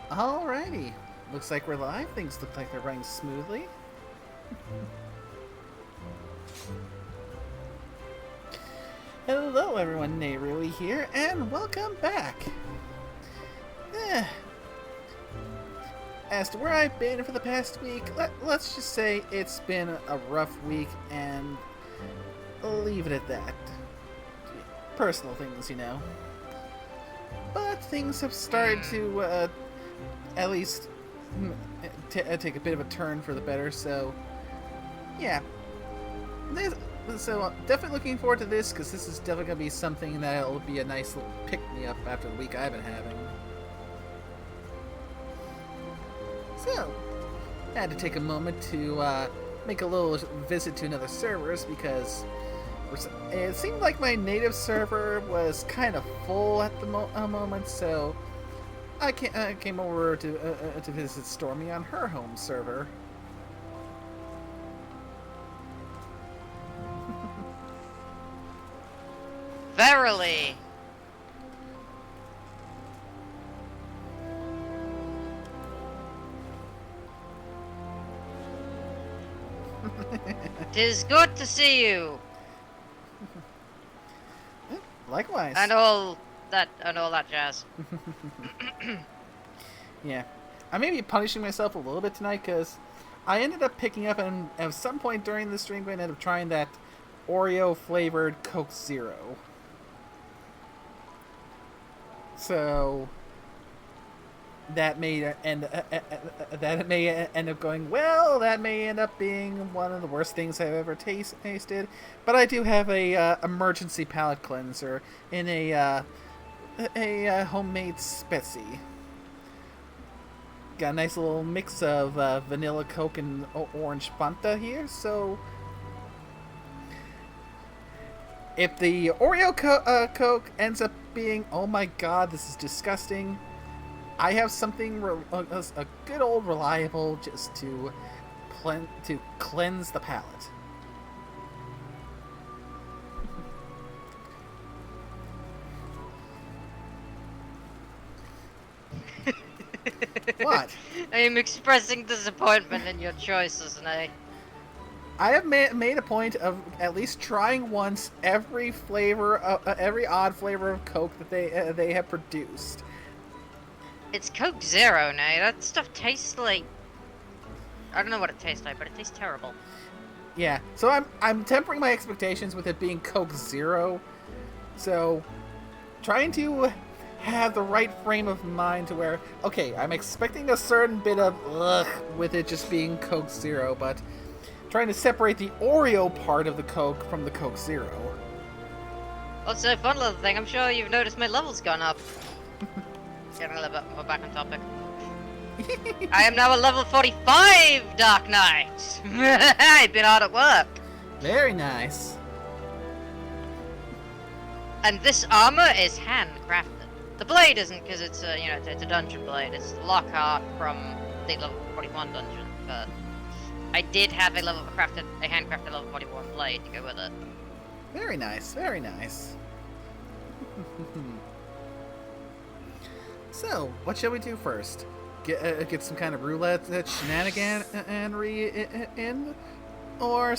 Alrighty. Looks like we're live. Things look like they're running smoothly. Hello everyone, Nayruhi here, and welcome back. Eh, As to where I've been for the past week, let's just say it's been a rough week, and I'll leave it at that. Personal things, you know. But things have started to, at least, take a bit of a turn for the better, so, yeah. So, definitely looking forward to this, because this is definitely going to be something that'll be a nice little pick-me-up after the week I've been having. So, I had to take a moment to make a little visit to another servers, because it seemed like my native server was kind of full at the moment, so I came over to visit Stormy on her home server. Verily! Tis good to see you! Likewise. And all that jazz. Yeah. I may be punishing myself a little bit tonight, because I ended up picking up, and at some point during the stream, I ended up trying that Oreo-flavored Coke Zero. So that may end up going well. That may end up being one of the worst things I've ever tasted. But I do have a emergency palate cleanser in a homemade Spezi. Got a nice little mix of vanilla Coke and orange Fanta here. So if the Oreo Coke ends up being, oh my god, this is disgusting, I have something, a good old reliable, just to cleanse the palate. What? I am expressing disappointment in your choices, Nay. I have made a point of at least trying once every odd flavor of Coke that they have produced. It's Coke Zero, Nay. That stuff tastes like... I don't know what it tastes like, but it tastes terrible. Yeah, so I'm tempering my expectations with it being Coke Zero. So, trying to have the right frame of mind to where, okay, I'm expecting a certain bit of ugh with it just being Coke Zero, but trying to separate the Oreo part of the Coke from the Coke Zero. Also, fun little thing, I'm sure you've noticed my level's gone up. Getting a little bit more back on topic. I am now a level 45, Dark Knight! I've been hard at work. Very nice. And this armor is handcrafted. The blade isn't, because it's a, it's a dungeon blade. It's Lockhart from the level 41 dungeon, but I did have a handcrafted level 41 blade to go with it. Very nice, very nice. So, what shall we do first? Get some kind of roulette shenanigan in, or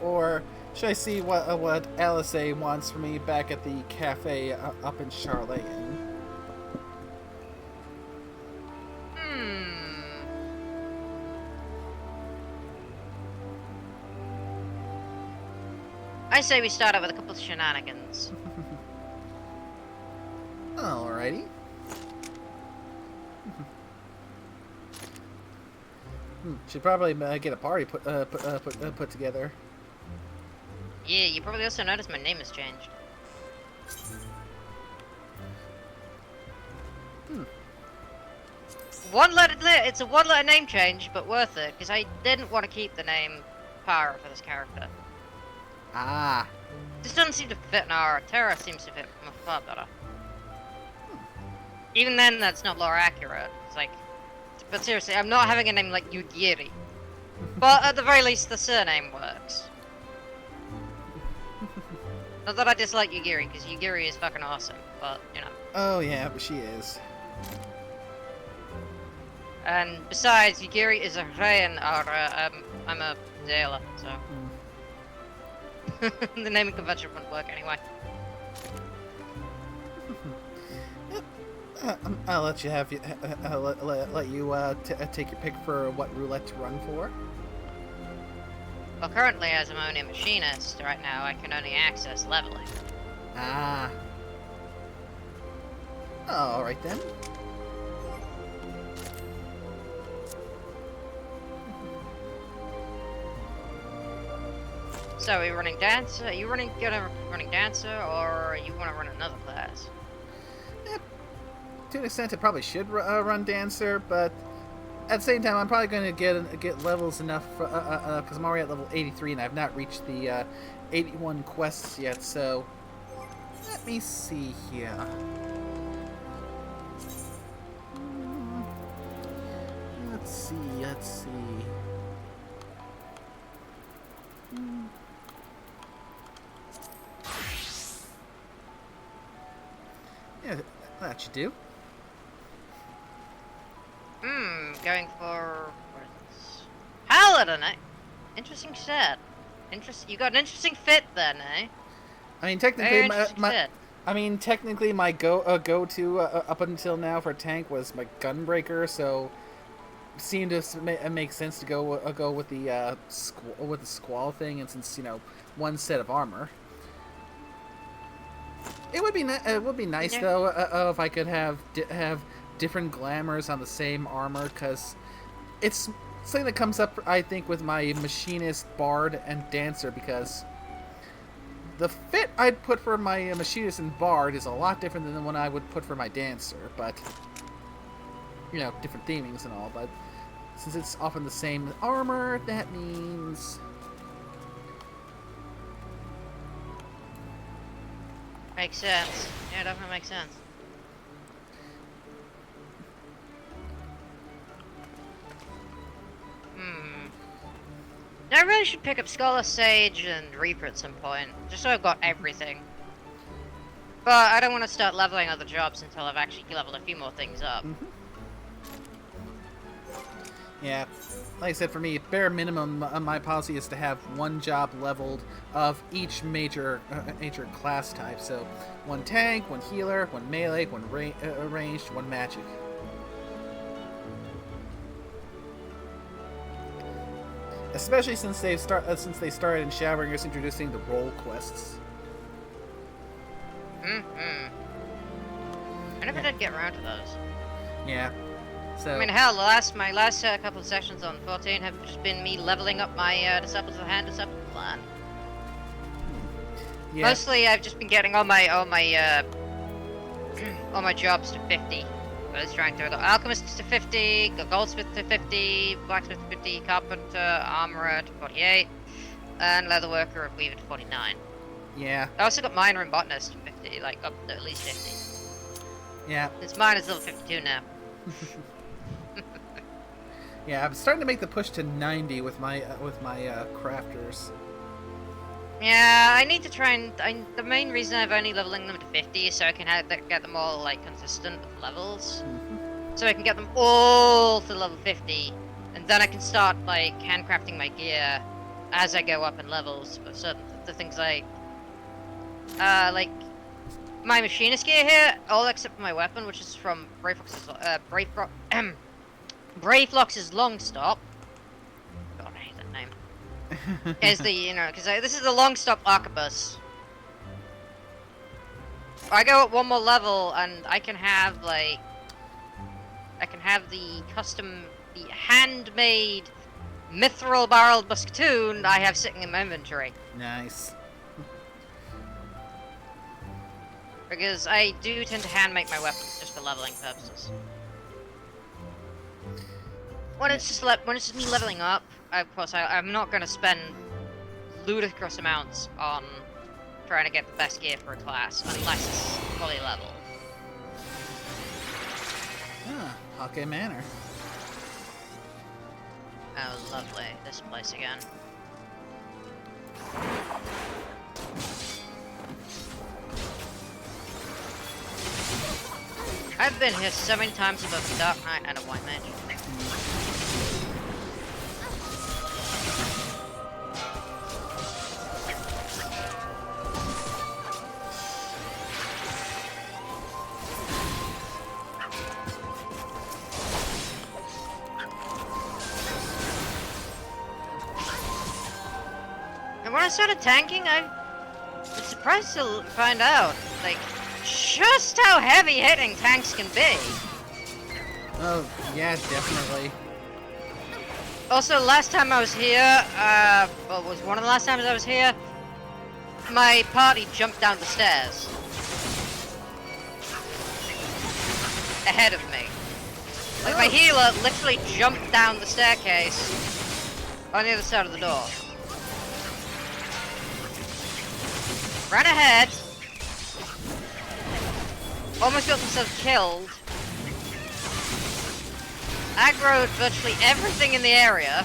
or should I see what Alice wants from me back at the cafe up in Charlayan? I say we start out with a couple of shenanigans. Alrighty. Should probably get a party put together. Yeah, you probably also noticed my name has changed. It's a one-letter name change, but worth it, because I didn't want to keep the name Para for this character. Ah. This doesn't seem to fit Nara. Terra seems to fit far better. Even then, that's not lore accurate. It's like... But seriously, I'm not having a name like Yugiri. But at the very least, the surname works. Not that I dislike Yugiri, because Yugiri is fucking awesome, but, you know. Oh yeah, but she is. And besides, Yugiri is a Rayan, or I'm a Zayla, so the naming convention wouldn't work anyway. I'll let you have let you take your pick for what roulette to run for. Well, currently, as I'm only a machinist right now, I can only access leveling. Ah. All right then. So, are you running dancer? Are you running dancer, or you want to run another class? To an extent, I probably should run dancer, but at the same time, I'm probably going to get levels enough because I'm already at level 83 and I've not reached the 81 quests yet. So let me see here. Let's see. Yeah, that should do. Going for Paladin, eh? Interesting set. You got an interesting fit then, eh? I mean, technically, my go-to up until now for tank was my Gunbreaker, so it seemed to make sense to go with the Squall thing, and since one set of armor. It would be nice though if I could have different glamours on the same armor, because it's something that comes up, I think, with my machinist, bard, and dancer, because the fit I'd put for my machinist and bard is a lot different than the one I would put for my dancer, but different themings and all. But since it's often the same armor, that means makes sense. Yeah, definitely makes sense. I really should pick up Scholar Sage and Reaper at some point, just so I've got everything. But I don't want to start leveling other jobs until I've actually leveled a few more things up. Yeah, like I said, for me, bare minimum, my policy is to have one job leveled of each major class type. So, one tank, one healer, one melee, one ranged, one magic. Especially since they started in Shadowbringers introducing the role quests. I never did get around to those. Yeah. So. I mean, hell, my last couple of sessions on 14 have just been me leveling up my Disciples of the Hand, Disciples of the Land. Yeah. Mostly, I've just been getting all my jobs to 50. I was trying to go Alchemist to 50, Goldsmith to 50, Blacksmith to 50, Carpenter, Armorer to 48, and Leatherworker and Weaver to 49. Yeah. I also got Miner and Botanist to 50, like up to at least 50. Yeah. This Miner's level 52 now. Yeah, I'm starting to make the push to 90 with my crafters. Yeah, I need to try and... the main reason I've only leveling them to 50 is so I can get them all, like, consistent with levels. So I can get them all to level 50, and then I can start, like, handcrafting my gear as I go up in levels. But certain things like my machinist gear here, all except for my weapon, which is from Brayflox's Longstop. God, I hate that name. Is the, because this is the Longstop Arquebus. I go up one more level, and I can have, the handmade mithril barreled musketoon I have sitting in my inventory. Nice. Because I do tend to hand make my weapons just for leveling purposes. When it's just me leveling up, of course I'm not going to spend ludicrous amounts on trying to get the best gear for a class unless it's fully leveled. Hake Manor. Oh, lovely. This place again. I've been here so many times with both a Dark Knight and a White Mage. And when I started tanking, I was surprised to find out, like, just how heavy hitting tanks can be. Oh, yeah, definitely. Also, last time I was here, well, was one of the last times I was here, my party jumped down the stairs. Ahead of me. Like, my healer literally jumped down the staircase on the other side of the door. Ran ahead. Almost got themselves killed. Aggroed virtually everything in the area.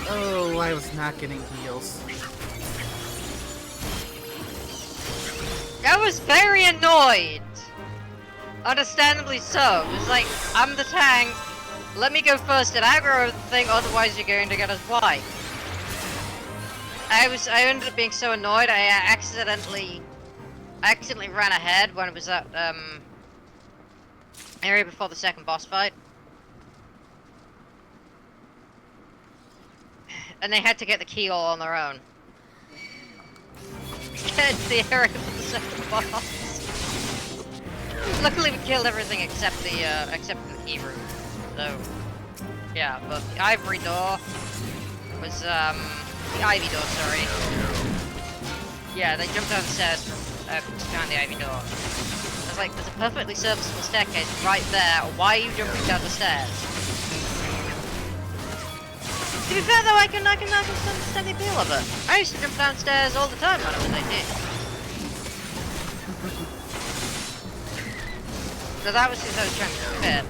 Oh, I was not getting heals. I was very annoyed. Understandably so. It was like, I'm the tank. Let me go first and aggro everything, otherwise you're going to get us wiped. I ended up being so annoyed, I accidentally ran ahead when it was that, area before the second boss fight. And they had to get the key all on their own. Get to the area for the second boss. Luckily we killed everything except the key room. So, yeah, but the ivory door was, the ivy door, sorry. Yeah, they jumped down the stairs behind the ivy door. I was like, there's a perfectly serviceable staircase right there. Why are you jumping down the stairs? To be fair though, I can understand the appeal of it. I used to jump downstairs all the time when I was 18. So that was just I was trying to fit.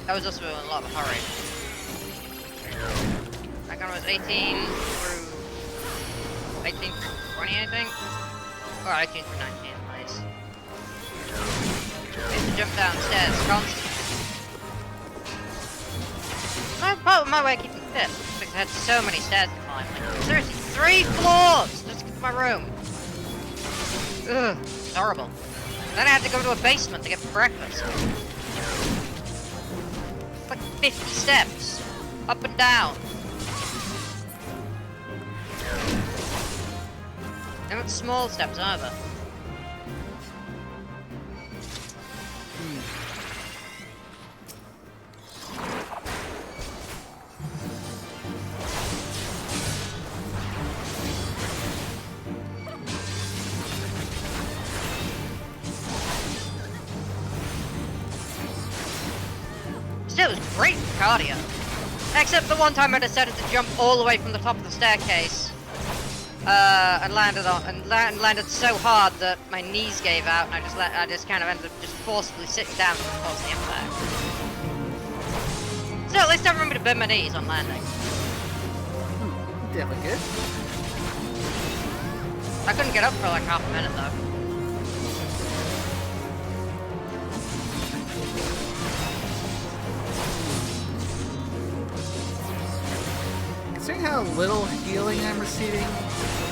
I was also in a lot of a hurry. Back when I was 18 through 18 through 20, I think. Or 18 through 19, nice. I used to jump downstairs constantly. Part of my way of keeping fit, because I had so many stairs to climb. Like, seriously, 3 floors just to get to my room. Ugh, it's horrible. Then I had to go to a basement to get breakfast. Like 50 steps, up and down. They're not small steps either. Still, it was great for cardio. Except the one time I decided to jump all the way from the top of the staircase. And landed so hard that my knees gave out, and I just kind of ended up just forcibly sitting down towards the impact. So at least I remember to bend my knees on landing. Definitely good. I couldn't get up for like half a minute though. Considering how little healing I'm receiving,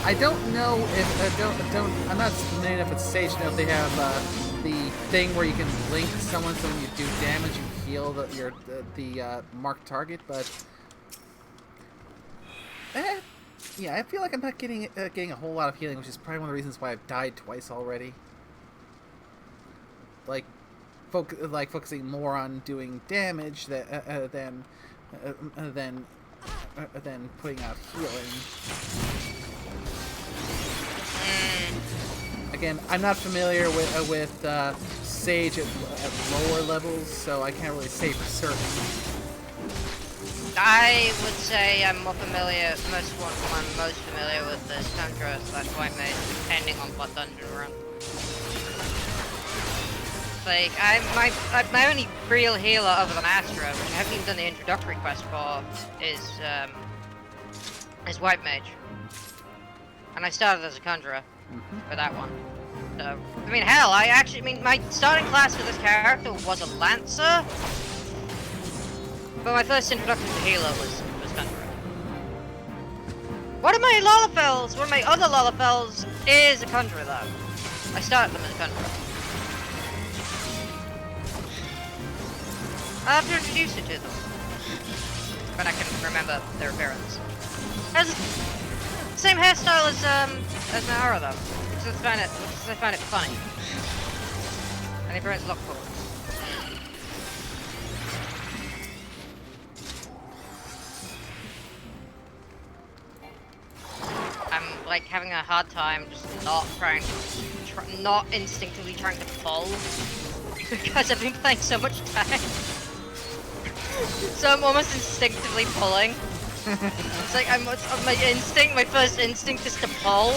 I don't know if I'm not familiar enough with Sage to know if they have the thing where you can link someone so when you do damage you heal the marked target, but yeah, I feel like I'm not getting a whole lot of healing, which is probably one of the reasons why I've died twice already. Like focusing more on doing damage than putting out healing. Again, I'm not familiar with Sage at lower levels, so I can't really say for certain. I would say I'm more familiar. I'm most familiar with the Sandra / White Mage, depending on what dungeon we're in. Like, my only real healer other than Astra, which I haven't even done the introductory quest for, is White Mage. And I started as a Conjurer for that one. So, I mean, hell, my starting class for this character was a Lancer, but my first introduction to healer was Conjurer. One of my Lalafels, one of my other Lalafels is a Conjurer though. I started them as a Conjurer. I'll have to introduce you to them. But I can remember their appearance. Has the same hairstyle as Nahara though. Because I find it funny. And the appearance look cool. I'm like having a hard time just not instinctively trying to pull. Because I've been playing so much time. So I'm almost instinctively pulling. It's like my first instinct is to pull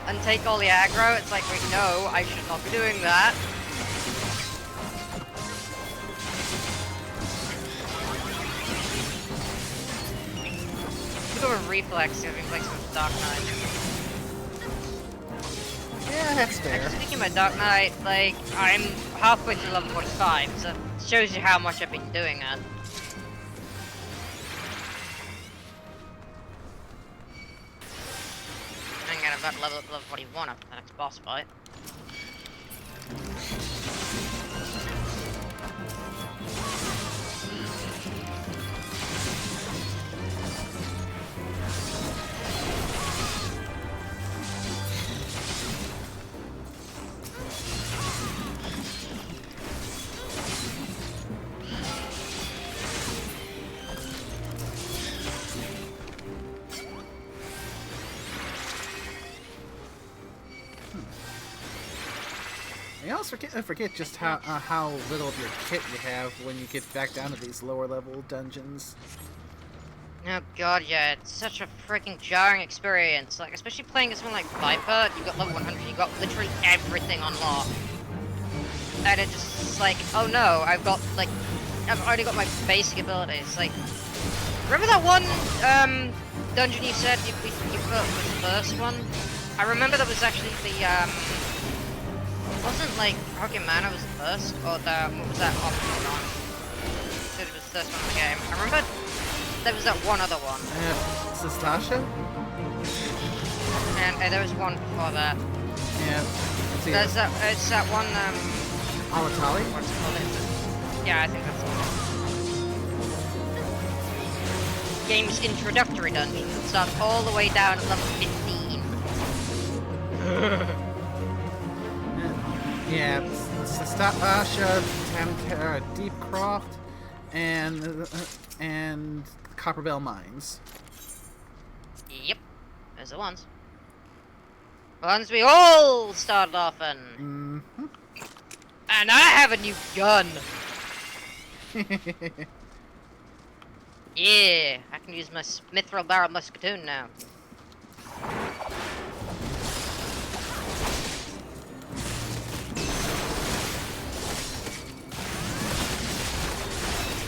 and take all the aggro. It's like, wait, no, I should not be doing that. Go with reflex. I've been playing so much Dark Knight. Yeah, that's fair. Actually, speaking of my Dark Knight, like, I'm halfway through level 45, so it shows you how much I've been doing that. And I'm about to level up to level 41 after the next boss fight. I also forget just how little of your kit you have when you get back down to these lower level dungeons. Oh god, yeah, it's such a freaking jarring experience. Like, especially playing as someone like Viper, you got level 100, you got literally everything unlocked. And it just like, oh no, I've already got my basic abilities. Like, remember that one dungeon you said you put was the first one? I remember that was actually the wasn't like Rocket Mana was the first, or what was that optional one? It was the first one in the game. I remember there was that one other one. Sastasha? And there was one before that. Yeah. There's that. It's that one. Alatali? What's it called? Yeah, I think that's the one. Game's introductory dungeon. It starts all the way down at level 15. Yeah, Sastasha, Tankara, Deepcroft, and Copperbell Mines. Yep, those are the ones. Ones we all started off in. Mm-hmm. And I have a new gun. Yeah, I can use my mithril barrel musketoon now.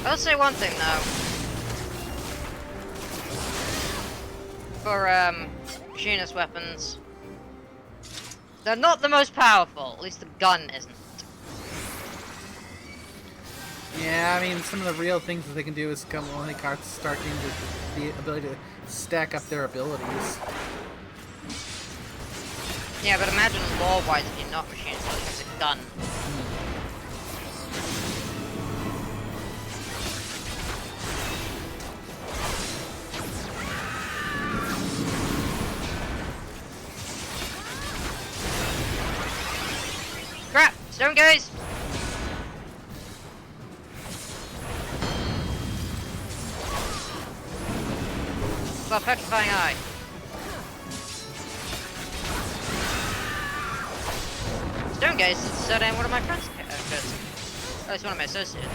I'll say one thing though. For machinist weapons, they're not the most powerful. At least the gun isn't. Yeah, I mean, some of the real things that they can do is come when they start getting the ability to stack up their abilities. Yeah, but imagine lore-wise if you're not machinist, but it's a gun. Crap! Stone guys! Well, petrifying eye. Stone guys is one of my friends' characters. Oh, it's one of my associates.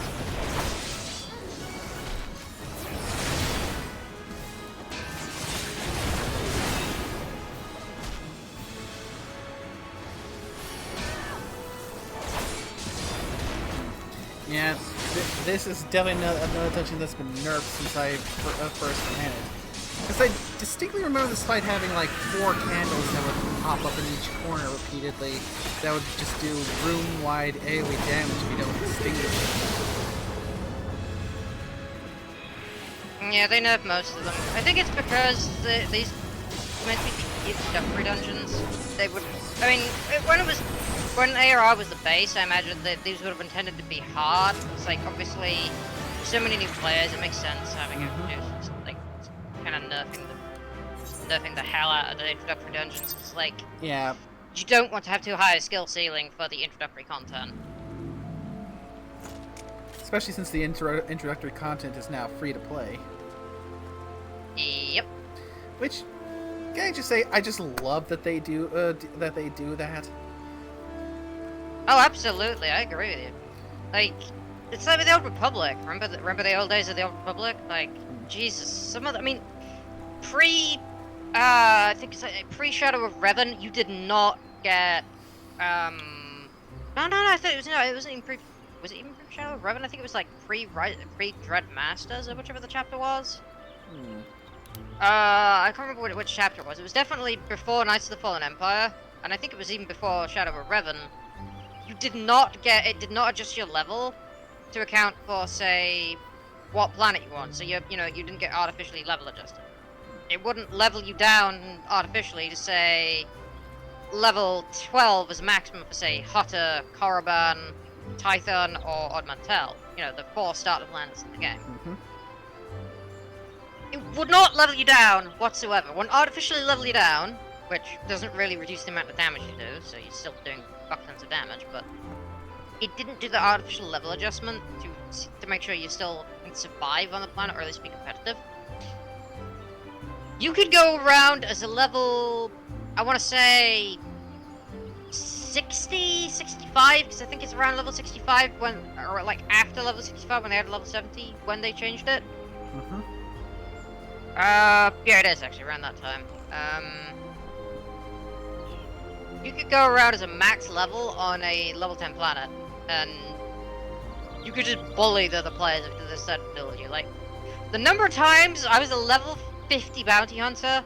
this is definitely another dungeon that's been nerfed since I first ran it. Because I distinctly remember this fight having like 4 candles that would pop up in each corner repeatedly that would just do room-wide AoE damage if you don't extinguish it. Yeah, they nerfed most of them. I think it's because these meant to be introductory dungeons. They would, I mean, when ARR was the base, I imagine that these would have intended to be hard. It's like, obviously, so many new players, it makes sense having it reduced. Like, kind of nerfing the hell out of the introductory dungeons. It's like, yeah, you don't want to have too high a skill ceiling for the introductory content. especially since the introductory content is now free to play. Yep. Which, can I just say, I just love that they do that. Oh, absolutely, I agree with you. Like, it's like with the Old Republic. Remember the old days of the Old Republic? Like, Jesus, some of the, I mean, I think it's like pre-Shadow of Revan, you did not get, no, I thought it was, no, it wasn't even was it even pre-Shadow of Revan? I think it was like pre-Dread Masters, or whichever the chapter was. I can't remember which chapter it was. It was definitely before Knights of the Fallen Empire, and I think it was even before Shadow of Revan. It did not adjust your level to account for, say, what planet you on. So you didn't get artificially level adjusted. It wouldn't level you down artificially to say level 12 as maximum for, say, Hutter, Korriban, Tython, or Odd Mantel. You know, the 4 starter planets in the game. It would not level you down whatsoever. It wouldn't artificially level you down, which doesn't really reduce the amount of damage you do, so you're still doing fuck tons of damage, but it didn't do the artificial level adjustment to make sure you still can survive on the planet, or at least be competitive. You could go around as a level, I want to say 60, 65, because I think it's around level 65 when, or like after level 65 when they had level 70 when they changed it. Yeah, it is actually around that time. You could go around as a max level on a level 10 planet, and you could just bully the other players if they decide to duel you. Like, the number of times I was a level 50 bounty hunter.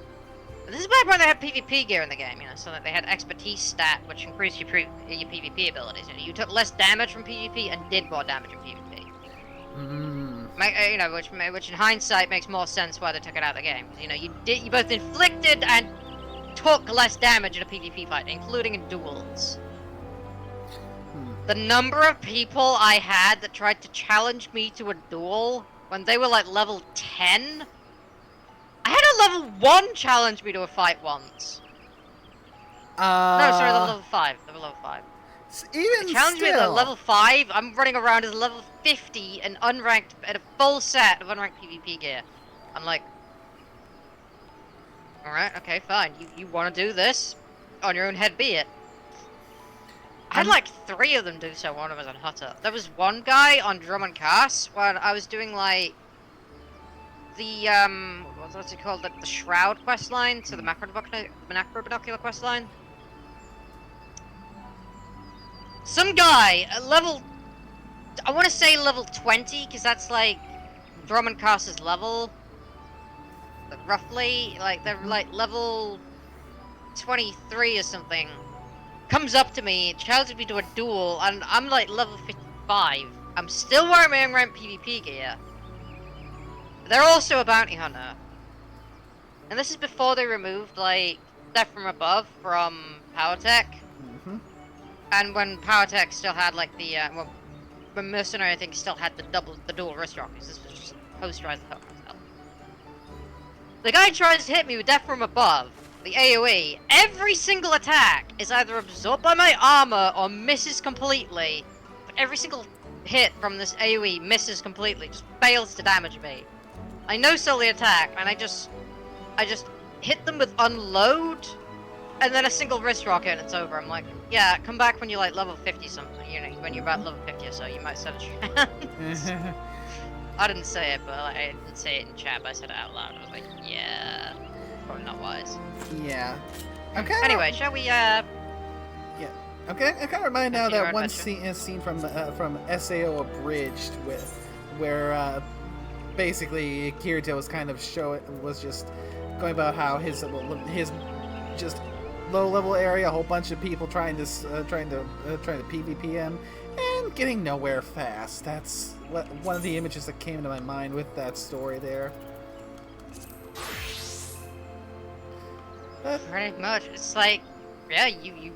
This is back when they had PvP gear in the game, you know, so that they had expertise stat, which increased your PvP abilities. You know, you took less damage from PvP and did more damage in PvP. You know, which in hindsight makes more sense why they took it out of the game. You know, you both inflicted and took less damage in a PvP fight, including in duels. The number of people I had that tried to challenge me to a duel when they were like level 10. I had a level 1 challenge me to a fight once. No, sorry, level 5. Level 5. Even challenge me at level 5, I'm running around as level 50 and unranked at a full set of unranked PvP gear. I'm like, alright, okay, fine. You want to do this? On your own head be it. I had like 3 of them do so. One of them was on Hutter. There was one guy on Drum and Cass when I was doing like the what's it called? The Shroud questline, so the macro binocular questline. Some guy at level, I want to say level 20, because that's like Drum Cass's level, roughly. Like they're like level 23 or something. Comes up to me, challenges me to a duel, and I'm like level 55. I'm still wearing my unranked PvP gear. They're also a bounty hunter. And this is before they removed, like, Death from Above from PowerTech. And when PowerTech still had, like, the, when Mercenary, I think, still had the dual wrist rockets. This was just post-rise the Hook myself. The guy tries to hit me with Death from Above, the AoE. Every single attack is either absorbed by my armor or misses completely. But every single hit from this AoE misses completely, just fails to damage me. I no-sell the attack, and I just hit them with unload, and then a single wrist rocket, and it's over. I'm like, yeah, come back when you're like level 50 something, you know, when you're about level 50 or so, you might set a chance. I didn't say it, but like, I didn't say it in chat, but I said it out loud. I was like, yeah, probably not wise. Yeah. Anyway, shall we, Yeah. Okay, I'm kind of reminded now that one scene from SAO Abridged with where basically Kirito was kind of just going about how his just low level area, a whole bunch of people trying to PvP him and getting nowhere fast. That's one of the images that came to my mind with that story there. Pretty much. It's like, yeah, you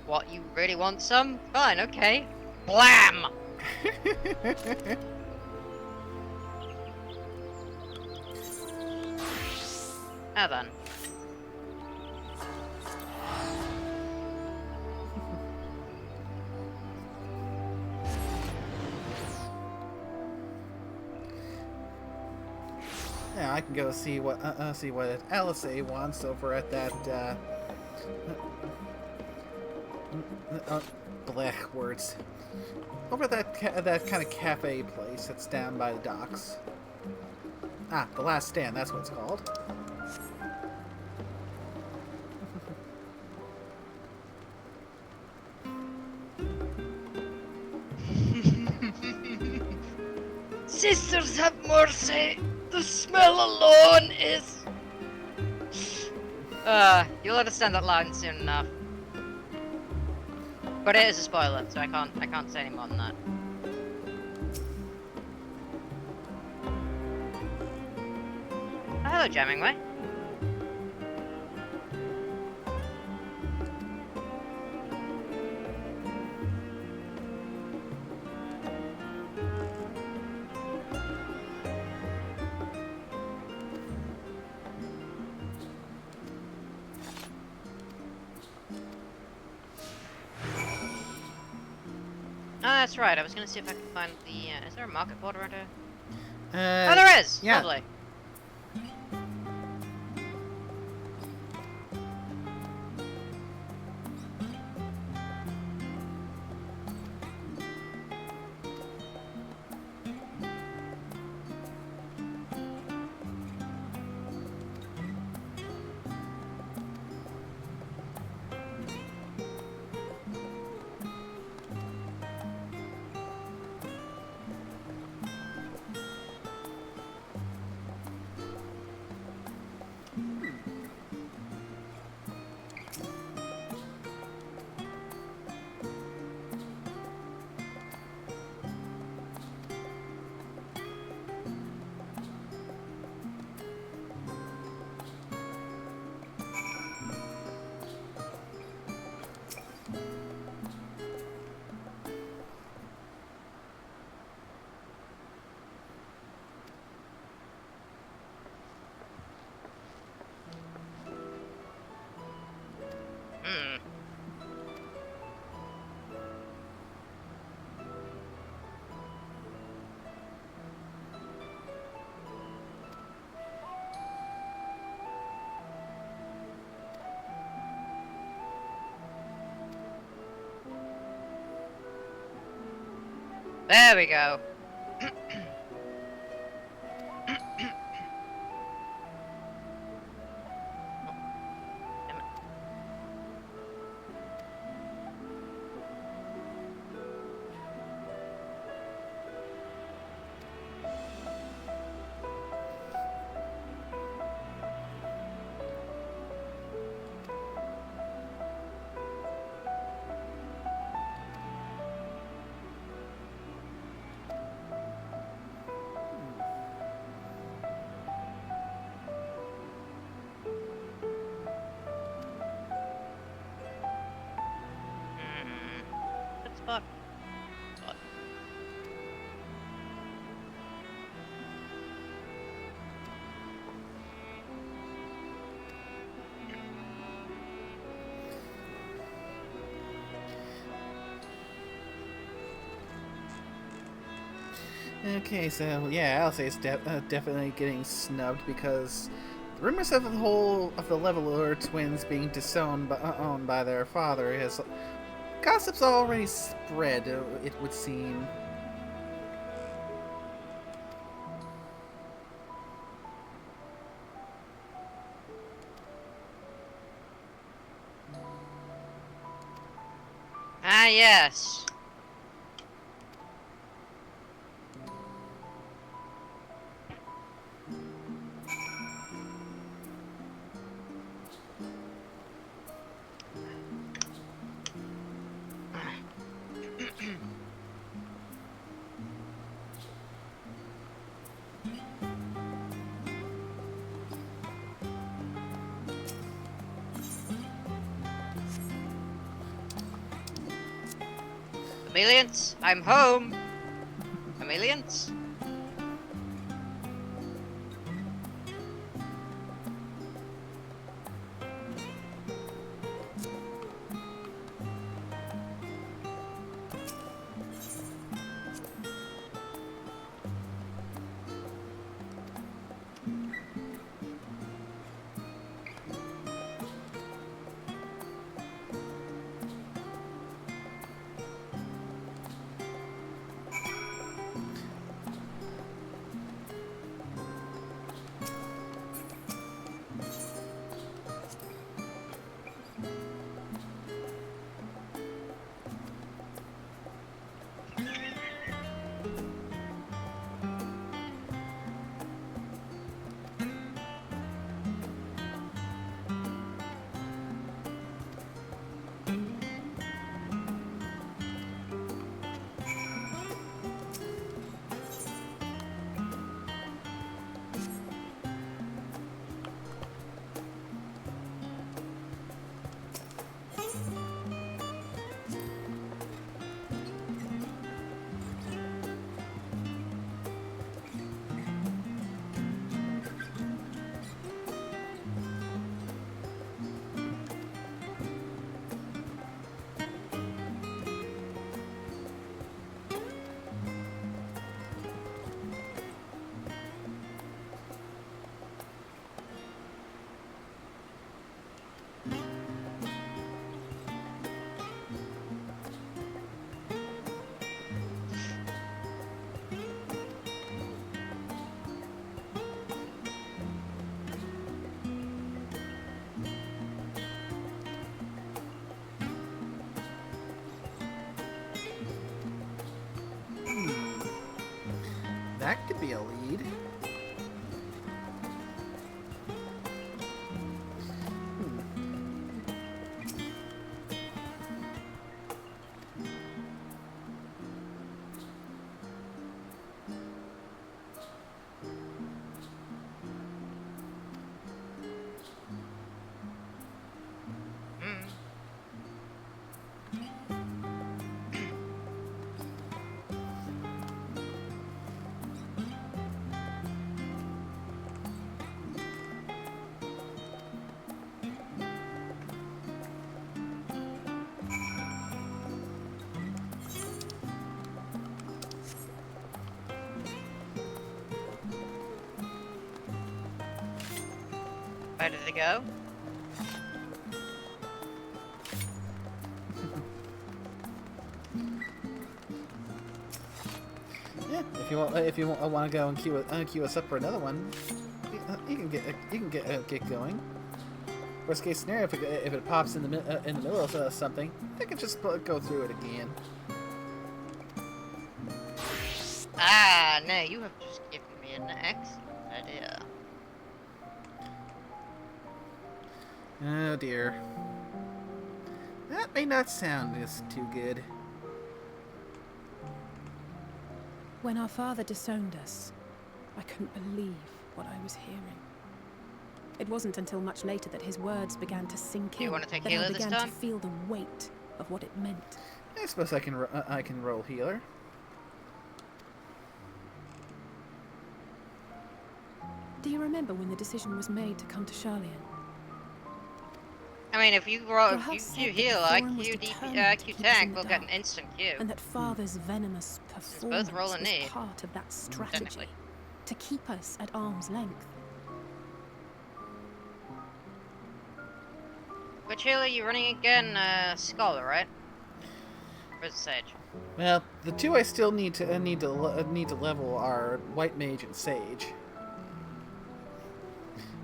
really want some? Fine, okay. Blam! Now then. Yeah, I can go see what Alisei wants over at that blech words. Over at that kind of cafe place that's down by the docks. Ah, The Last Stand, that's what it's called. Sisters have mercy! The smell alone is... you'll understand that line soon enough. But it is a spoiler, so I can't say any more than that. Oh, hello, Jammingway. Oh, that's right. I was gonna see if I could find the. Is there a market board around here? Oh, there is. Yeah. Lovely. Hmm. There we go. Damn it. Good spot. Spot. Okay, so yeah, I'll say it's definitely getting snubbed because the rumors of the Leveler twins being owned by their father has gossip's already spread. It would seem. Ah, yes. Chameleons, I'm home. Chameleons. That could be a lead. Where did it go? Yeah, if you want to go and queue us up for another one, you can get going. Worst case scenario, if it pops in the middle of something, I can just go through it again. Ah, no, you have just given me an excellent idea. Oh dear. That may not sound as too good. When our father disowned us, I couldn't believe what I was hearing. It wasn't until much later that his words began to sink You in, wanna take that healer I this began time? to feel the weight of what it meant. I suppose I can roll healer. Do you remember when the decision was made to come to Charlian? I mean, if you Perhaps said queue that the heal, Forum was Q determined to Q keep us in tank the will get an dark, instant queue. and that father's venomous performance roll a was need. part of that strategy, Technically. to keep us at arm's length. Which healer are you running again? Scholar, right? Or is it Sage? Well, the two I still need to level are White Mage and Sage.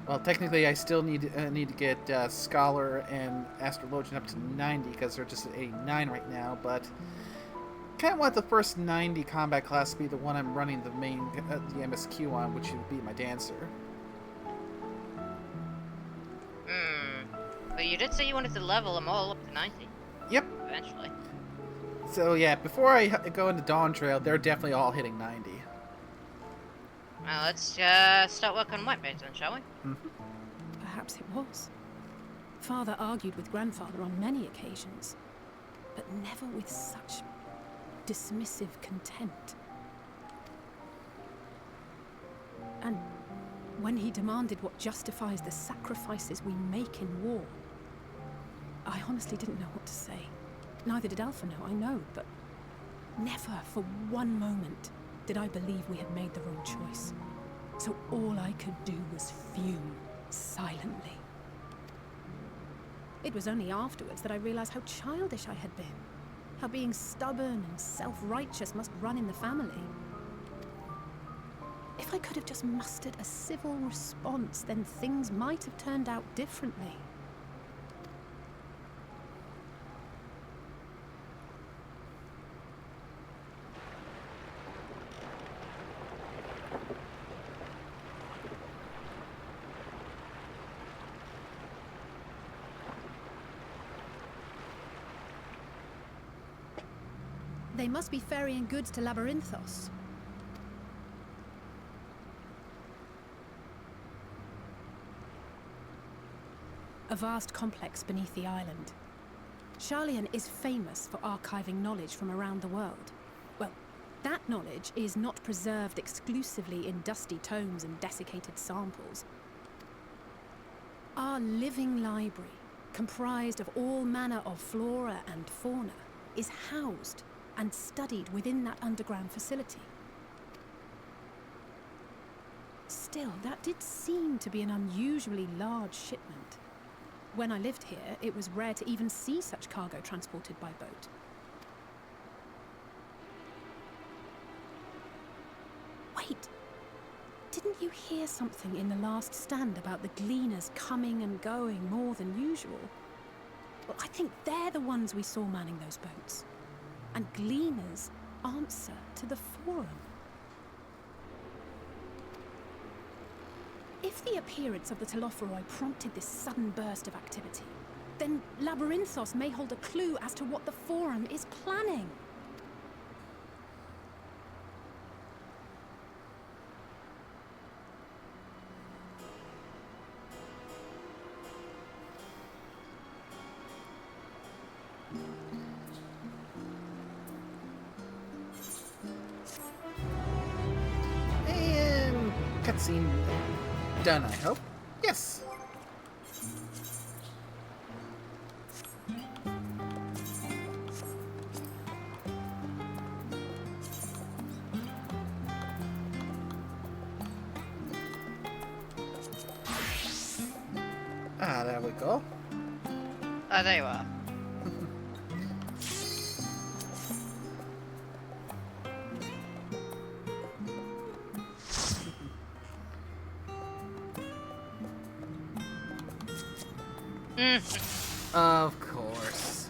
Well, technically, I still need to get Scholar and Astrologian up to 90 because they're just at 89 right now. But kind of want the first 90 combat class to be the one I'm running the main the MSQ on, which would be my Dancer. But you did say you wanted to level them all up to 90. Yep. Eventually. So yeah, before I go into Dawn Trail, they're definitely all hitting 90. Well, let's start working on White Mage then, shall we? Mm-hmm. Perhaps it was. Father argued with grandfather on many occasions, but never with such dismissive contempt. And when he demanded what justifies the sacrifices we make in war, I honestly didn't know what to say. Neither did Alpha know, I know, but never for one moment did I believe we had made the wrong choice. So all I could do was fume silently. It was only afterwards that I realized how childish I had been. How being stubborn and self-righteous must run in the family. If I could have just mustered a civil response, then things might have turned out differently. They must be ferrying goods to Labyrinthos. A vast complex beneath the island. Sharlayan is famous for archiving knowledge from around the world. Well, that knowledge is not preserved exclusively in dusty tomes and desiccated samples. Our living library, comprised of all manner of flora and fauna, is housed and studied within that underground facility. Still, that did seem to be an unusually large shipment. When I lived here, it was rare to even see such cargo transported by boat. Wait! Didn't you hear something in the last stand about the gleaners coming and going more than usual? Well, I think they're the ones we saw manning those boats. And gleaners answer to the Forum. If the appearance of the Telophoroi prompted this sudden burst of activity, then Labyrinthos may hold a clue as to what the Forum is planning. And cutscene done, I hope. Yes. Ah, there we go. Oh, there you are. Of course.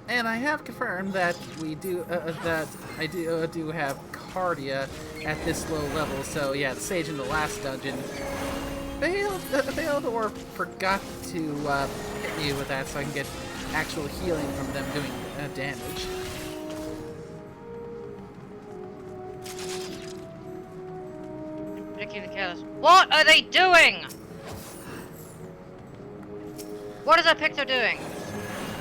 And I have confirmed that we do that I do have Cardia at this low level. So yeah, the sage in the last dungeon failed or forgot to hit me with that, so I can get actual healing from them doing damage. Ridiculously careless. What are they doing? What is our Picto doing?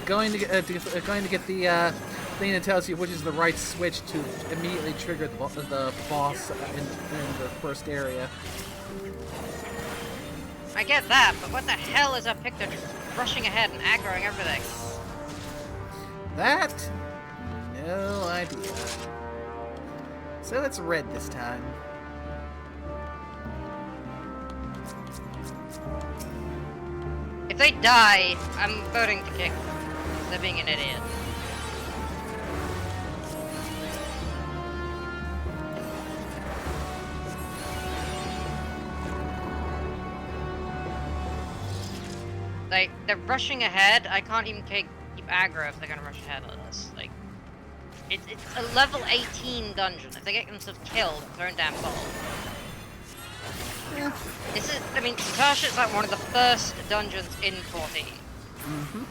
Going to get the thing that tells you which is the right switch to immediately trigger the boss in the first area. I get that, but what the hell is our Picto just rushing ahead and aggroing everything? That? No idea. So it's red this time. If they die, I'm voting to kick them. They're being an idiot. Like, they're rushing ahead. I can't even keep aggro if they're gonna rush ahead of us. Like, it's a level 18 dungeon. If they get themselves killed, thrown down ball. Yeah. This is, I mean, Tasha's like one of the first dungeons in 14. Mm-hmm.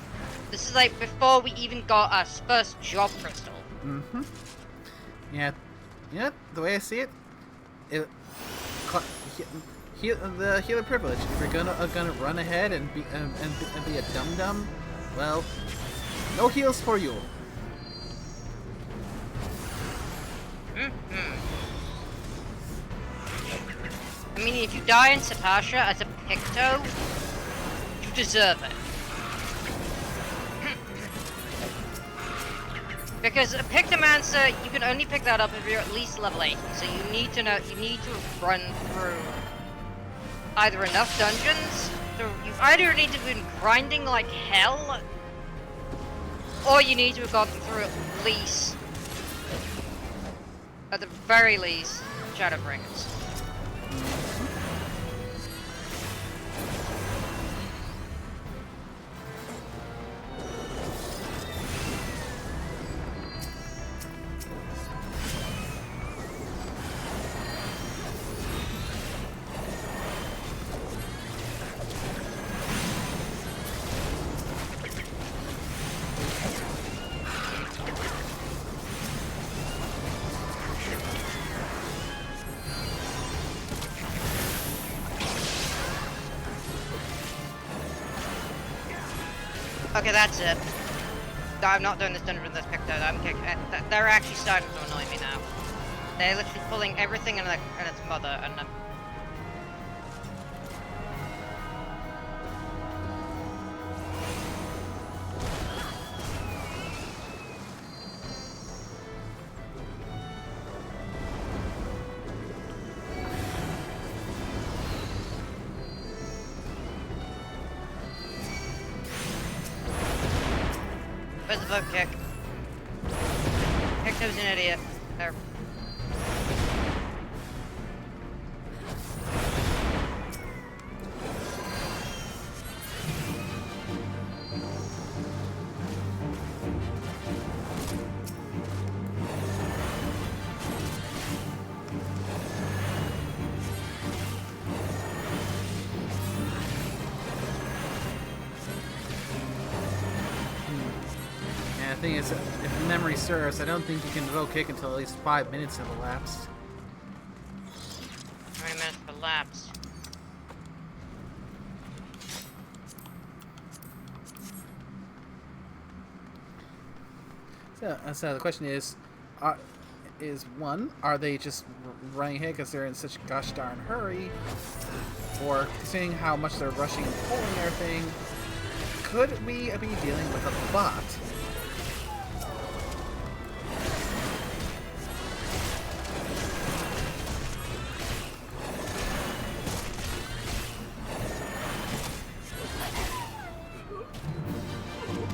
This is like before we even got our first job crystal. Mm-hmm. Yeah. Yeah. The way I see it, the healer privilege. If you're gonna run ahead and be a dum dum, well, No heals for you. I mean, if you die in Satasha as a Picto, you deserve it. Because a Pictomancer, you can only pick that up if you're at least level 80, so you need to run through either enough dungeons, so you either need to have been grinding like hell, or you need to have gotten through at the very least, Shadowbringers. Okay, that's it. I'm not doing this dungeon with this Picto. They're actually starting to annoy me now. They're literally pulling everything in its mother, and where's the boat kick? Picto's an idiot. There. The thing is, if memory serves, I don't think you can vote kick until at least 5 minutes have elapsed. 20 minutes have elapsed. So the question is one, are they just running ahead because they're in such a gosh darn hurry? Or, considering how much they're rushing and pulling everything, could we be dealing with a bot?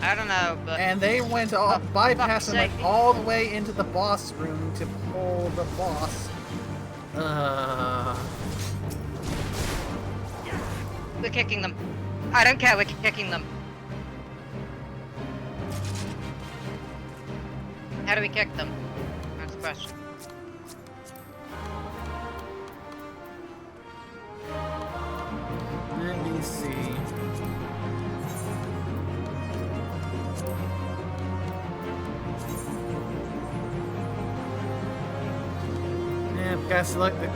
I don't know, but... And they went all, bypassing like all the way into the boss room to pull the boss. We're kicking them. I don't care, we're kicking them. How do we kick them? That's the question. Let me see.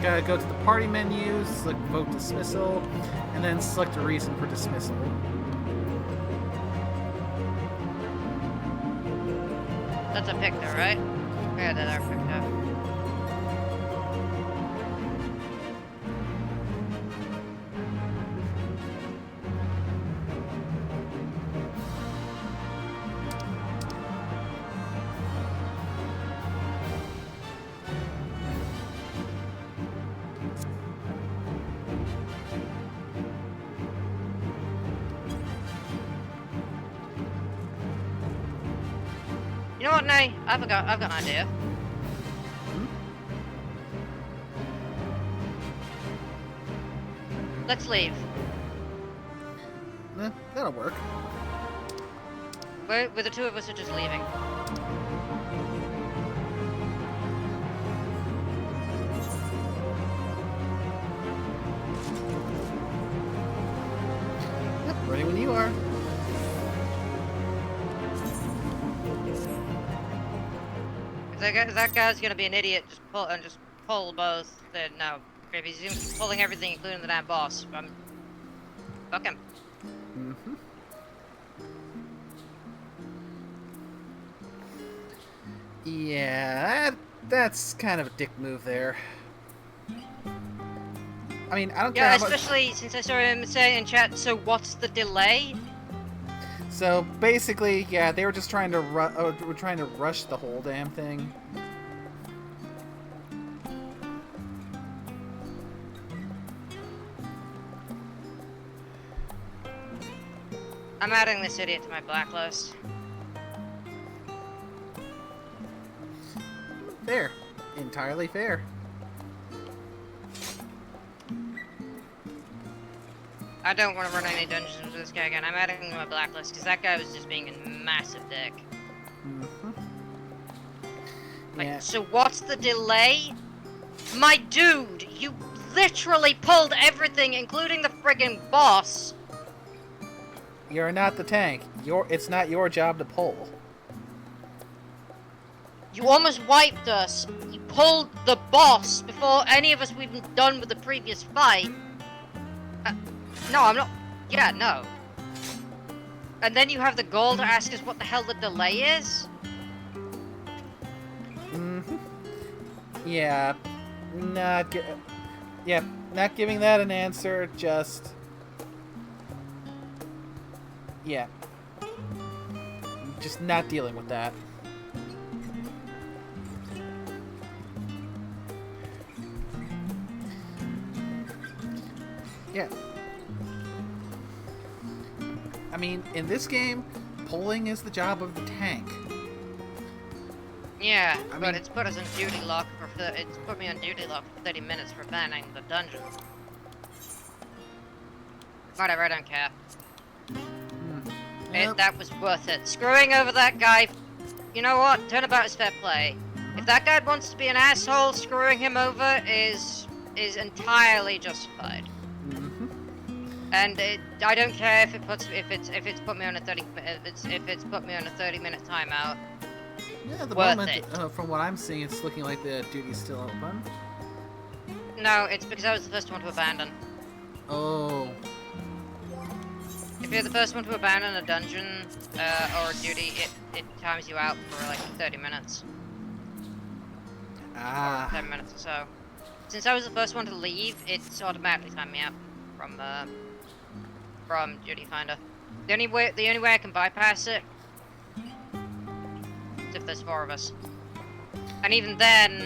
Gotta go to the party menu, select vote dismissal, and then select a reason for dismissal. That's a Picto, right? Yeah, that's our Picto. You know what, Nay? I've got an idea. Let's leave. That'll work. Where the two of us are just leaving. Yep, ready when you are. If that guy's gonna be an idiot, just pull both. Then no, if he's pulling everything, including the damn boss, fuck him. Yeah, that's kind of a dick move there. I mean, I don't care Yeah, how much... especially since I saw him say in chat, so what's the delay? So basically, yeah, they were just trying to rush the whole damn thing. I'm adding this idiot to my blacklist. Fair. Entirely fair. I don't want to run any dungeons with this guy again. I'm adding him to my blacklist because that guy was just being a massive dick. Mm-hmm. Like, Yeah. so what's the delay? My dude, you literally pulled everything, including the friggin' boss. You're not the tank. It's not your job to pull. You almost wiped us. You pulled the boss before any of us were even done with the previous fight. No, I'm not. Yeah, no. And then you have the gall to ask us what the hell the delay is? Mm-hmm. Yeah. Not giving that an answer, just... Yeah. Just not dealing with that. Yeah. I mean, in this game, pulling is the job of the tank. Yeah, I but mean- it's put us on duty lock it's put me on duty lock for 30 minutes for banning the dungeon. Whatever, I don't care. Yep. That was worth it. Screwing over that guy, you know what? Turnabout is fair play. If that guy wants to be an asshole, screwing him over is entirely justified. Mm-hmm. And I don't care if it's put me on a 30-minute timeout. Yeah, at the Worth moment, it. from what I'm seeing, it's looking like the duty's still open. No, it's because I was the first one to abandon. Oh. If you're the first one to abandon a dungeon or a duty, it times you out for like 30 minutes. Ah. 10 minutes or so. Since I was the first one to leave, it's automatically timed me out from Duty Finder. The only way I can bypass it is if there's 4 of us. And even then,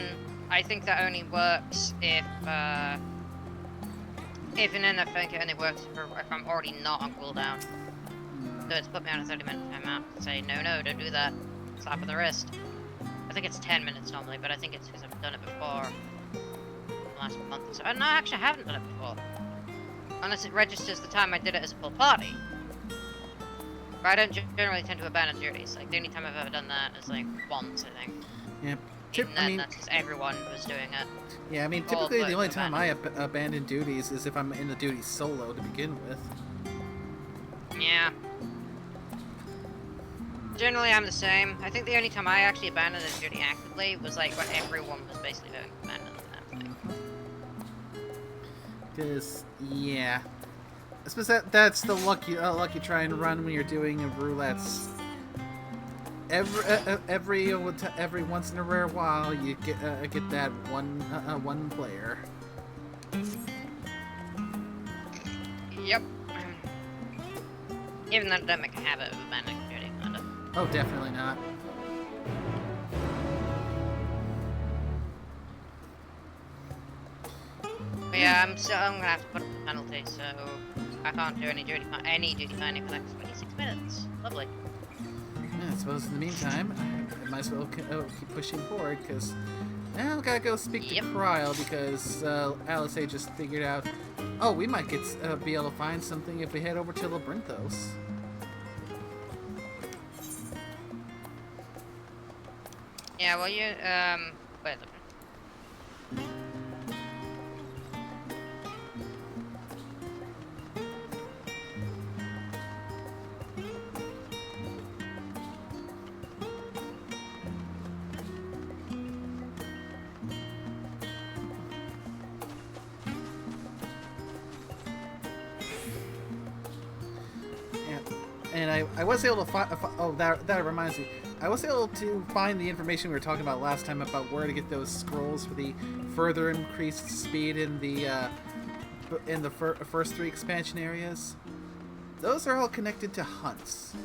I think that only works if and I think it only works if I'm already not on cooldown. So it's put me on a 30-minute timeout. Say, no, don't do that. Slap of the wrist. I think it's 10 minutes normally, but I think it's because I've done it before. The last month or so. No, actually I haven't done it before. Unless it registers the time I did it as a full party. But I don't generally tend to abandon duties. Like, the only time I've ever done that is, like, once, I think. Yeah. Even then, that's because everyone was doing it. Yeah, I mean, All typically but the only time I abandon. abandon duties is if I'm in the duty solo to begin with. Yeah. Generally, I'm the same. I think the only time I actually abandoned a duty actively was, like, when everyone was basically going to abandon that thing. Because, yeah. I suppose that's the luck you try and run when you're doing roulettes. Every once in a rare while, you get that one player. Yep. Even though I don't make a habit of abandoning duty, kind of. Oh, definitely not. But yeah, I'm gonna have to put up the penalty, so I can't do any duty finding for the next 26 minutes. Lovely. Yeah, I suppose in the meantime, I might as well keep pushing forward, because now I gotta go speak to Cryle, because Alice just figured out, oh, we might be able to find something if we head over to Labyrinthos. Yeah, well, you, wait, And I was able to find. Oh, that reminds me. I was able to find the information we were talking about last time about where to get those scrolls for the further increased speed in the first 3 expansion areas. Those are all connected to hunts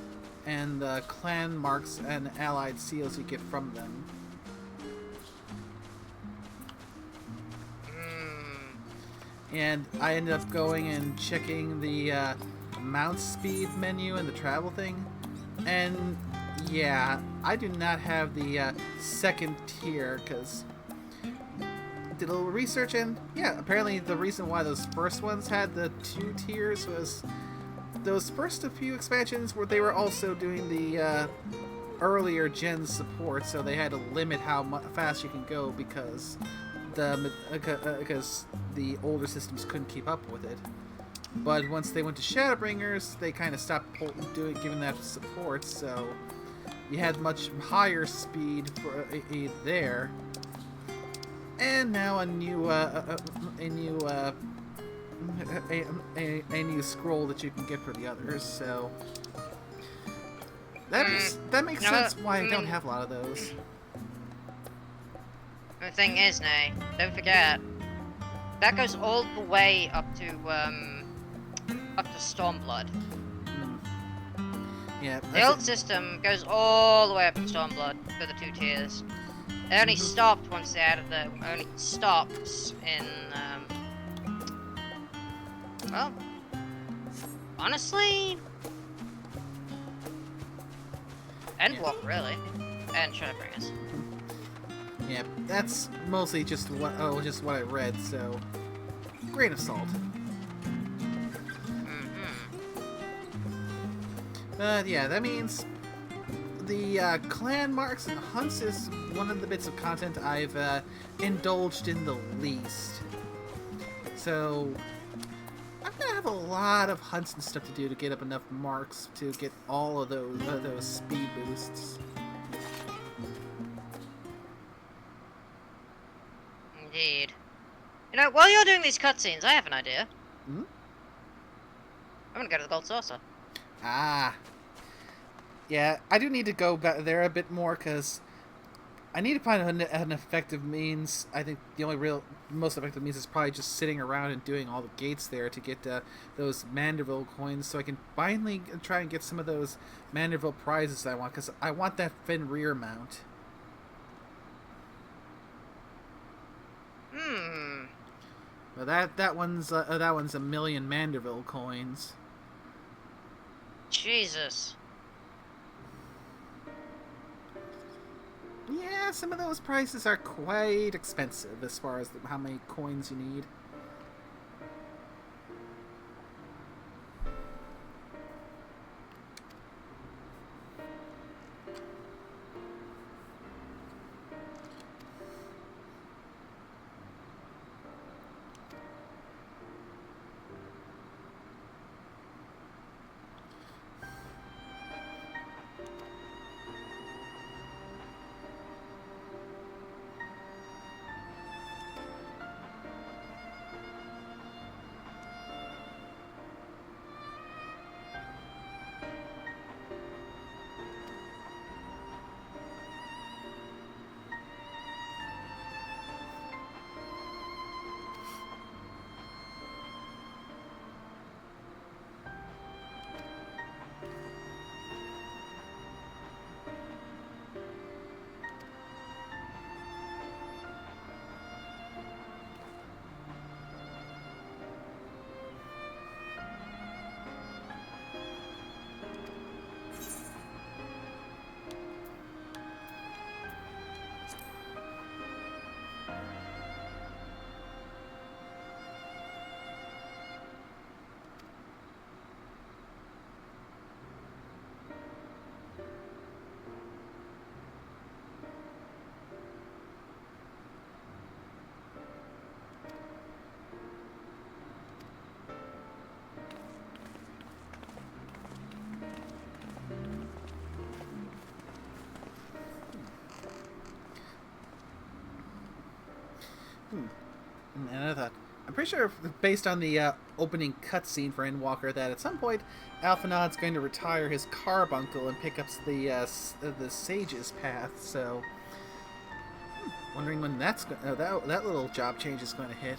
and the clan marks and allied seals you get from them. And I ended up going and checking the mount speed menu and the travel thing. And yeah, I do not have the second tier because did a little research, and yeah, apparently the reason why those first ones had the 2 tiers was those first few expansions where they were also doing the earlier gen support, so they had to limit how fast you can go because the older systems couldn't keep up with it. But once they went to Shadowbringers, they kind of stopped giving that support, so you had much higher speed for there. And now a new scroll that you can get for the others. So that makes sense why I don't have a lot of those. The thing is, Nay, don't forget that goes all the way up to Stormblood. Yeah. The old system goes all the way up to Stormblood for the 2 tiers. It only stopped once they added the. Only stops in. Well, honestly, Endwalker really, and Shadowbringers. Yeah, that's mostly just what I read. So, grain of salt. Yeah, that means the clan marks and hunts is one of the bits of content I've indulged in the least. So I'm gonna have a lot of hunts and stuff to do to get up enough marks to get all of those speed boosts. Indeed. You know, while you're doing these cutscenes, I have an idea. Hmm? I'm gonna go to the Gold Saucer. Ah. Yeah, I do need to go back there a bit more because I need to find an effective means. I think the only most effective means is probably just sitting around and doing all the gates there to get those Manderville coins, so I can finally try and get some of those Manderville prizes I want, because I want that Fenrir mount. Well, that one's a million Manderville coins. Jesus. Yeah, some of those prices are quite expensive as far as how many coins you need. And I thought, I'm pretty sure, based on the opening cutscene for Endwalker, that at some point, Alphinaud's going to retire his carbuncle and pick up the Sage's path. So, wondering when that little job change is going to hit.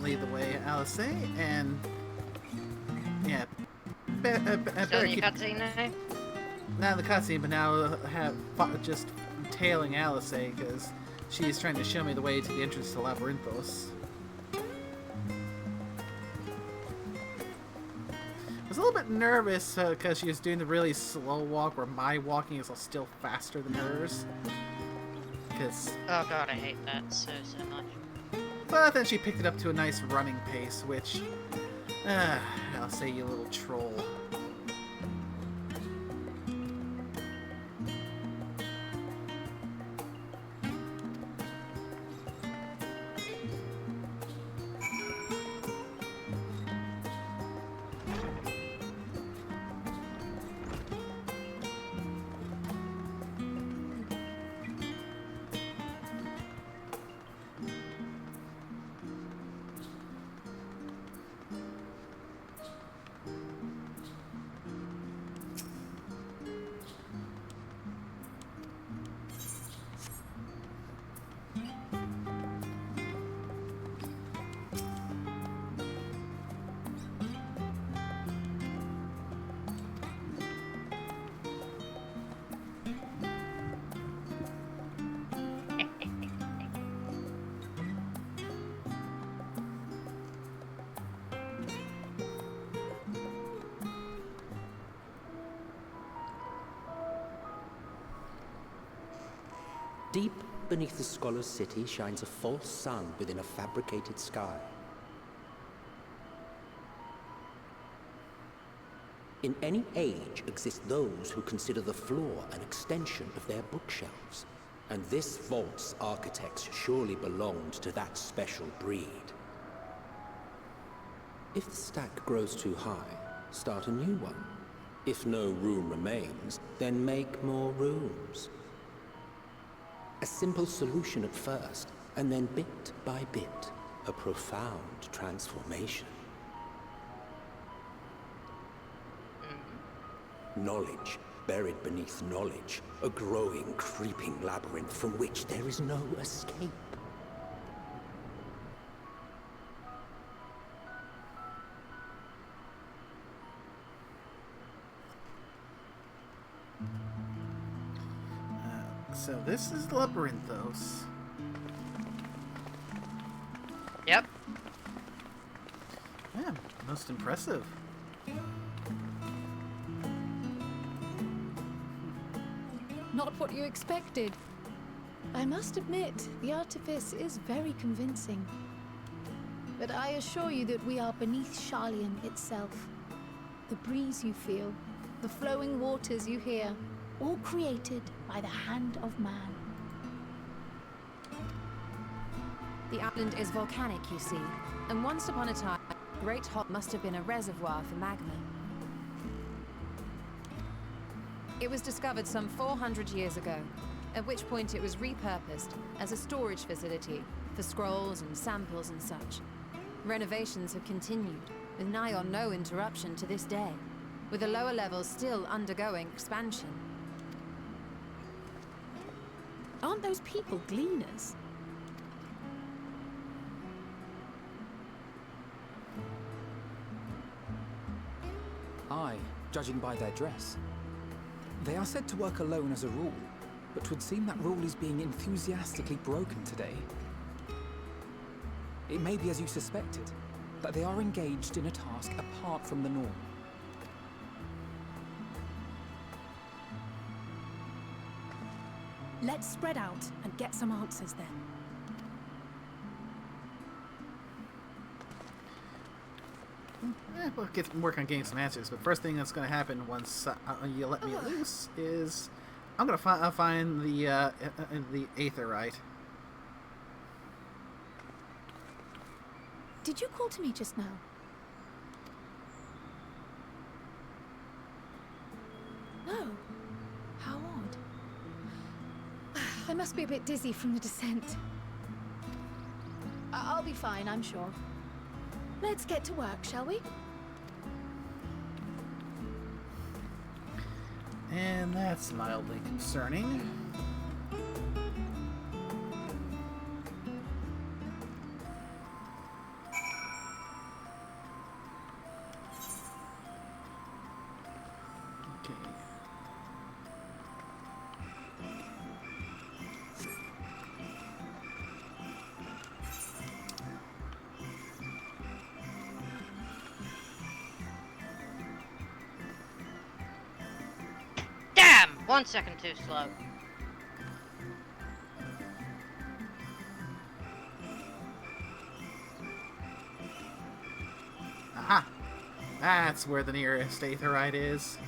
Lead the way, Alice, and yeah, Still in your cutscene now? not the cutscene, but now have just tailing Alice because she's trying to show me the way to the entrance to Labyrinthos. I was a little bit nervous because she was doing the really slow walk, where my walking is still faster than hers. Because Oh god, I hate that so much. but then she picked it up to a nice running pace, which, I'll say, you little troll. Deep beneath the scholar's city shines a false sun within a fabricated sky. In any age exist those who consider the floor an extension of their bookshelves, and this vault's architects surely belonged to that special breed. If the stack grows too high, start a new one. If no room remains, then make more rooms. A simple solution at first, and then bit by bit, a profound transformation. Knowledge, buried beneath knowledge, a growing, creeping labyrinth from which there is no escape. So this is Labyrinthos. Yep. Yeah, most impressive. Not what you expected. I must admit, the artifice is very convincing. But I assure you that we are beneath Sharlayan itself. The breeze you feel, the flowing waters you hear, all created by the hand of man. The island is volcanic, you see, and once upon a time, Great Hall must have been a reservoir for magma. It was discovered some 400 years ago, at which point it was repurposed as a storage facility for scrolls and samples and such. Renovations have continued, with nigh on no interruption to this day, with the lower levels still undergoing expansion. Aren't those people gleaners? Aye, judging by their dress. They are said to work alone as a rule, but 'twould seem that rule is being enthusiastically broken today. It may be as you suspected, that they are engaged in a task apart from the norm. Let's spread out and get some answers then. We'll work on getting some answers, but first thing that's going to happen once you let me loose is I'm going to find the aetherite. Did you call to me just now? No. How odd. I must be a bit dizzy from the descent. I'll be fine, I'm sure. Let's get to work, shall we? And that's mildly concerning. Okay. Damn! 1 second too slow. Aha! That's where the nearest aetherite is.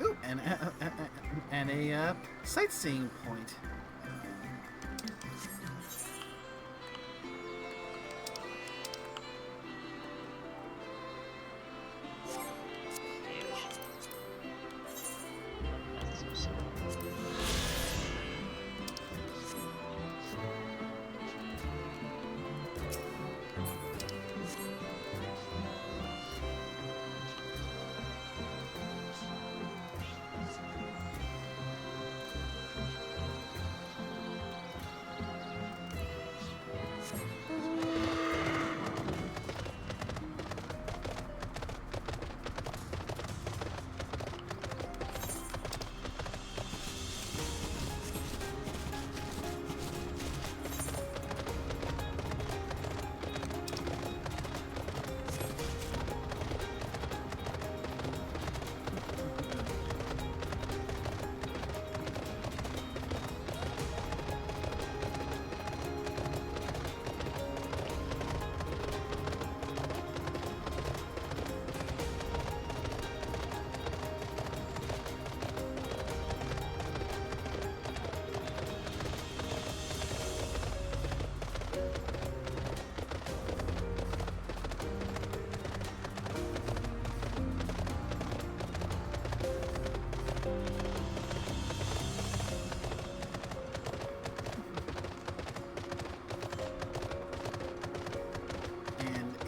Ooh, and a sightseeing point.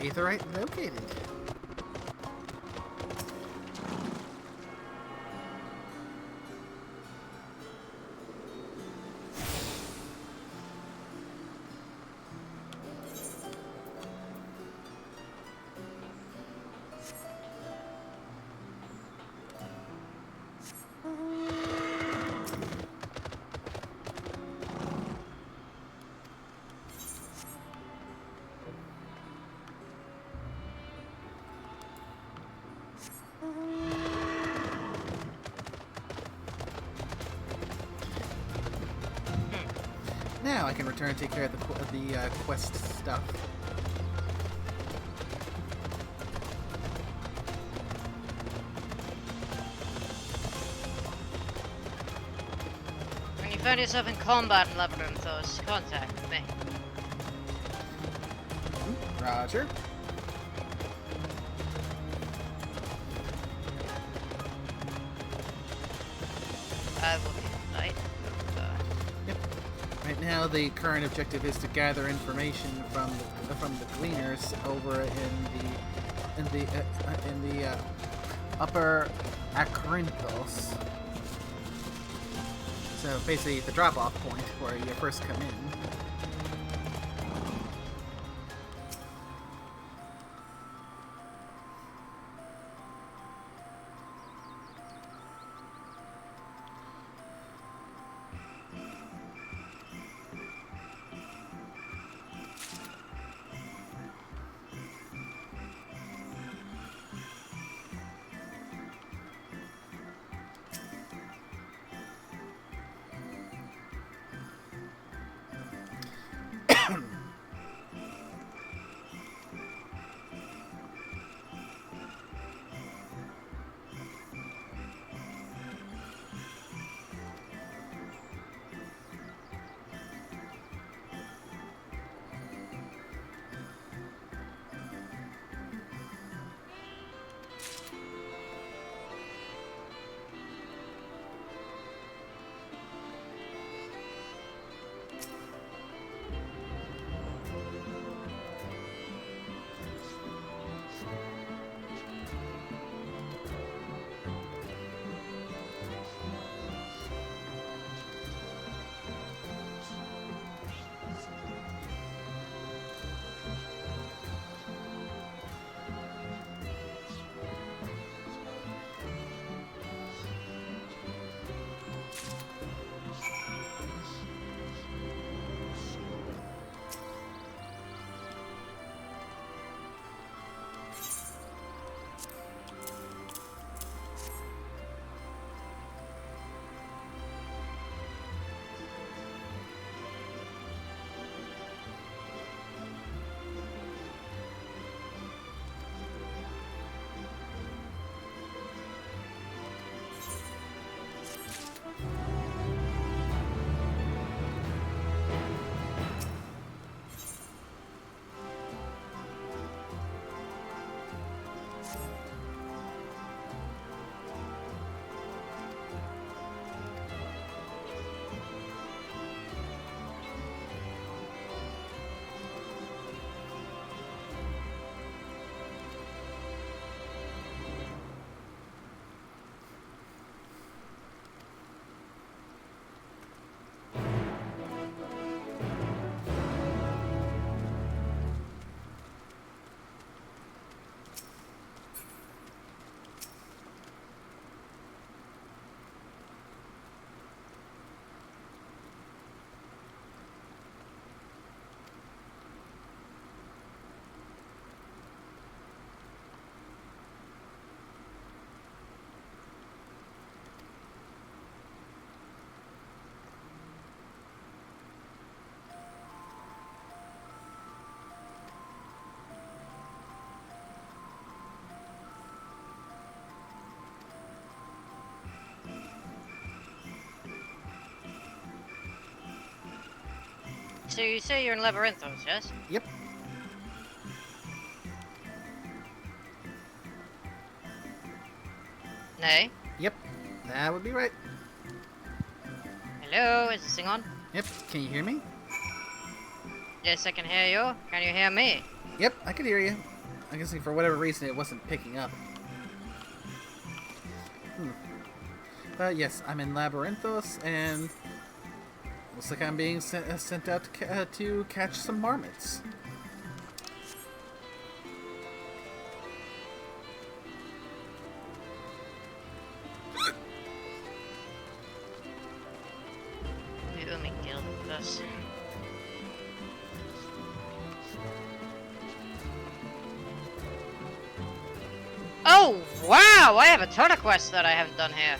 Aetherite located. now I can return and take care of the quest stuff. When you find yourself in combat in Labyrinthos, contact me. Roger. I will be right. Yep. Right now, the current objective is to gather information from the gleaners over in the upper Acrinthos. So basically, the drop-off point where you first come in. So you say you're in Labyrinthos, yes? Yep. Nay. Yep. That would be right. Hello, is this thing on? Yep. Can you hear me? Yes, I can hear you. Can you hear me? Yep, I can hear you. I guess for whatever reason it wasn't picking up. But yes, I'm in Labyrinthos, and looks like I'm being sent out to catch some marmots. Let me deal with this. Oh, wow! I have a ton of quests that I haven't done here.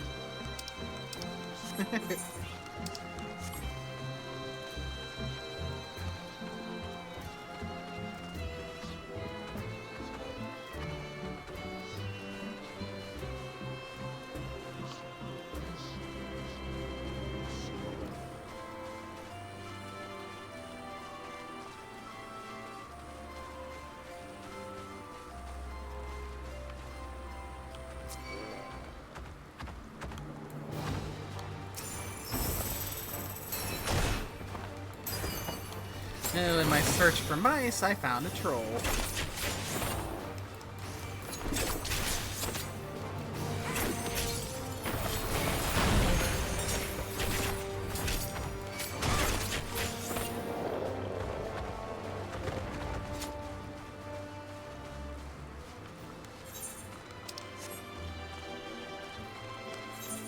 Oh, in my search for mice, I found a troll.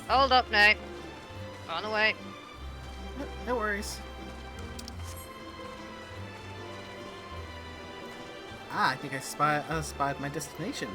Hold up, Nate. On the way. No worries. Ah, I think I spied my destination.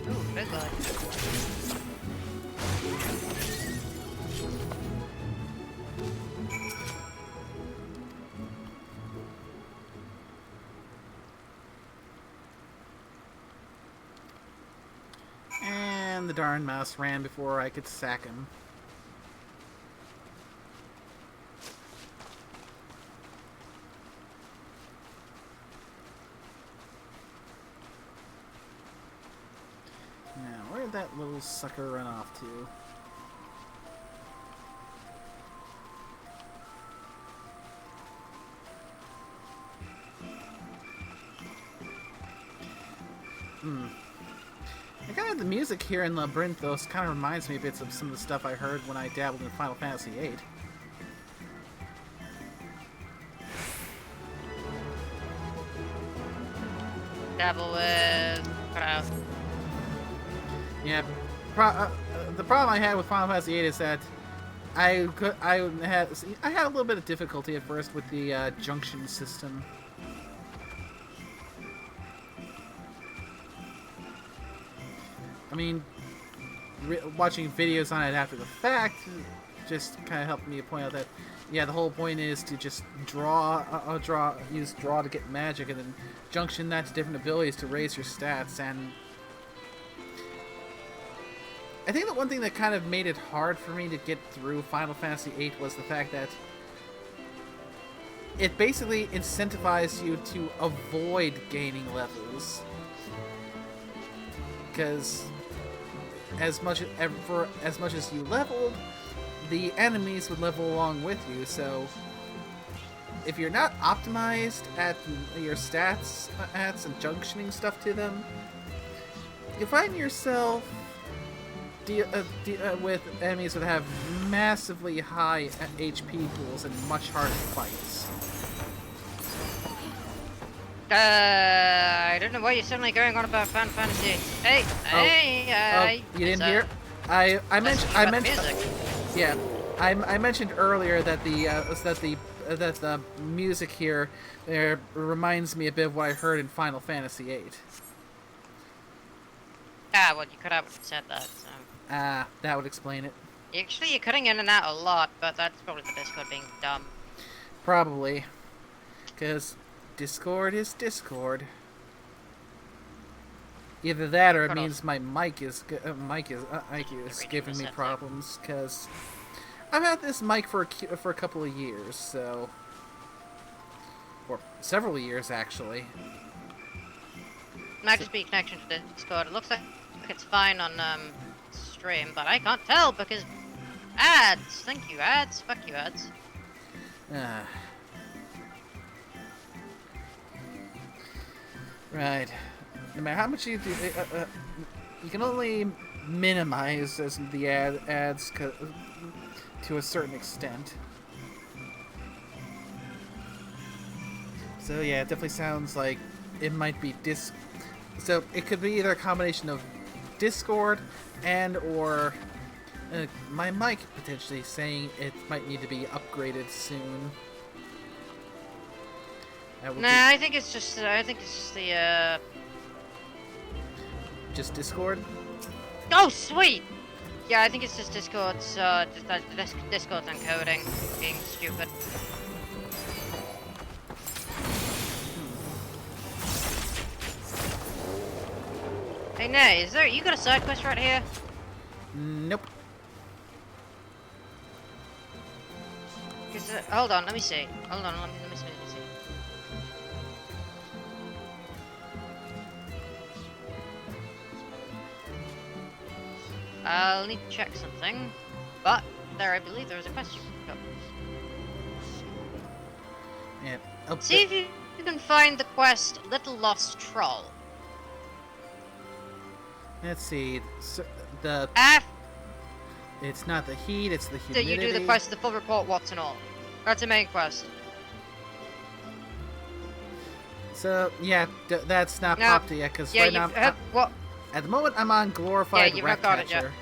Ooh, big guy. And the darn mouse ran before I could sack him. Now, where'd that little sucker run off to? The music here in Labyrinth, though, kind of reminds me a bit of some of the stuff I heard when I dabbled in Final Fantasy VIII. Dabble with... Cut out. Yeah, the problem I had with Final Fantasy VIII is that I had a little bit of difficulty at first with the junction system. I mean, watching videos on it after the fact just kind of helped me point out that, yeah, the whole point is to just use draw to get magic, and then junction that to different abilities to raise your stats. And I think the one thing that kind of made it hard for me to get through Final Fantasy VIII was the fact that it basically incentivized you to avoid gaining levels, because as much as you leveled, the enemies would level along with you. So if you're not optimized at your stats and junctioning stuff to them, you find yourself with enemies that have massively high HP pools and much harder fights. I don't know why you're suddenly going on about Final Fantasy. Hey, you didn't hear? I mentioned. Yeah, I mentioned earlier that the music here reminds me a bit of what I heard in Final Fantasy VIII. Ah, well, you cut out when you said that, so... Ah, that would explain it. Actually, you're cutting in and out a lot, but that's probably the Discord being dumb. Probably. Because Discord is Discord. Either that, or it means my mic is giving me problems. Because I've had this mic for a couple of years, so, or several years actually. Might just be a connection to Discord. It looks like it's fine on stream, but I can't tell because ads. Thank you, ads. Fuck you, ads. Right. No matter how much you do, you can only minimize the ads to a certain extent. So yeah, it definitely sounds like it might be So it could be either a combination of Discord and or my mic potentially saying it might need to be upgraded soon. Nah, I think it's just the Just Discord? Oh, sweet! Yeah, I think it's just Discord's Discord's encoding being stupid. Hey Nay, is there? You got a side quest right here? Nope. Hold on, let me see. Hold on, let me see. I'll need to check something. But there, I believe there is a quest you can pick up. Yeah. Oh, See if you can find the quest Little Lost Troll. let's see. So, the After it's not the heat, it's the humidity. you do the quest, the full report, what's and all. That's the main quest. So yeah, that's not No. popped yet because Yeah, right you now what? at the moment I'm on glorified Yeah, you've not got it yet. Ratcatcher.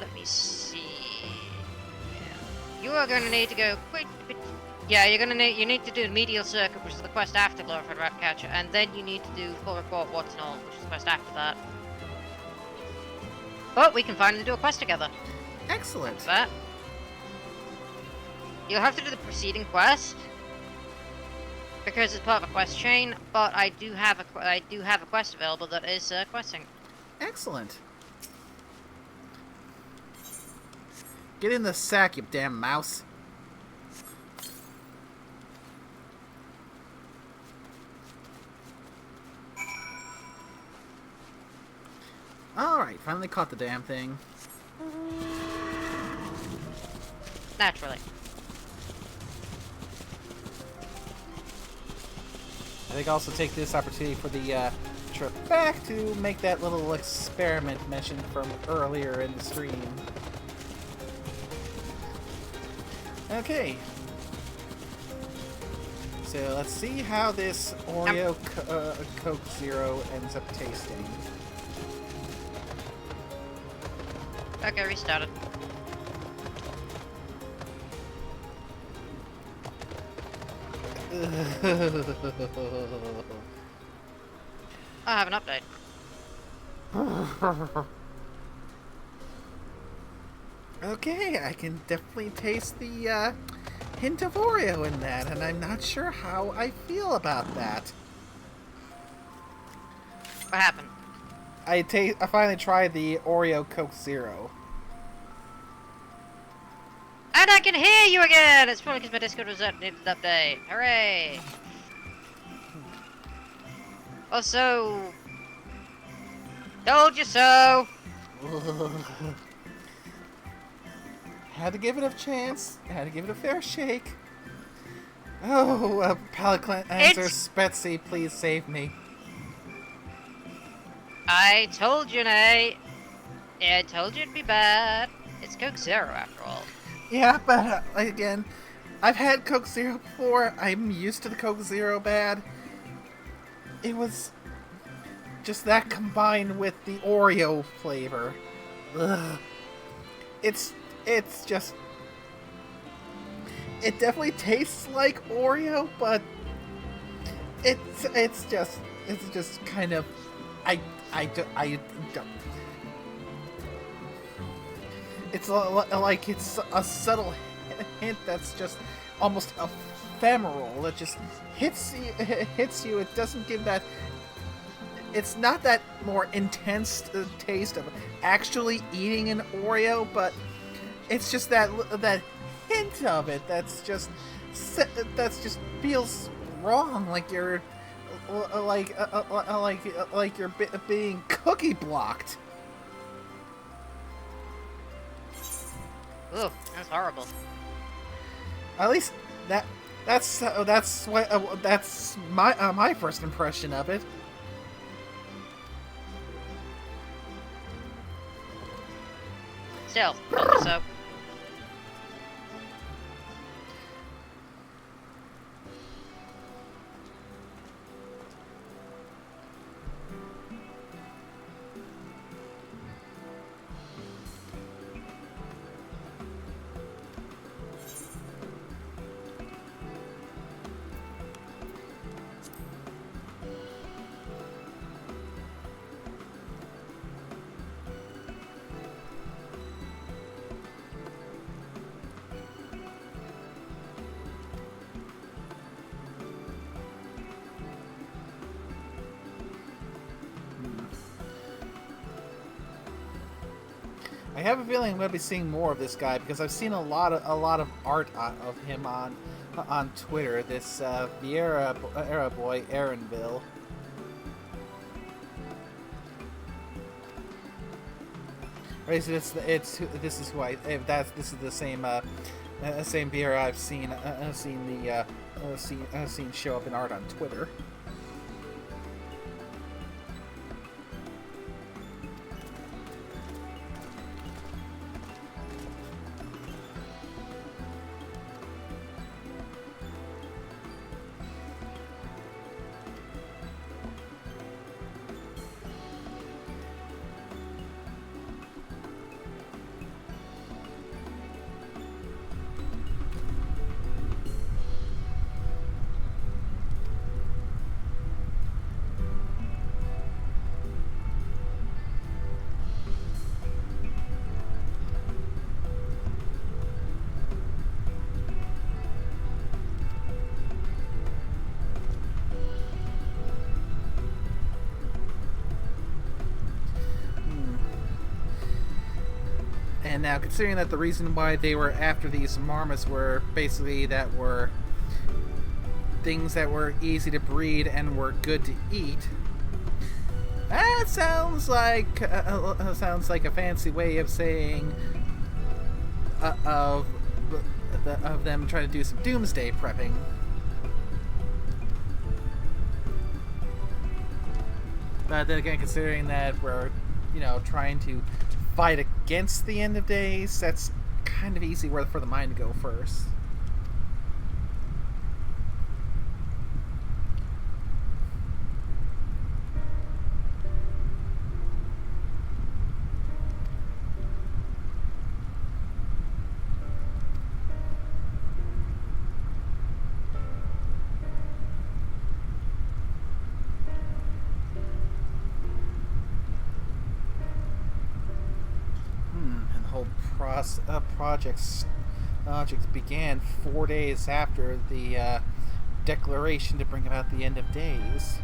Let me see. Yeah. You are gonna need to go quick. Yeah, you need to do the medial circuit, which is the quest after glorified Ratcatcher, and then you need to do full report, what's and all, which is the quest after that. But we can finally do a quest together. Excellent. That. You'll have to do the preceding quest because it's part of a quest chain. But I do have a quest available that is questing. Excellent. Get in the sack, you damn mouse. Alright, finally caught the damn thing. Naturally. I think I'll also take this opportunity for the trip back to make that little experiment mentioned from earlier in the stream. Okay. So let's see how this Oreo Coke Zero ends up tasting. Okay, restarted. I have an update. Okay, I can definitely taste the hint of Oreo in that, and I'm not sure how I feel about that. What happened? I finally tried the Oreo Coke Zero. And I can hear you again! It's probably because my Discord was needed an update. Hooray! Also... Told you so! Had to give it a chance. Had to give it a fair shake. Oh, palate cleanser Spetsy, please save me. I told you, Nate. I told you it'd be bad. It's Coke Zero, after all. Yeah, but again, I've had Coke Zero before. I'm used to the Coke Zero bad. It was just that combined with the Oreo flavor. Ugh. It's just... It definitely tastes like Oreo, but it's just kind of... I don't... It's like it's a subtle hint that's just almost ephemeral. That just hits you. It doesn't give that. It's not that more intense taste of actually eating an Oreo, but it's just that hint of it that's just feels wrong. Like you're like you're being cookie blocked. Ugh, that's horrible. At least that's my first impression of it. Still, told you so. have a feeling I'm going to be seeing more of this guy because I've seen a lot of art of him on Twitter. This Vieira era boy, Aaronville. Right, so this is who this is the same beer I've seen seen show up in art on Twitter. And now, considering that the reason why they were after these marmots were basically that were things that were easy to breed and were good to eat, that sounds like a fancy way of saying of them trying to do some doomsday prepping. But then again, considering that we're trying to fight against the end of days, that's kind of easy for the mind to go first. Projects began 4 days after the declaration to bring about the end of days.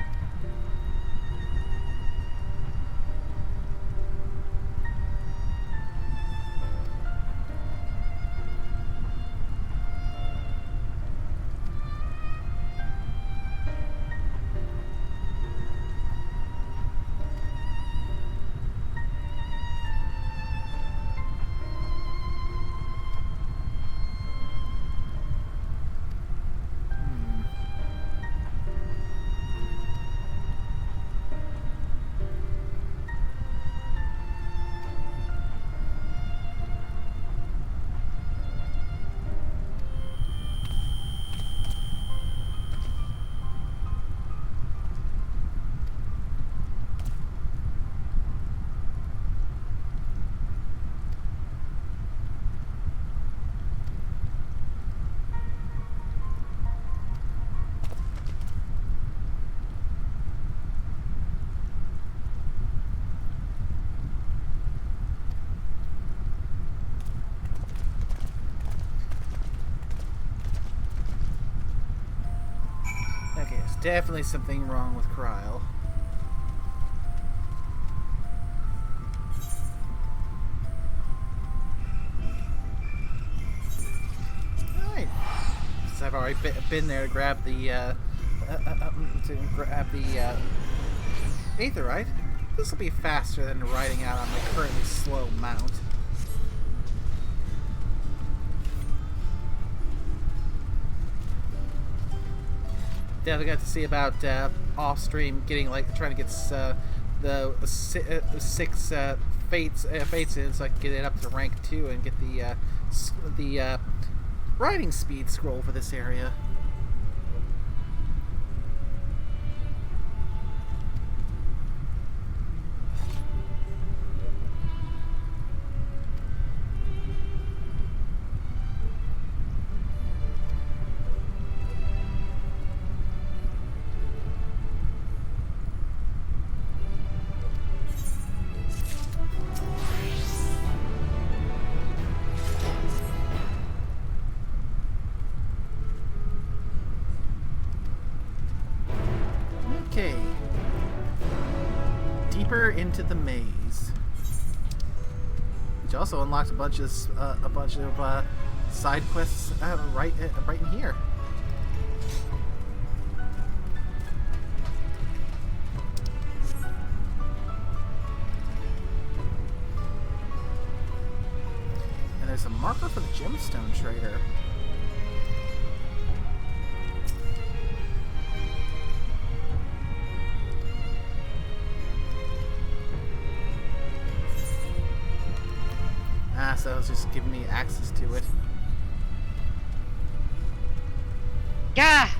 Definitely something wrong with Kryle. Alright. Since I've already been there to grab the Aetherite, this will be faster than riding out on my currently slow mount. Definitely got to see about off stream getting trying to get the 6 fates in so I can get it up to rank 2 and get the riding speed scroll for this area. Into the maze. You also unlocked a bunch of side quests right in here. And there's a marker for the gemstone trader. So it's just giving me access to it. Yeah.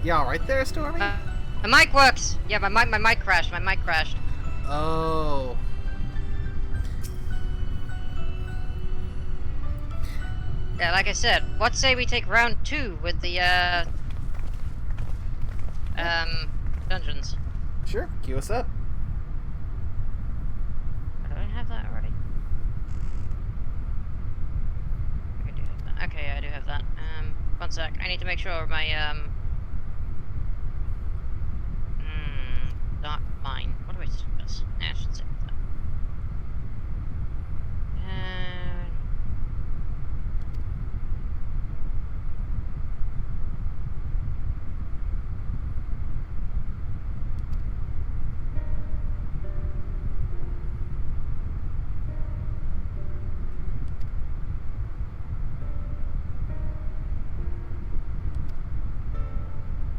You alright there, Stormy? My mic works. Yeah, my mic crashed. My mic crashed. Oh. Yeah, like I said, what say we take round 2 with the dungeons? Sure, queue us up. Do I have that already? I do have that. Okay, yeah, I do have that. One sec. I need to make sure my not mine. What do I do this? I should save that.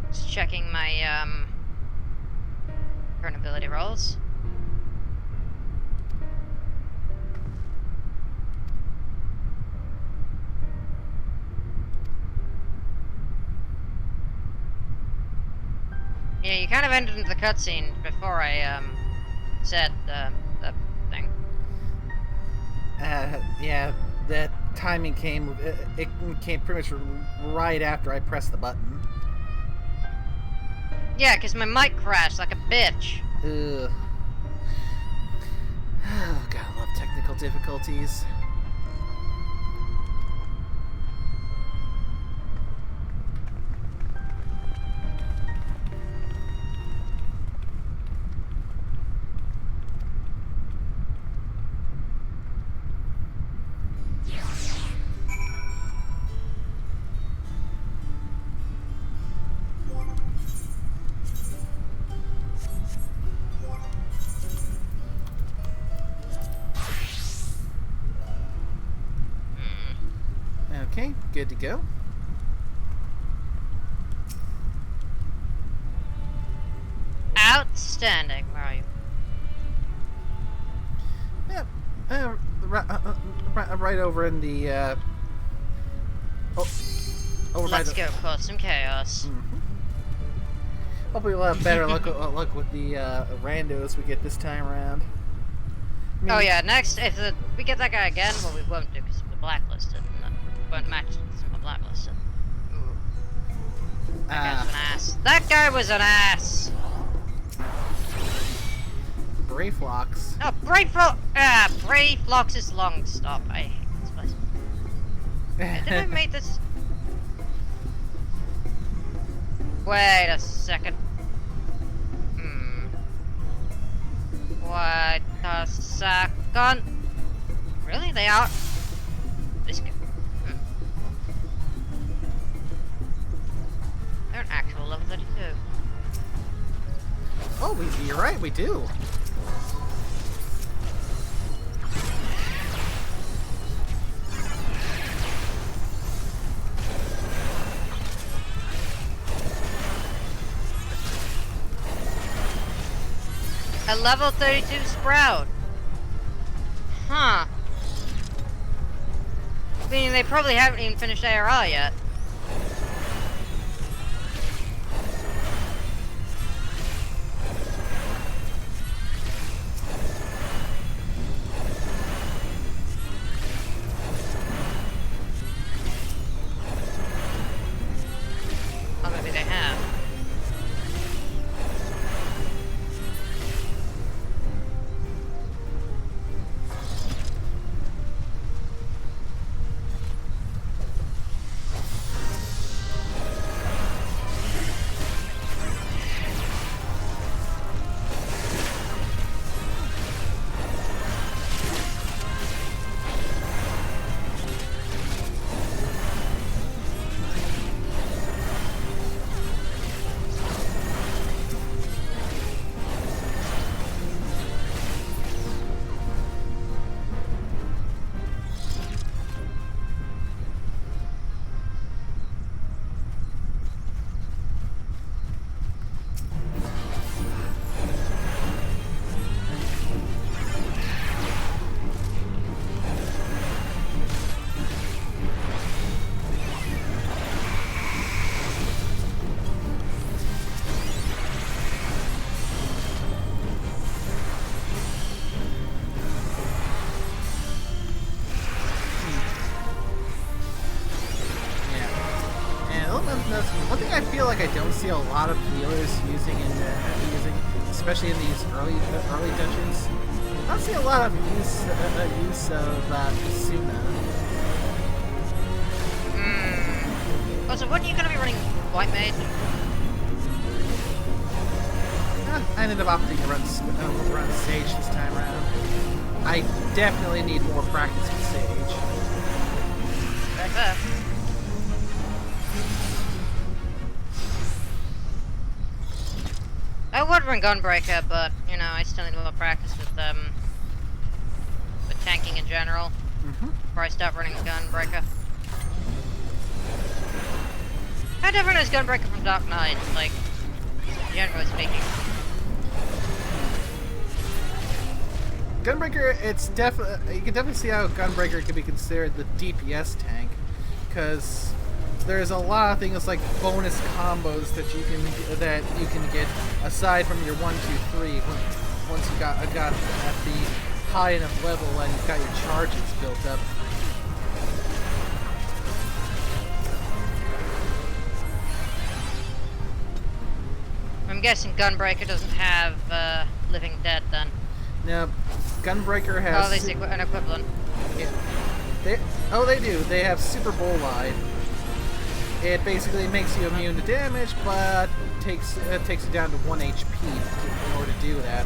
Just checking my current ability rolls. Yeah, you kind of ended the cutscene before I said the thing. Yeah, that timing came. It came pretty much right after I pressed the button. Yeah, because my mic crashed like a bitch. Ugh. Oh, God, I love technical difficulties. Okay, good to go. Outstanding. Where are you? Yep. Right over in the. Over by Let's the. go cause some chaos. Hopefully, we'll have better luck with the randos we get this time around. I mean, Oh yeah, next if we get that guy again, well we won't do because we're blacklisted. And that won't match since we're blacklisted. Ooh. That guy was an ass. That guy was an ass. Brayflox. Oh, Brayflox is long. Stop. I hate this place. Did I make this? Wait a second. Wait a second. Really? They are? This guy. They're an actual level 32. Oh, you're right, we do. A level 32 Sprout. Huh. Meaning they probably haven't even finished ARR yet. Oh, maybe they have. like I don't see a lot of healers using, especially in these early dungeons. I don't see a lot of use of Kasuna. Also, weren't you going to be running White Mage? I ended up opting to run Sage this time around. I definitely need more practice with Sage. Back there. I would run Gunbreaker, but you know, I still need more practice with tanking in general. Before I start running Gunbreaker. How different is Gunbreaker from Dark Knight? Like, generally speaking. Gunbreaker, it's definitely, you can definitely see how Gunbreaker can be considered the DPS tank, because there's a lot of things like bonus combos that you can get aside from your 1, 2, 3. Once you got at the high enough level and you've got your charges built up. I'm guessing Gunbreaker doesn't have Living Dead then. No, Gunbreaker has. Oh, at least an equivalent. Yeah. They do. They have Super Bolide. It basically makes you immune to damage, but takes you down to 1 HP in order to do that.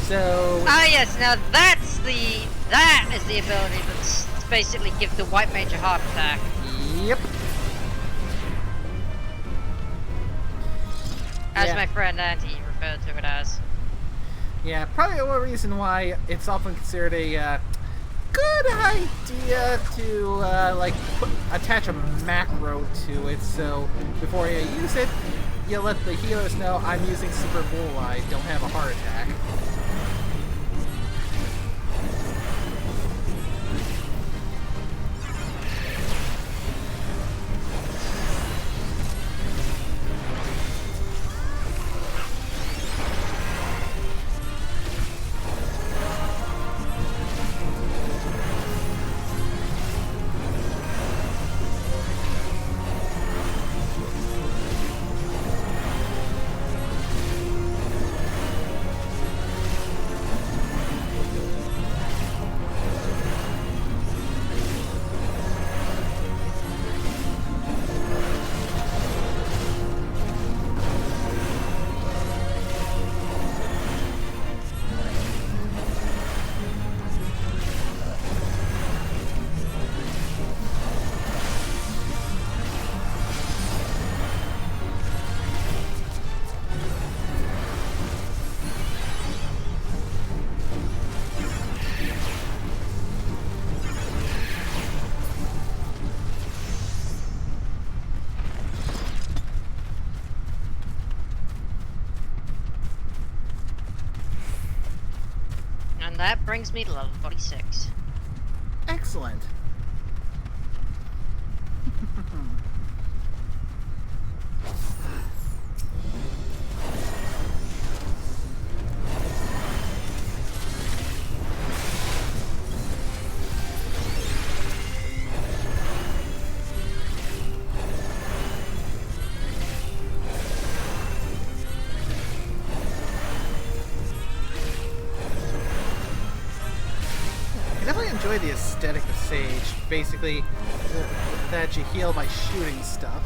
So. Ah, yes. Now that is the ability that's basically give the White Mage a heart attack. Yep. As my friend Andy referred to it as. Yeah, probably one reason why it's often considered a good idea to attach a macro to it. So before you use it, you let the healers know I'm using Super Bulleye. Don't have a heart attack. That brings me to level 46. Excellent. Enjoy the aesthetic of Sage. Basically, that you heal by shooting stuff.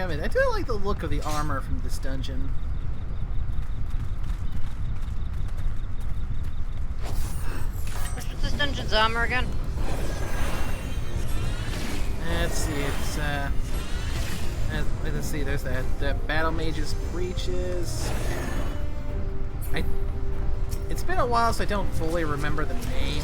of it. I do like the look of the armor from this dungeon. Which was this dungeon's armor again? Let's see, let's see, there's that Battle Mage's breeches. It's been a while, so I don't fully remember the name.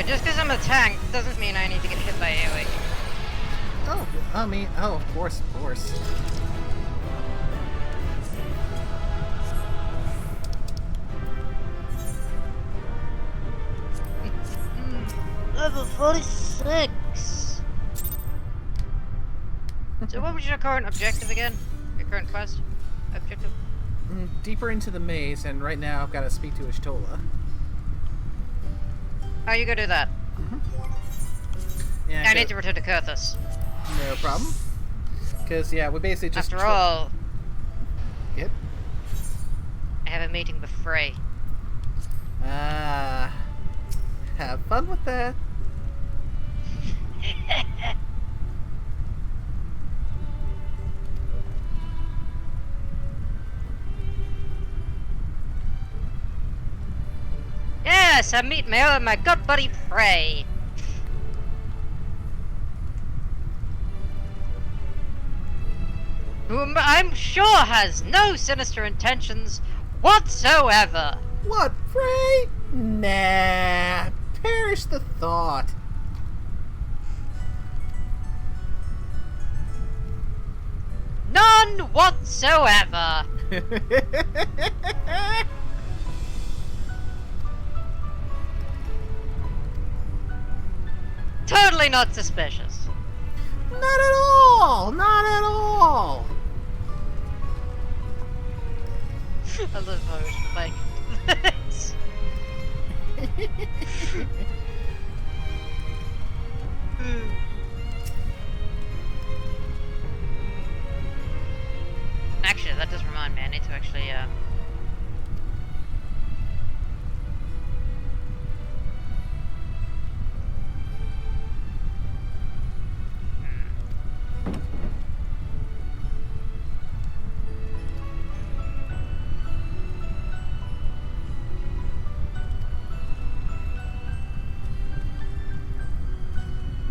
Just because I'm a tank doesn't mean I need to get hit by AoE. Oh, of course, of course. Level 46! So what was your current objective again? Your current quest? Objective? Deeper into the maze, and right now I've got to speak to Ishtola. Oh, you go do that. Yeah, I need to return to Kurthus. No problem. Because, yeah, we basically just... After all... Yep. I have a meeting with Frey. Ah... have fun with that. Yes, I meet my good buddy Frey. Whom I'm sure has no sinister intentions whatsoever. What, Frey? Nah, perish the thought. None whatsoever. Totally not suspicious. Not at all! Not at all! I love how it's like this. Actually, that does remind me, I need to actually,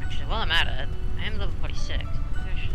actually, while I'm at it, I am level 46. Oh, shit.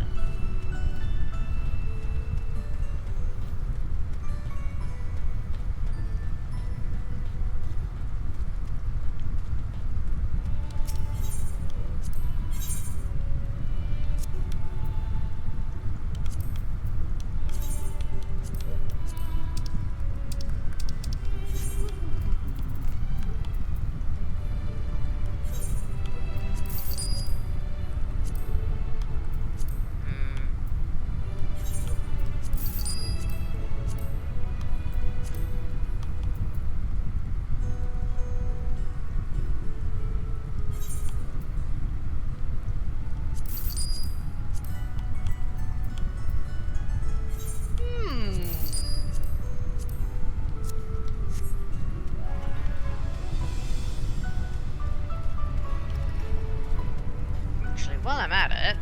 Actually, while I'm at it,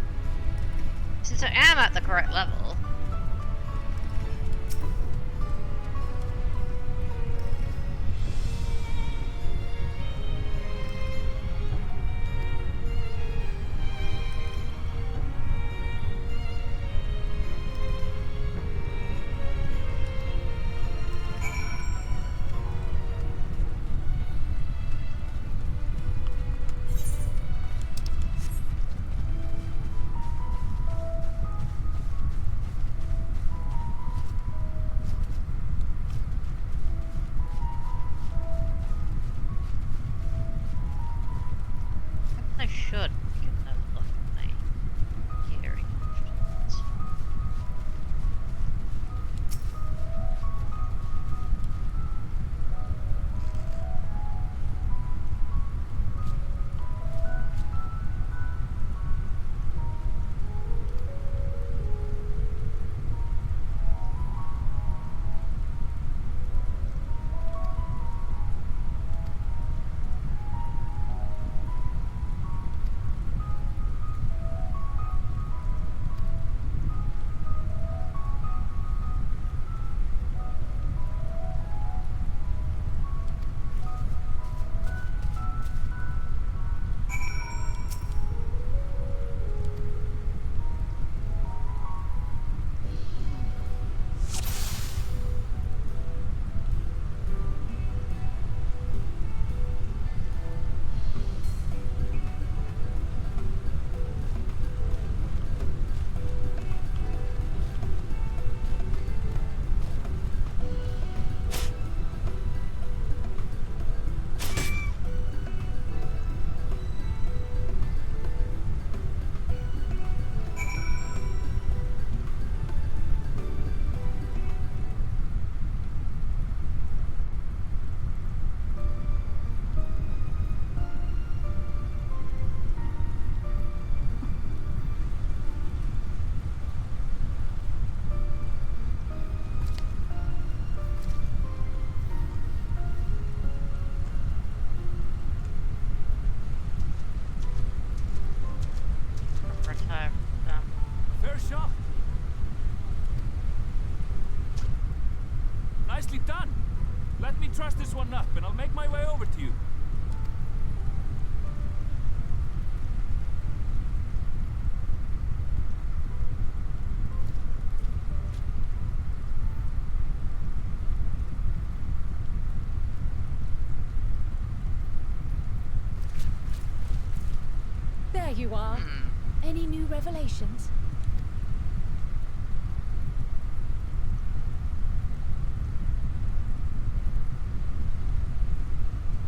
since I am at the correct level, I should get that look at my hearing instruments. Retire. Fair shot. Nicely done. Let me truss this one up, and I'll make my way over to you. There you are. Any new revelations?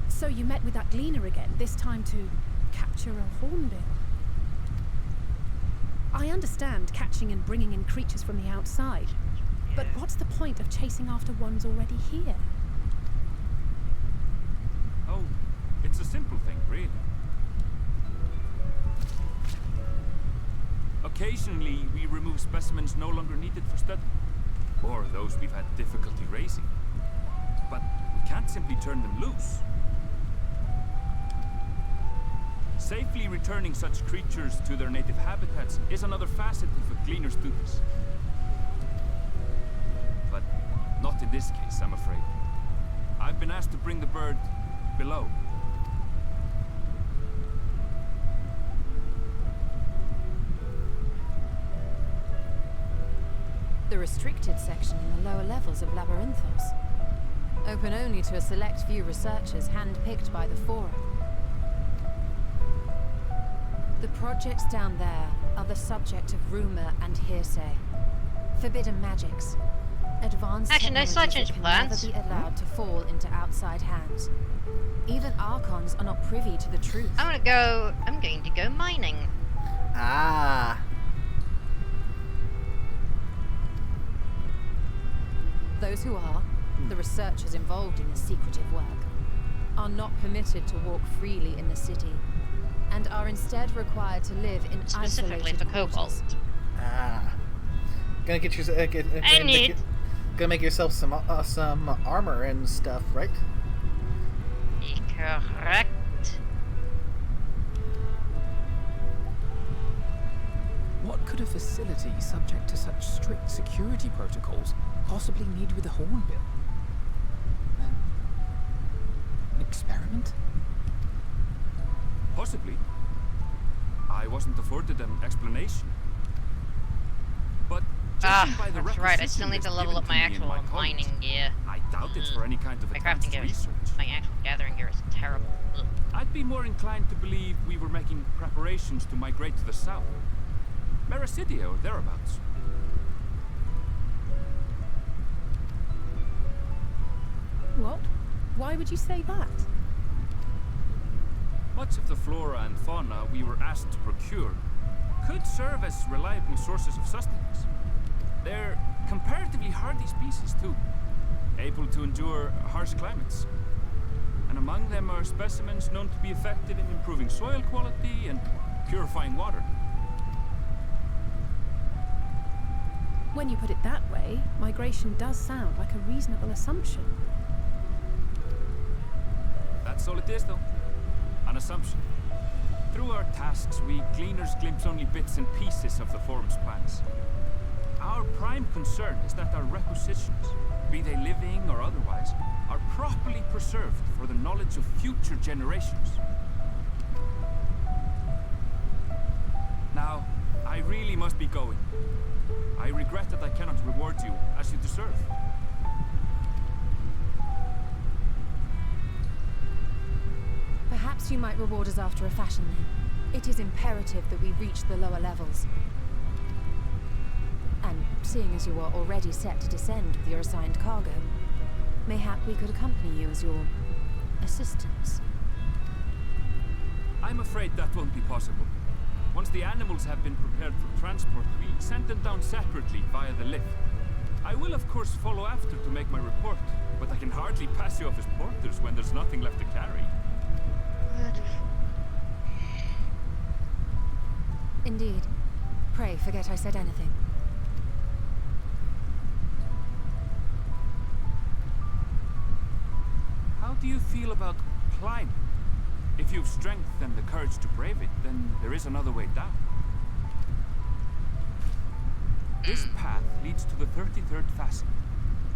So you met with that gleaner again, this time to capture a hornbill. understand catching and bringing in creatures from the outside, but what's the point of chasing after ones already here? Oh, it's a simple thing, really. Occasionally, we remove specimens no longer needed for study, or those we've had difficulty raising. But we can't simply turn them loose. Safely returning such creatures to their native habitats is another facet of a cleaner's duties. But not in this case, I'm afraid. I've been asked to bring the bird below. The restricted section in the lower levels of Labyrinthos. Open only to a select few researchers hand-picked by the Forum. The projects down there are the subject of rumor and hearsay. Forbidden magics. Advanced Actually, no slight technologies change that of can plans. never be allowed to fall into outside hands. Even Archons are not privy to the truth. I'm going to go mining. Ah. Those who are, the researchers involved in this secretive work, are not permitted to walk freely in the city, and are instead required to live in Specifically isolated for quarters. Cobalt. Ah. Gonna get yourself. Gonna make yourself some armor and stuff, right? Correct. What could a facility subject to such strict security protocols possibly need with a hornbill? An experiment? Possibly. I wasn't afforded an explanation. But judging by the that's right. I still requisition need to list level given up my me and actual my mining colleagues, gear. I doubt it's for any kind of My crafting advanced gear, research. my actual gathering gear is terrible. Ugh. I'd be more inclined to believe we were making preparations to migrate to the south. Mericidia or thereabouts. What? Why would you say that? Much of the flora and fauna we were asked to procure could serve as reliable sources of sustenance. They're comparatively hardy species too, able to endure harsh climates. And among them are specimens known to be effective in improving soil quality and purifying water. When you put it that way, migration does sound like a reasonable assumption. That's all it is, though. An assumption. Through our tasks, we gleaners glimpse only bits and pieces of the Forum's plans. Our prime concern is that our requisitions, be they living or otherwise, are properly preserved for the knowledge of future generations. Now, I really must be going. I regret that I cannot reward you as you deserve. Perhaps you might reward us after a fashion then. It is imperative that we reach the lower levels. And seeing as you are already set to descend with your assigned cargo, mayhap we could accompany you as your assistants. I'm afraid that won't be possible. Once the animals have been prepared for transport, we send them down separately via the lift. I will of course follow after to make my report, but I can hardly pass you off as porters when there's nothing left to carry. Indeed. Pray forget I said anything. How do you feel about climbing? If you've strength and the courage to brave it, then there is another way down. This path leads to the 33rd Facet,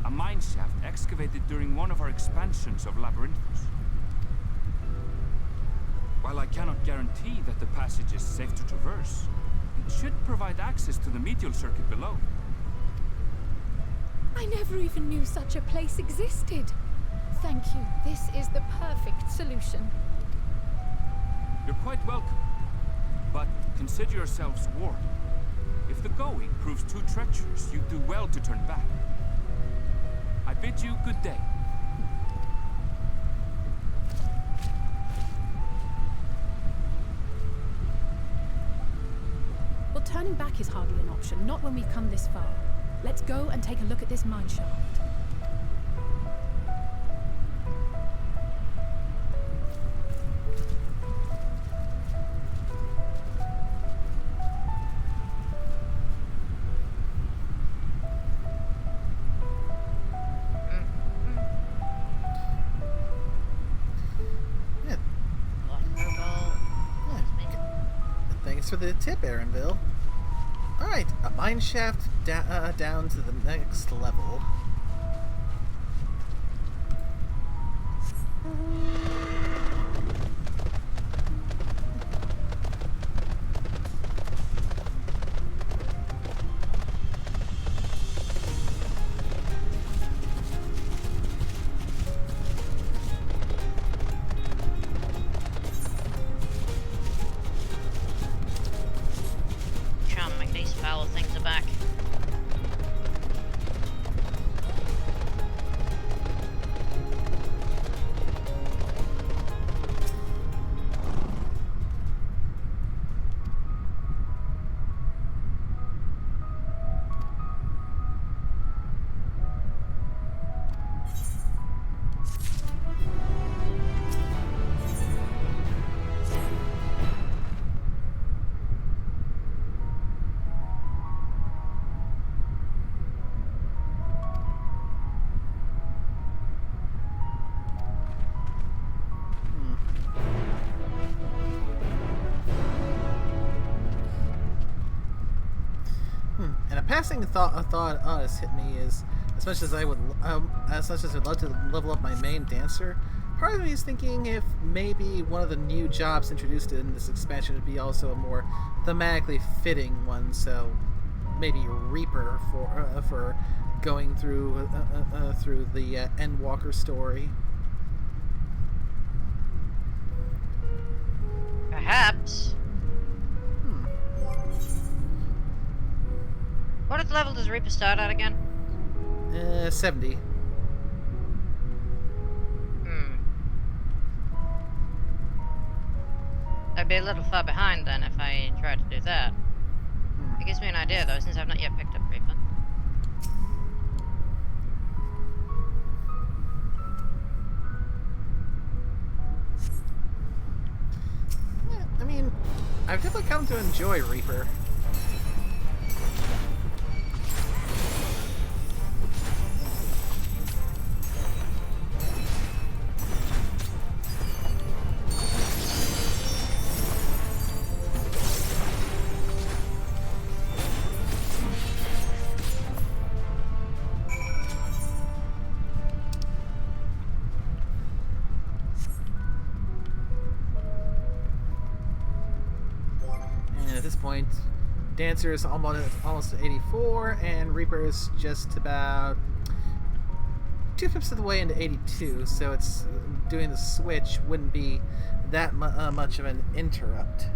a mine shaft excavated during one of our expansions of Labyrinthos. While I cannot guarantee that the passage is safe to traverse, it should provide access to the medial circuit below. I never even knew such a place existed. Thank you. This is the perfect solution. You're quite welcome, but consider yourselves warned. If the going proves too treacherous, you'd do well to turn back. I bid you good day. Well, Well, turning back is hardly an option, not when we've come this far. Let's go and take a look at this mine shaft. Yeah. Thanks for the tip, Aaronville. Alright, a mine shaft down to the next level. Charming, these foul things are back. And a passing thought has hit me is, as much as I'd love to level up my main dancer, part of me is thinking if maybe one of the new jobs introduced in this expansion would be also a more thematically fitting one. So maybe Reaper for going through the Endwalker story. Perhaps. What level does Reaper start at again? 70. I'd be a little far behind then if I tried to do that. It gives me an idea though, since I've not yet picked up Reaper. Yeah, I mean, I've definitely come to enjoy Reaper. At this point, Dancer is almost 84, and Reaper is just about 2/5 of the way into 82. So it's doing the switch wouldn't be that much of an interrupt.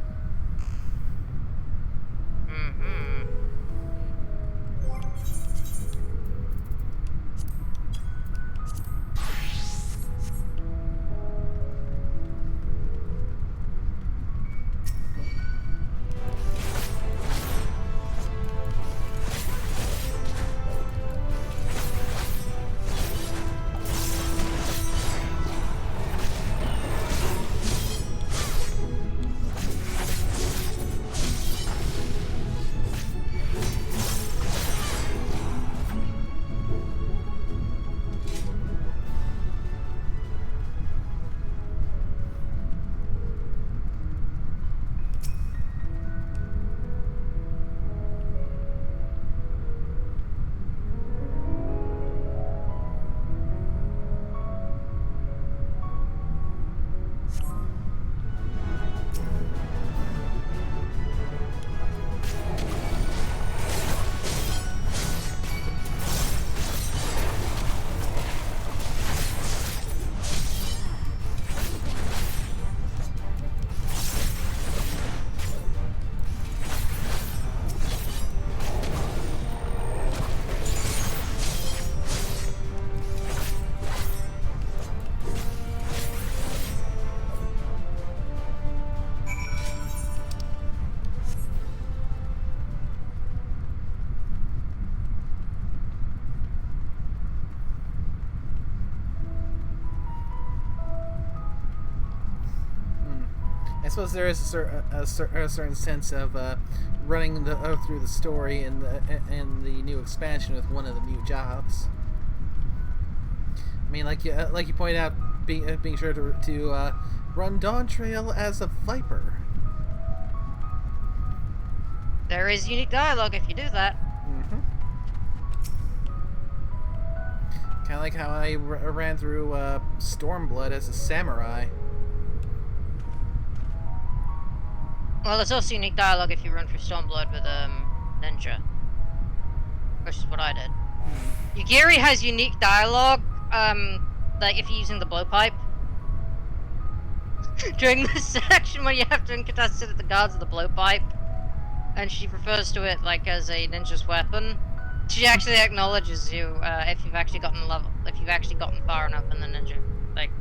suppose there is a certain sense of running through the story in the new expansion with one of the new jobs. I mean, like you pointed out, being sure to run Dawn Trail as a Viper. There is unique dialogue if you do that. Mm-hmm. Kind of like how I ran through Stormblood as a samurai. Well, there's also unique dialogue if you run through Stormblood with Ninja, which is what I did. Yugiri has unique dialogue, like if you're using the blowpipe. During the section where you have to incapacitate the guards of the blowpipe, and she refers to it like as a ninja's weapon. She actually acknowledges you if you've actually gotten far enough in the ninja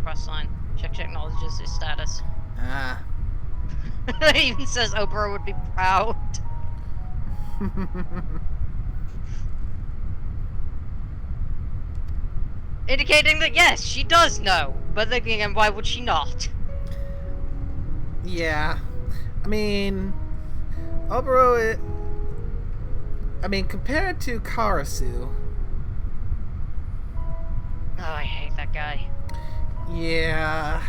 cross line. She actually acknowledges his status. Ah. It even says Oprah would be proud. Indicating that yes, she does know, but then again, why would she not? Yeah. I mean, Oboro, compared to Karasu... Oh, I hate that guy. Yeah...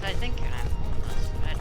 I think I'm almost ready.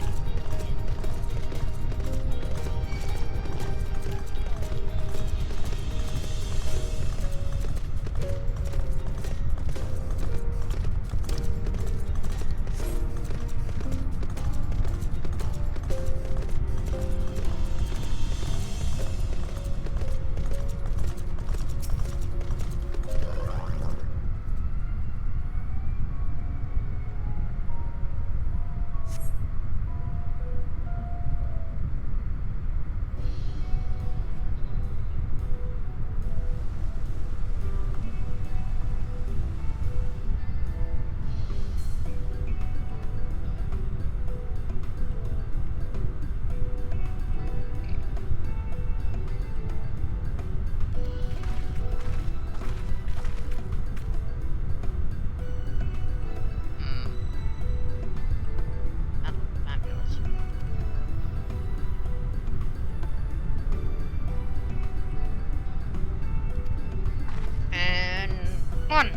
One.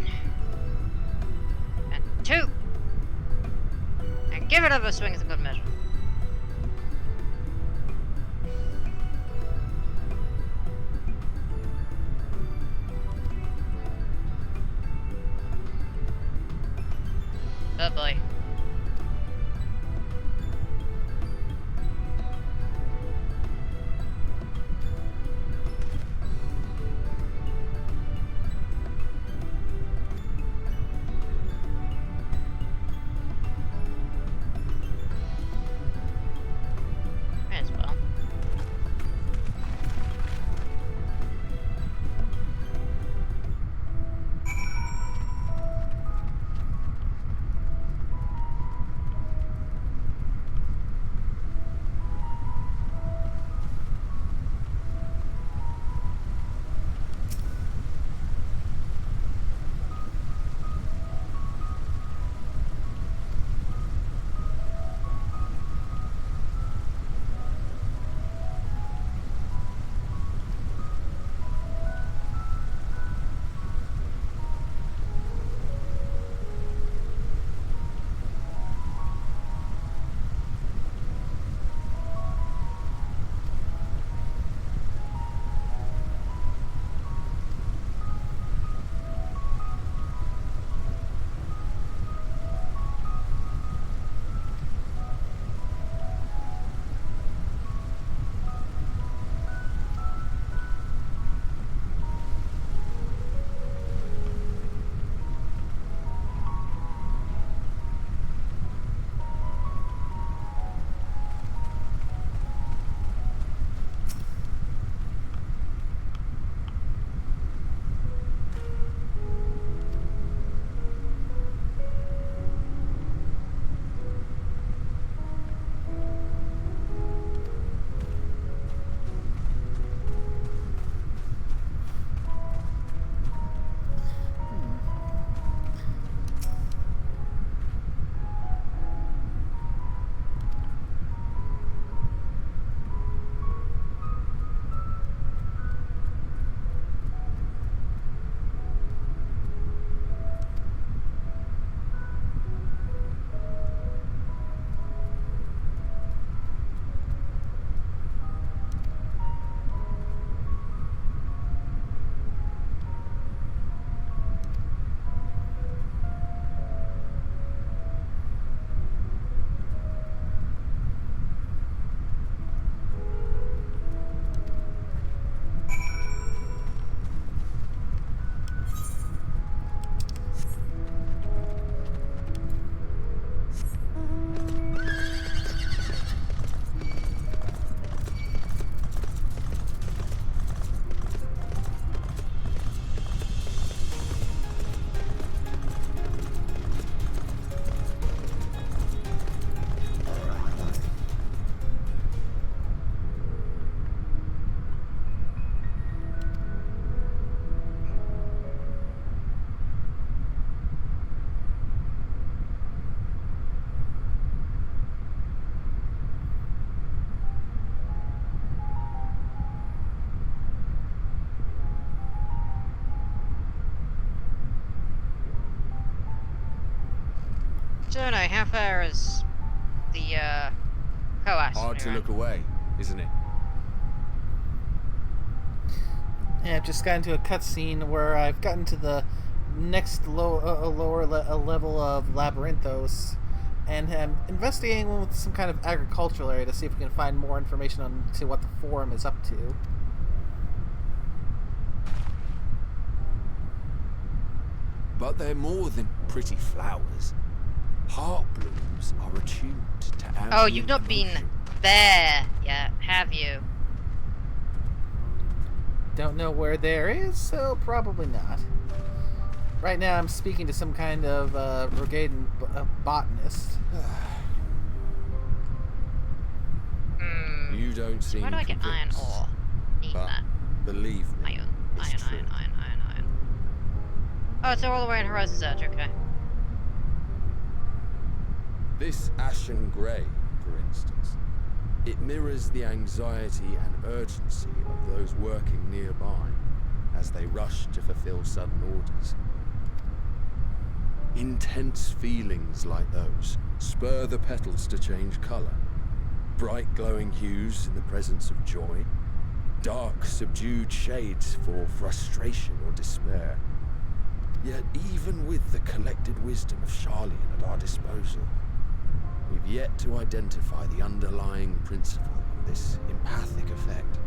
And two. And give it another swing as a good measure. Good boy. As well. Don't know, how far is the, coast? Hard to look away, isn't it? Yeah, I've just gotten to a cutscene where I've gotten to the next lower level of Labyrinthos, and am investigating with some kind of agricultural area to see if we can find more information on to what the Forum is up to. But they're more than pretty flowers. Heart blooms are attuned to ambient Oh, you've not been emotion. there yet, have you? Don't know where there is, so probably not. Right now I'm speaking to some kind of Rogadan botanist. You don't seem Where do I get iron convinced, ore? Need but that. believe me, Iron. it's true. Iron. Oh, it's all the way in Horizon's Edge, okay. This ashen grey, for instance, it mirrors the anxiety and urgency of those working nearby as they rush to fulfill sudden orders. Intense feelings like those spur the petals to change colour. Bright glowing hues in the presence of joy, dark subdued shades for frustration or despair. Yet even with the collected wisdom of Charlian at our disposal, we've yet to identify the underlying principle of this empathic effect.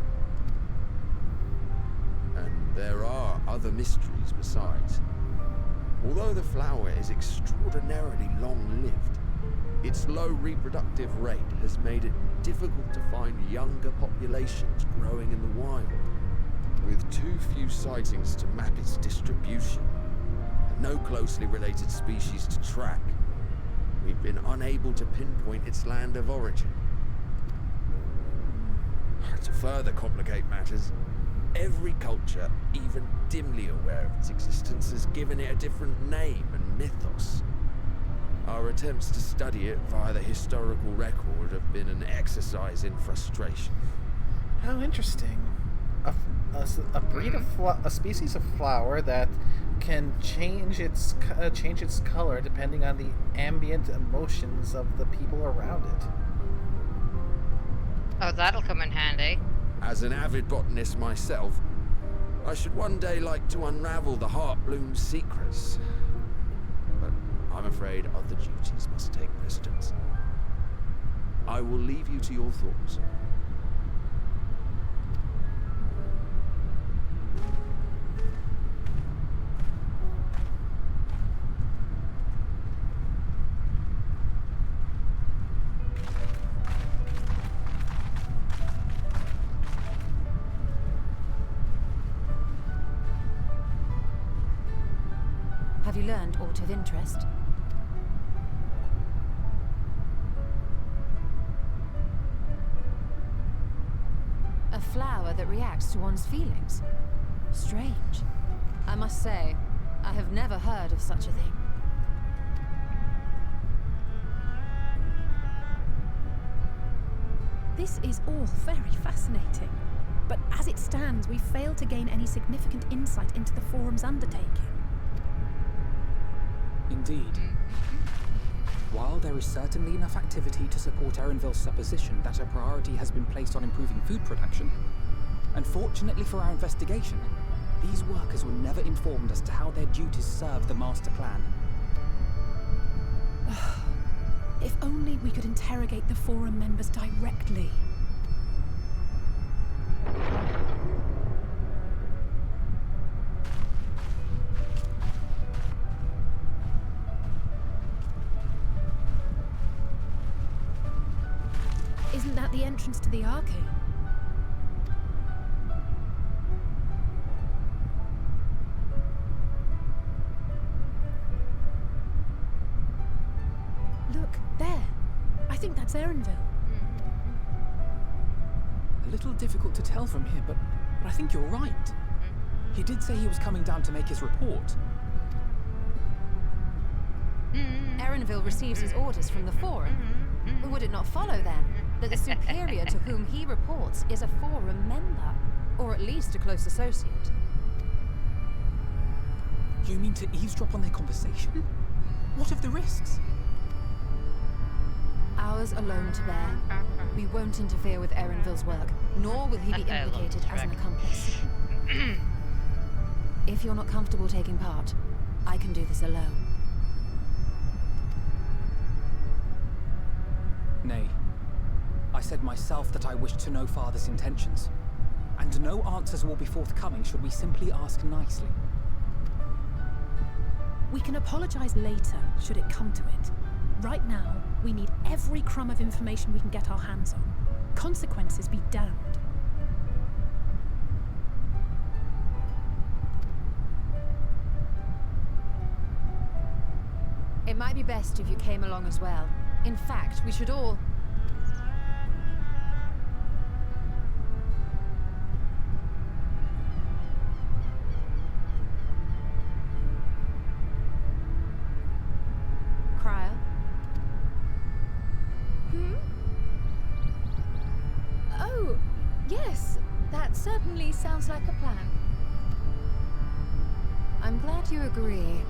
And there are other mysteries besides. Although the flower is extraordinarily long-lived, its low reproductive rate has made it difficult to find younger populations growing in the wild. With too few sightings to map its distribution, and no closely related species to track, we've been unable to pinpoint its land of origin. To further complicate matters, every culture, even dimly aware of its existence, has given it a different name and mythos. Our attempts to study it via the historical record have been an exercise in frustration. How interesting. A breed of a species of flower that can change its color depending on the ambient emotions of the people around it. Oh, that'll come in handy. As an avid botanist myself, I should one day like to unravel the Heartbloom's secrets. But I'm afraid other duties must take precedence. I will leave you to your thoughts. Have you learned aught of interest? A flower that reacts to one's feelings. Strange. I must say, I have never heard of such a thing. This is all very fascinating. But as it stands, we've failed to gain any significant insight into the Forum's undertaking. Indeed. While there is certainly enough activity to support Erenville's supposition that a priority has been placed on improving food production, unfortunately for our investigation, these workers were never informed as to how their duties serve the master plan. If only we could interrogate the Forum members directly. Isn't that the entrance to the arcade? Look, there. I think that's Erenville. A little difficult to tell from here, but I think you're right. He did say he was coming down to make his report. Erenville receives his orders from the Forum. Would it not follow, then, that the superior to whom he reports is a Forum member, or at least a close associate? You mean to eavesdrop on their conversation? What of the risks? ours alone to bear. We won't interfere with Erenville's work, nor will he be I love implicated this as an track. accomplice. If you're not comfortable taking part, I can do this alone. Nay. I said myself that I wished to know Father's intentions. And no answers will be forthcoming should we simply ask nicely. We can apologize later, should it come to it. Right now, we need every crumb of information we can get our hands on. Consequences be damned. It might be best if you came along as well. In fact, we should all... Cryo? Oh, yes. That certainly sounds like a plan. I'm glad you agree.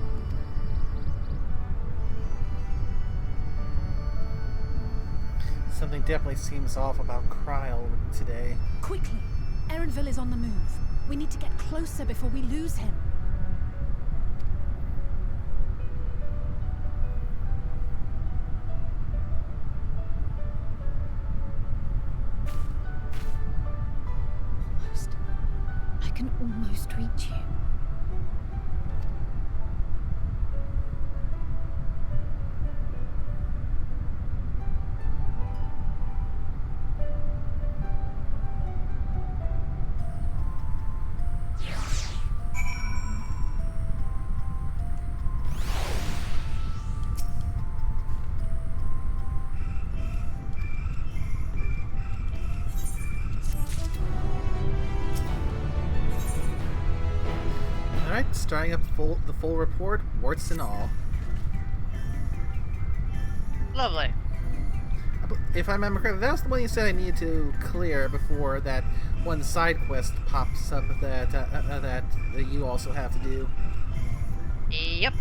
Something definitely seems off about Kryle today. Quickly! Erenville is on the move. We need to get closer before we lose him. I can almost reach you. Alright, starting up the full report, warts and all. Lovely. If I remember correctly, that was the one you said I needed to clear before that one side quest pops up that you also have to do. Yep.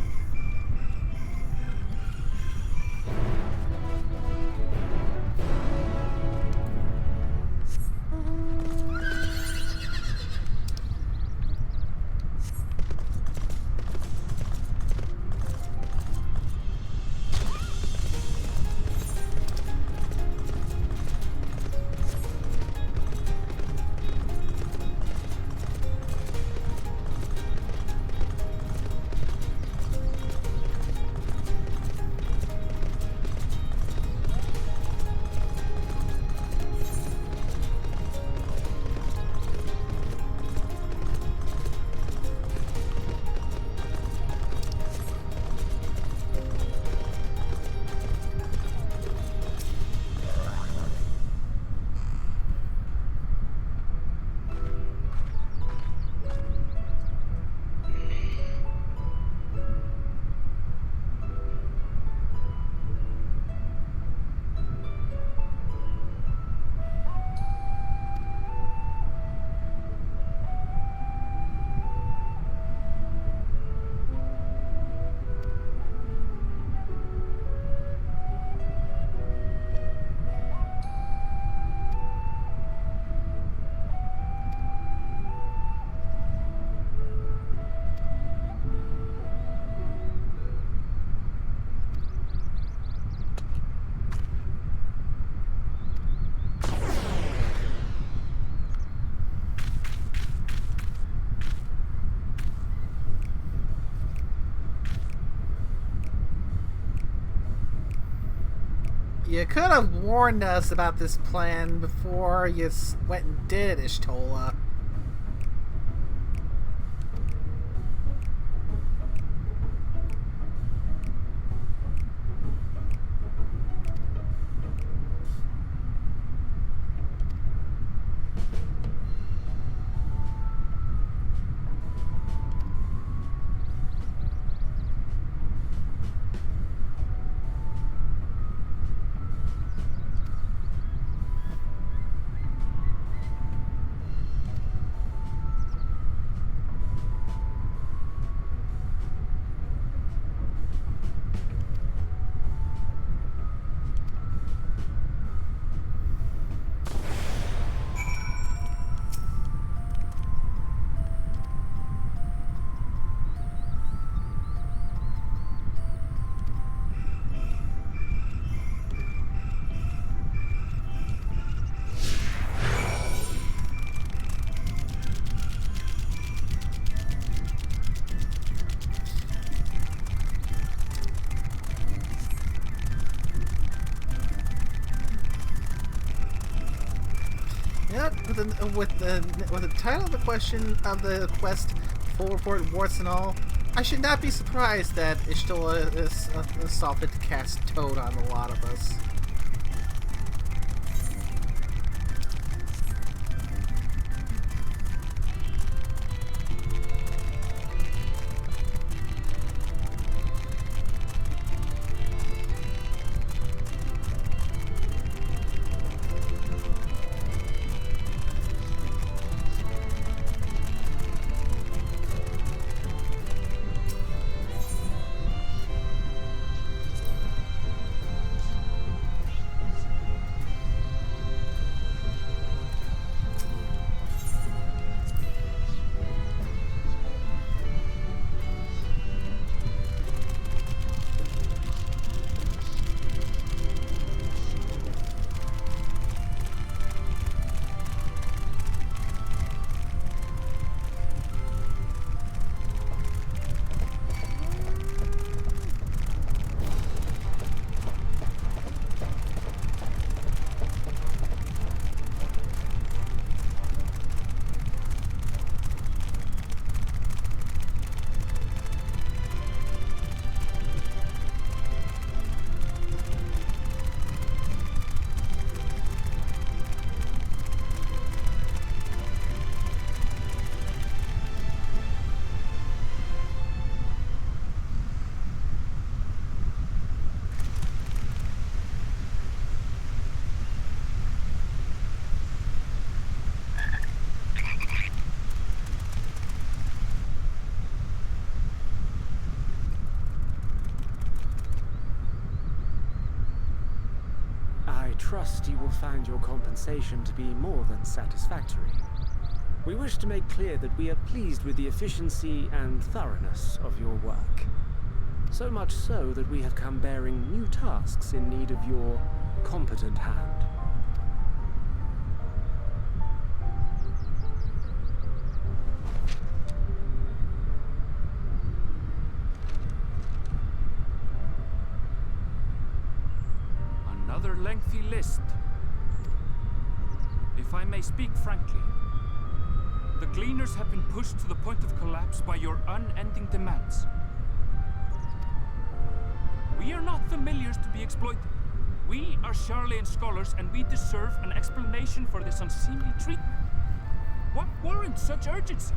You could have warned us about this plan before you went and did it, Ishtola. the title of the question of the quest, full report, warts and all, I should not be surprised that Ishtola saw fit to cast Toad on a lot of us. I trust you will find your compensation to be more than satisfactory. We wish to make clear that we are pleased with the efficiency and thoroughness of your work. So much so that we have come bearing new tasks in need of your competent hand. Another lengthy list. If I may speak frankly, the Gleaners have been pushed to the point of collapse by your unending demands. We are not familiars to be exploited. We are Sharlayan scholars, and we deserve an explanation for this unseemly treatment. What warrants such urgency?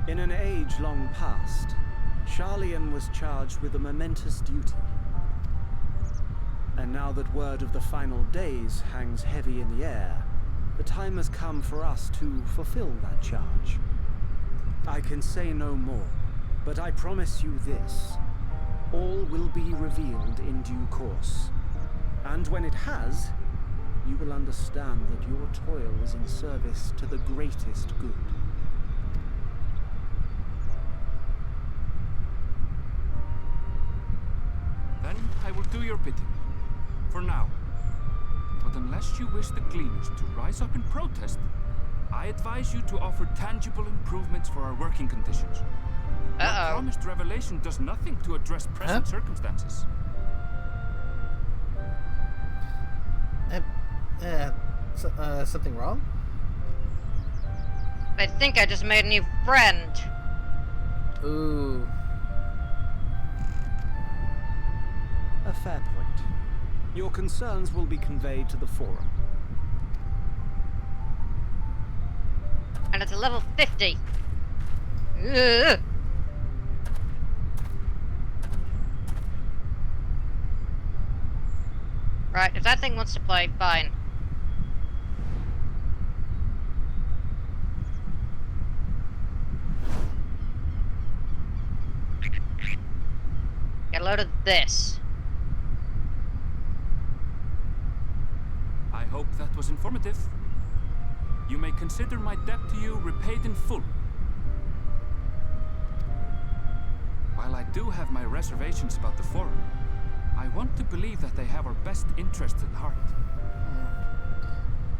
In an age long past, Sharlayan was charged with a momentous duty. And now that word of the final days hangs heavy in the air, the time has come for us to fulfill that charge. I can say no more, but I promise you this. All will be revealed in due course. And when it has, you will understand that your toil is in service to the greatest good. Then I will do your bidding. For now. But unless you wish the Gleaners to rise up in protest, I advise you to offer tangible improvements for our working conditions. Your promised revelation does nothing to address present circumstances. Something wrong? I think I just made a new friend. Ooh. A fair point. Your concerns will be conveyed to the forum. And it's a level 50. Ugh. Right, if that thing wants to play, fine. Get a load of this. I hope that was informative. You may consider my debt to you repaid in full. While I do have my reservations about the forum, I want to believe that they have our best interests at heart.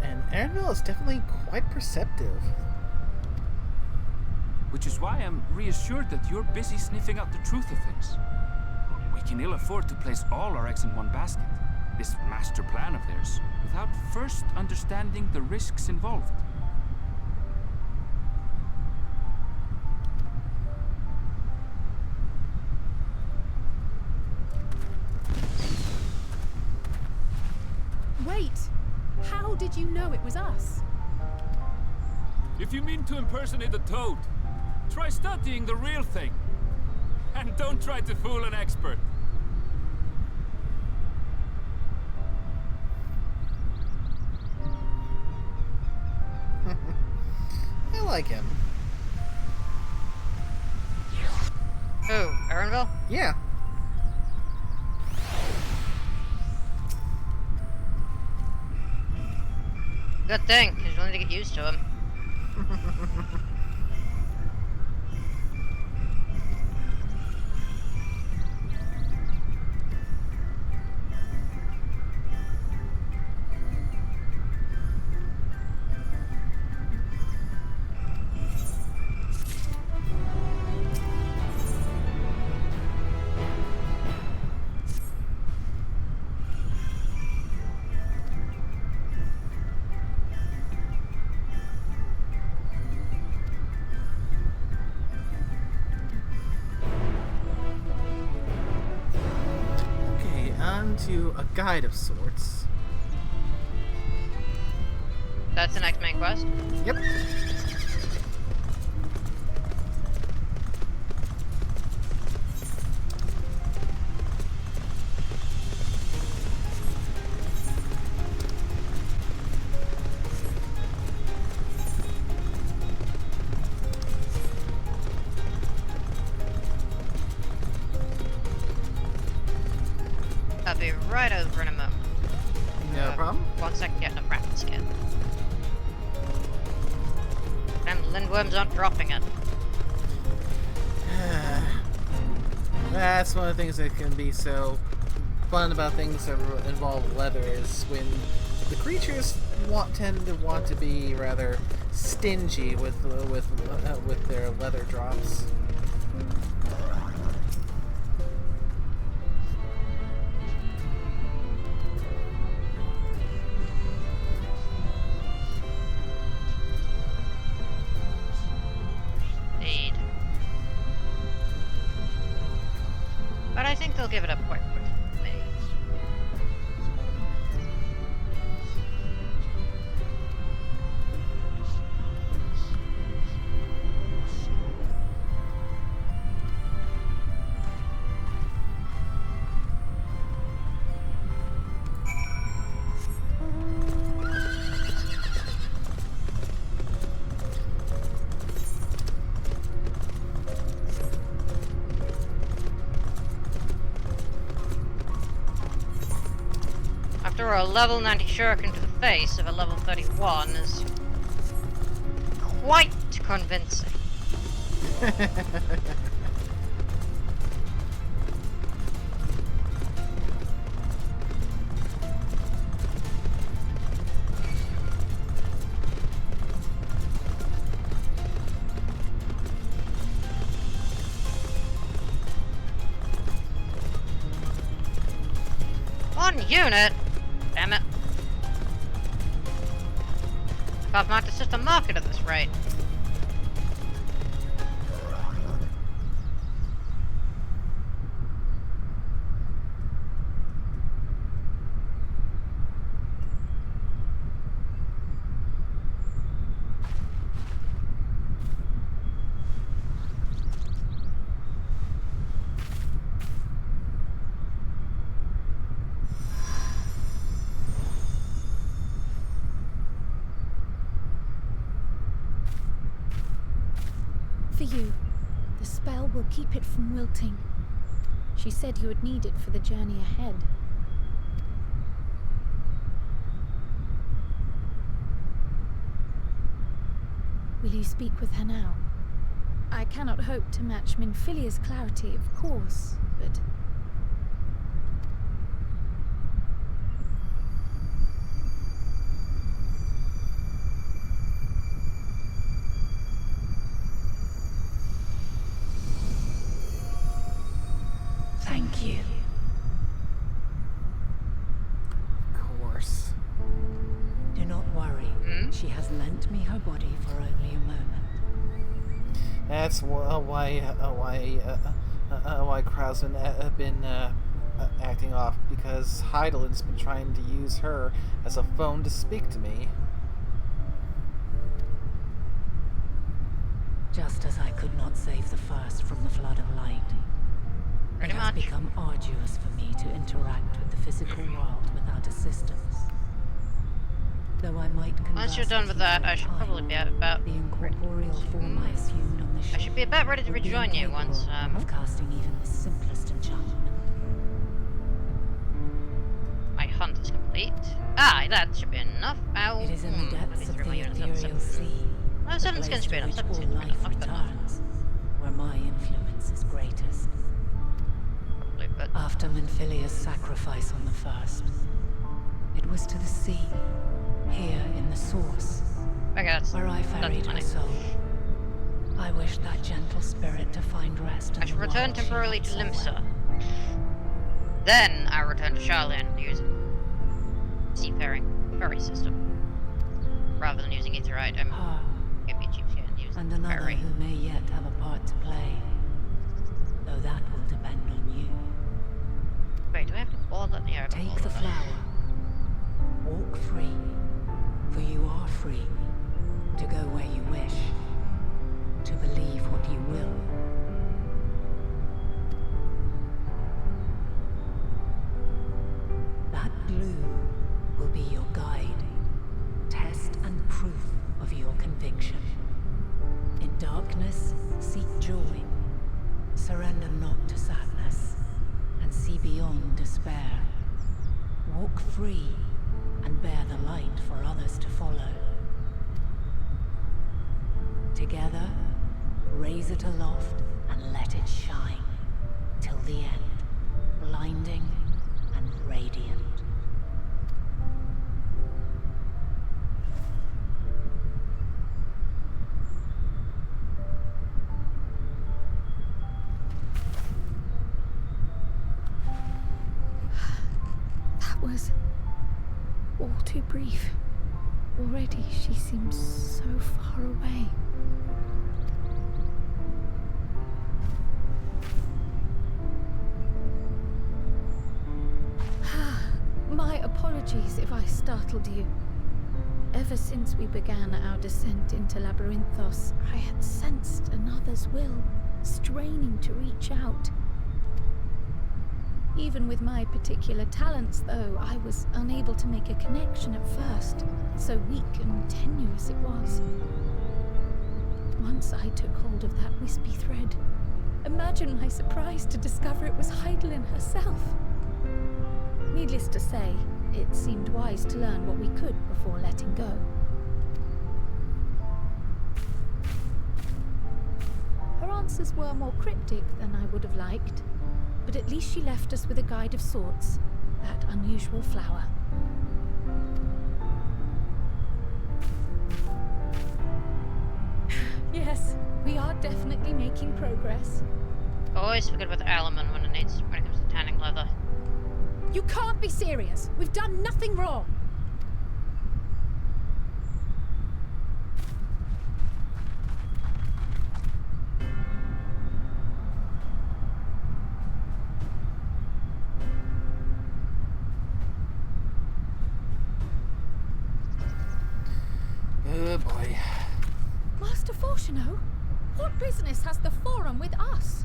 And Aaronville is definitely quite perceptive. Which is why I'm reassured that you're busy sniffing out the truth of things. We can ill afford to place all our eggs in one basket, this master plan of theirs, without first understanding the risks involved. Wait! How did you know it was us? If you mean to impersonate a toad, try studying the real thing. And don't try to fool an expert. I like him. Who? Erinville? Yeah. Good thing, because you'll need to get used to him. Okay, on to a guide of sorts. That's the next main quest. Yep. I'll be right over in a moment. No problem. 1 second, getting a rapid scan. Them lindworms aren't dropping it. That's one of the things that can be so fun about things that involve leather is when the creatures tend to want to be rather stingy with their leather drops. Indeed. But I think they'll give it up quite quickly for me. After a level 90 shuriken to the face of a level 31 is quite convincing. One unit? Damn it. Can't mark the system market at this rate. For you. The spell will keep it from wilting. She said you would need it for the journey ahead. Will you speak with her now? I cannot hope to match Minfilia's clarity, of course, but... Thank you. That's why Krausen have been acting off, because Heidelin's been trying to use her as a phone to speak to me. Just as I could not save the first from the flood of light, it has become arduous for me to interact with the physical world without assistance. Though I might converse. Once you're done with that, I should probably be about the incorporeal form I assumed on the ship. I should be about ready to rejoin you once of casting even the simplest enchantment. my hunt is complete. Ah, that should be enough. Ow. It is in the depths of the ethereal sea. No, 7 skins speed. I'm 7 skins speed. I've got enough. Where my influence is greatest. Probably, but after Menphilia's sacrifice on the first, it was to the sea, here in the source, where I ferried her soul. I wish that gentle spirit to find rest. I should return temporarily to Limsa. Then I return to Sharlayan and use seafaring ferry system, rather than using Aetherite. Give me a cheap shit and use and another ferry. who may yet have a part to play, though that will depend on you. Wait, do I have to board that? Yeah, take the flower. Walk free, for you are free to go where you wish, to believe what you will. That glue will be your guide, test and proof of your conviction. In darkness, seek joy. Surrender not to sadness, and see beyond despair. Walk free, and bear the light for others to follow. Together, raise it aloft and let it shine, till the end, blinding and radiant. That was all too brief. Already she seems so far away. My apologies if I startled you. Ever since we began our descent into Labyrinthos, I had sensed another's will, straining to reach out. Even with my particular talents, though, I was unable to make a connection at first, so weak and tenuous it was. Once I took hold of that wispy thread, imagine my surprise to discover it was Heidelin herself. Needless to say, it seemed wise to learn what we could before letting go. Her answers were more cryptic than I would have liked, but at least she left us with a guide of sorts, that unusual flower. Yes, we are definitely making progress. Always forget about the element when it comes to tanning leather. You can't be serious. We've done nothing wrong. Oh boy. Master Fortuno, what business has the Forum with us?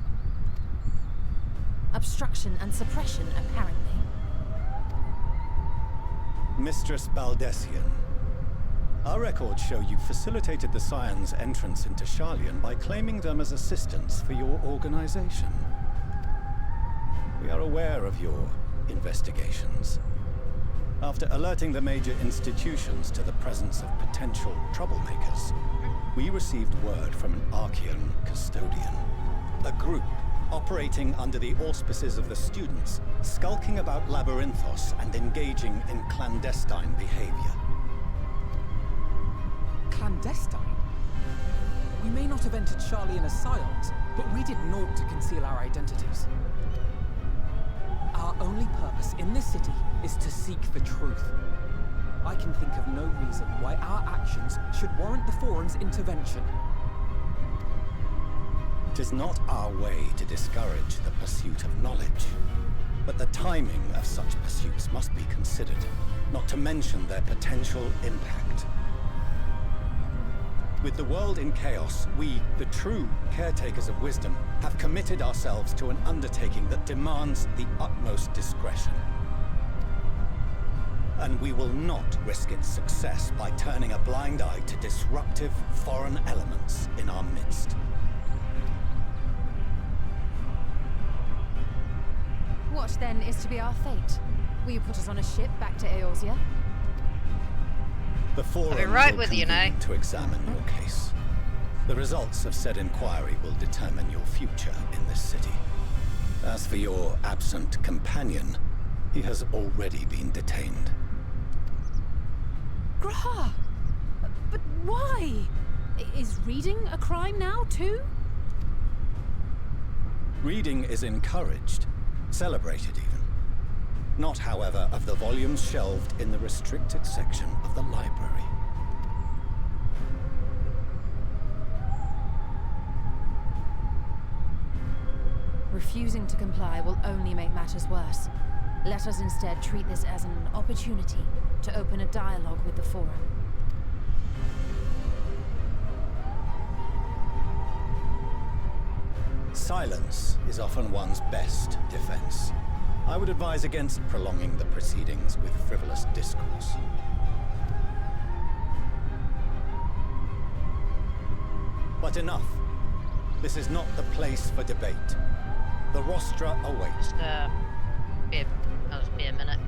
Obstruction and suppression, apparently. Mistress Baldessian, our records show you facilitated the Scions' entrance into Sharlayan by claiming them as assistants for your organization. We are aware of your investigations. After alerting the major institutions to the presence of potential troublemakers, we received word from an Archean custodian, a group operating under the auspices of the students, skulking about Labyrinthos and engaging in clandestine behavior. Clandestine? We may not have entered Sharlayan as scions, but we did naught to conceal our identities. Our only purpose in this city is to seek the truth. I can think of no reason why our actions should warrant the Forum's intervention. It is not our way to discourage the pursuit of knowledge, but the timing of such pursuits must be considered, not to mention their potential impact. With the world in chaos, we, the true caretakers of wisdom, have committed ourselves to an undertaking that demands the utmost discretion. And we will not risk its success by turning a blind eye to disruptive foreign elements in our midst. What then is to be our fate? Will you put us on a ship back to Eorzea? The Forum I'll be right will with you now. convene to examine your case. The results of said inquiry will determine your future in this city. As for your absent companion, he has already been detained. Grah! But why? Is reading a crime now, too? Reading is encouraged, celebrated even. Not, however, of the volumes shelved in the restricted section of the library. Refusing to comply will only make matters worse. Let us instead treat this as an opportunity to open a dialogue with the Forum. Silence is often one's best defense. I would advise against prolonging the proceedings with frivolous discourse. But enough. This is not the place for debate. The rostra awaits. I'll just be a minute.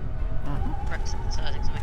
Synthesizing something.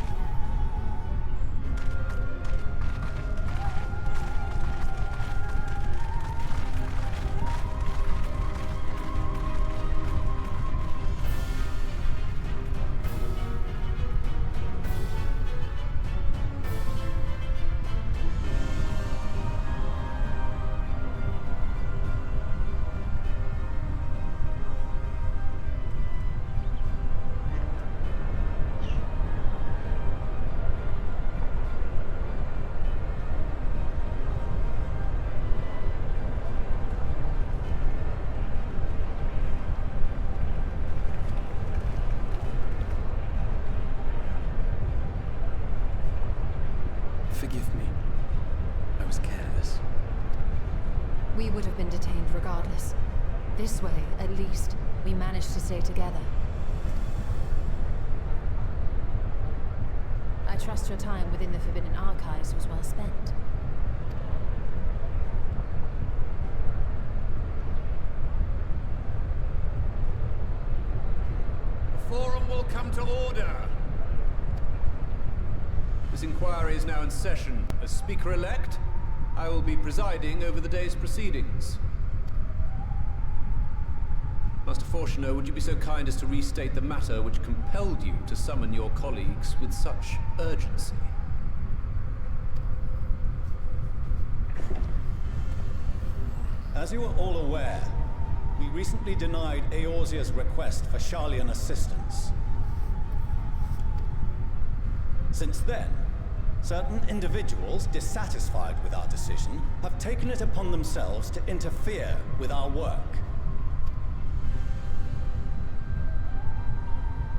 Forgive me. I was careless. We would have been detained regardless. This way, at least, we managed to stay together. I trust your time within the Forbidden Archives was well spent. The Forum will come to order. This inquiry is now in session. As Speaker-elect, I will be presiding over the day's proceedings. Master Fortuner, would you be so kind as to restate the matter which compelled you to summon your colleagues with such urgency? As you are all aware, we recently denied Eorzea's request for Sharlayan assistance. Since then, certain individuals dissatisfied with our decision have taken it upon themselves to interfere with our work.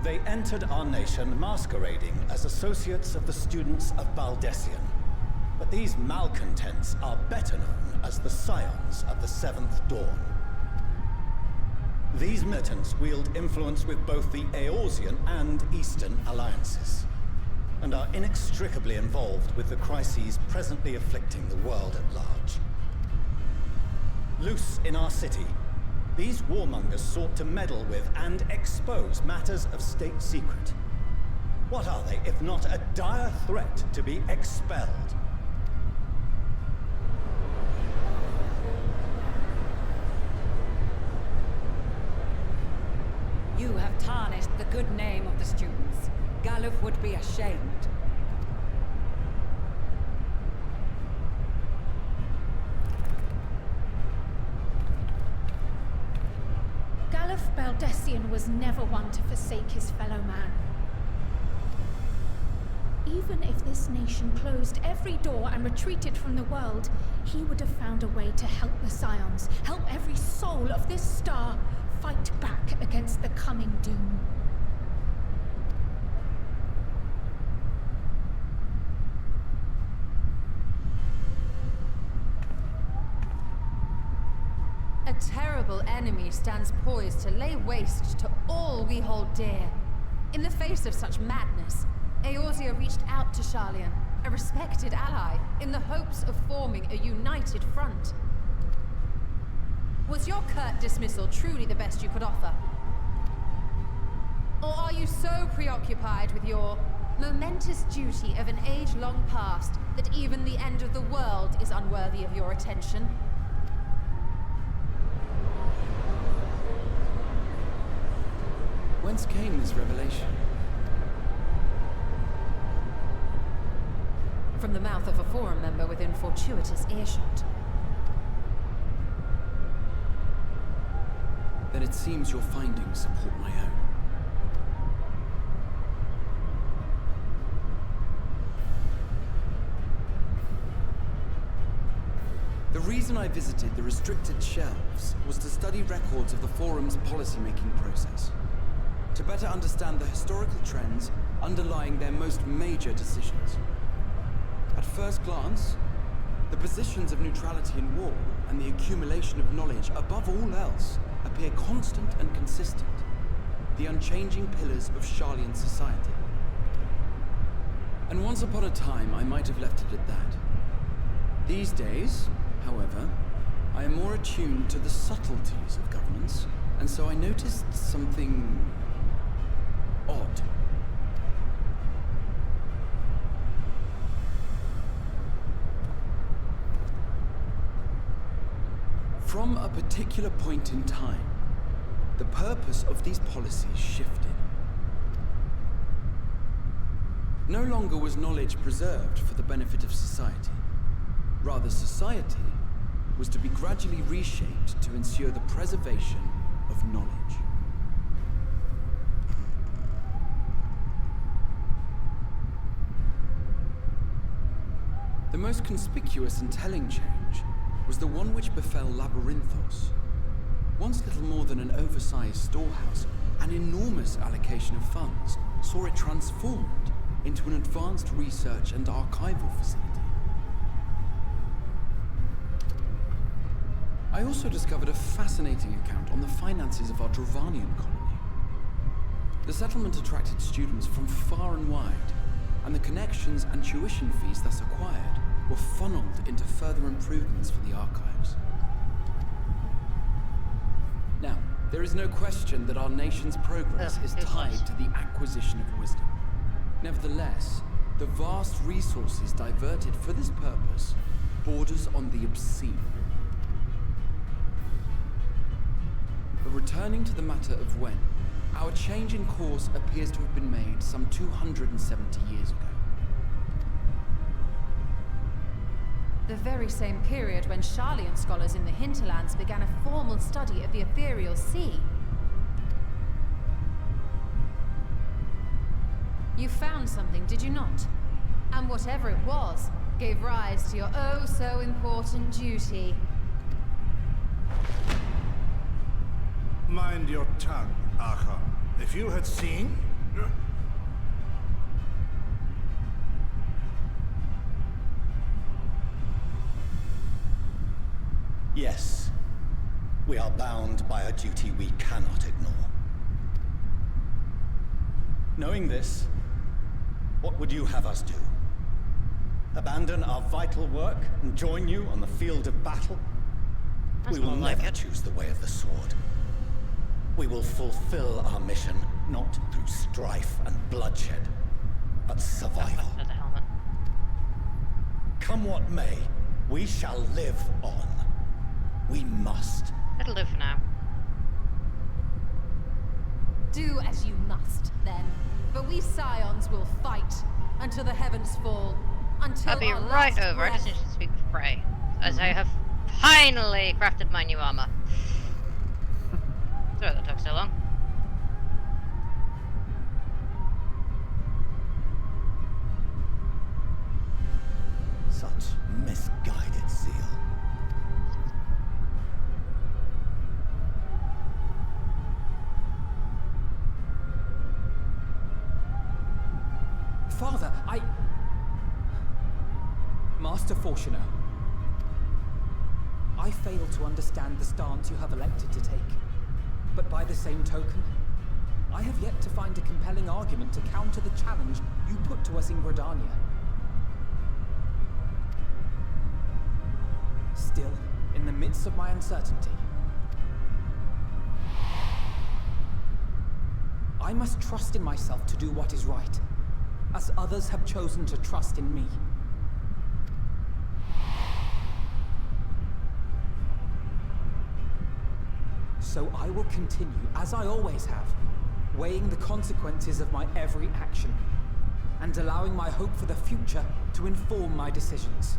They entered our nation masquerading as associates of the students of Baldessian. But these malcontents are better known as the scions of the Seventh Dawn. These militants wield influence with both the Eorzean and Eastern alliances, and are inextricably involved with the crises presently afflicting the world at large. Loose in our city, these warmongers sought to meddle with and expose matters of state secret. What are they, if not a dire threat to be expelled? You have tarnished the good name of the students. Galuf would be ashamed. Galuf Baldessian was never one to forsake his fellow man. Even if this nation closed every door and retreated from the world, he would have found a way to help the scions, help every soul of this star fight back against the coming doom. A terrible enemy stands poised to lay waste to all we hold dear. In the face of such madness, Eorzea reached out to Sharlayan, a respected ally, in the hopes of forming a united front. Was your curt dismissal truly the best you could offer? Or are you so preoccupied with your momentous duty of an age long past that even the end of the world is unworthy of your attention? Whence came this revelation? From the mouth of a forum member within fortuitous earshot. Then it seems your findings support my own. The reason I visited the restricted shelves was to study records of the forum's policymaking process, to better understand the historical trends underlying their most major decisions. At first glance, the positions of neutrality in war and the accumulation of knowledge above all else appear constant and consistent, the unchanging pillars of Sharlayan society. And once upon a time, I might have left it at that. These days, however, I am more attuned to the subtleties of governance, and so I noticed something odd. From a particular point in time, the purpose of these policies shifted. No longer was knowledge preserved for the benefit of society. Rather, society was to be gradually reshaped to ensure the preservation of knowledge. The most conspicuous and telling change was the one which befell Labyrinthos. Once little more than an oversized storehouse, an enormous allocation of funds saw it transformed into an advanced research and archival facility. I also discovered a fascinating account on the finances of our Dravanian colony. The settlement attracted students from far and wide, and the connections and tuition fees thus acquired were funneled into further improvements for the archives. Now, there is no question that our nation's progress is tied to the acquisition of wisdom. Nevertheless, the vast resources diverted for this purpose borders on the obscene. But returning to the matter of when, our change in course appears to have been made some 270 years ago. The very same period when Sharlayan scholars in the hinterlands began a formal study of the ethereal sea. You found something, did you not? And whatever it was, gave rise to your oh-so-important duty. Mind your tongue, Archon. If you had seen... Yes, we are bound by a duty we cannot ignore. Knowing this, what would you have us do? Abandon our vital work and join you on the field of battle? We will never choose the way of the sword. We will fulfill our mission, not through strife and bloodshed, but survival. Come what may, we shall live on. We must. It'll do for now. Do as you must, then. But we scions will fight until the heavens fall. Until I'll be right over. I just need to speak with Frey, as I have finally crafted my new armor. Sorry that took so long. Such misguided zeal. Father, Master Fortuner, I fail to understand the stance you have elected to take. But by the same token, I have yet to find a compelling argument to counter the challenge you put to us in Gridania. Still, in the midst of my uncertainty, I must trust in myself to do what is right, as others have chosen to trust in me. So I will continue, as I always have, weighing the consequences of my every action, and allowing my hope for the future to inform my decisions.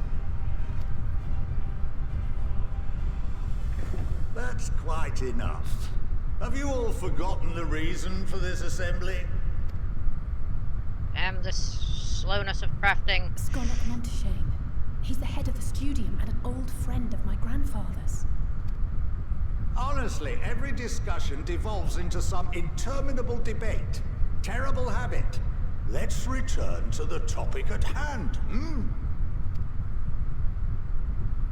That's quite enough. Have you all forgotten the reason for this assembly? The slowness of crafting. Scholar Monteshane. He's the head of the studium and an old friend of my grandfather's. Honestly, every discussion devolves into some interminable debate. Terrible habit. Let's return to the topic at hand,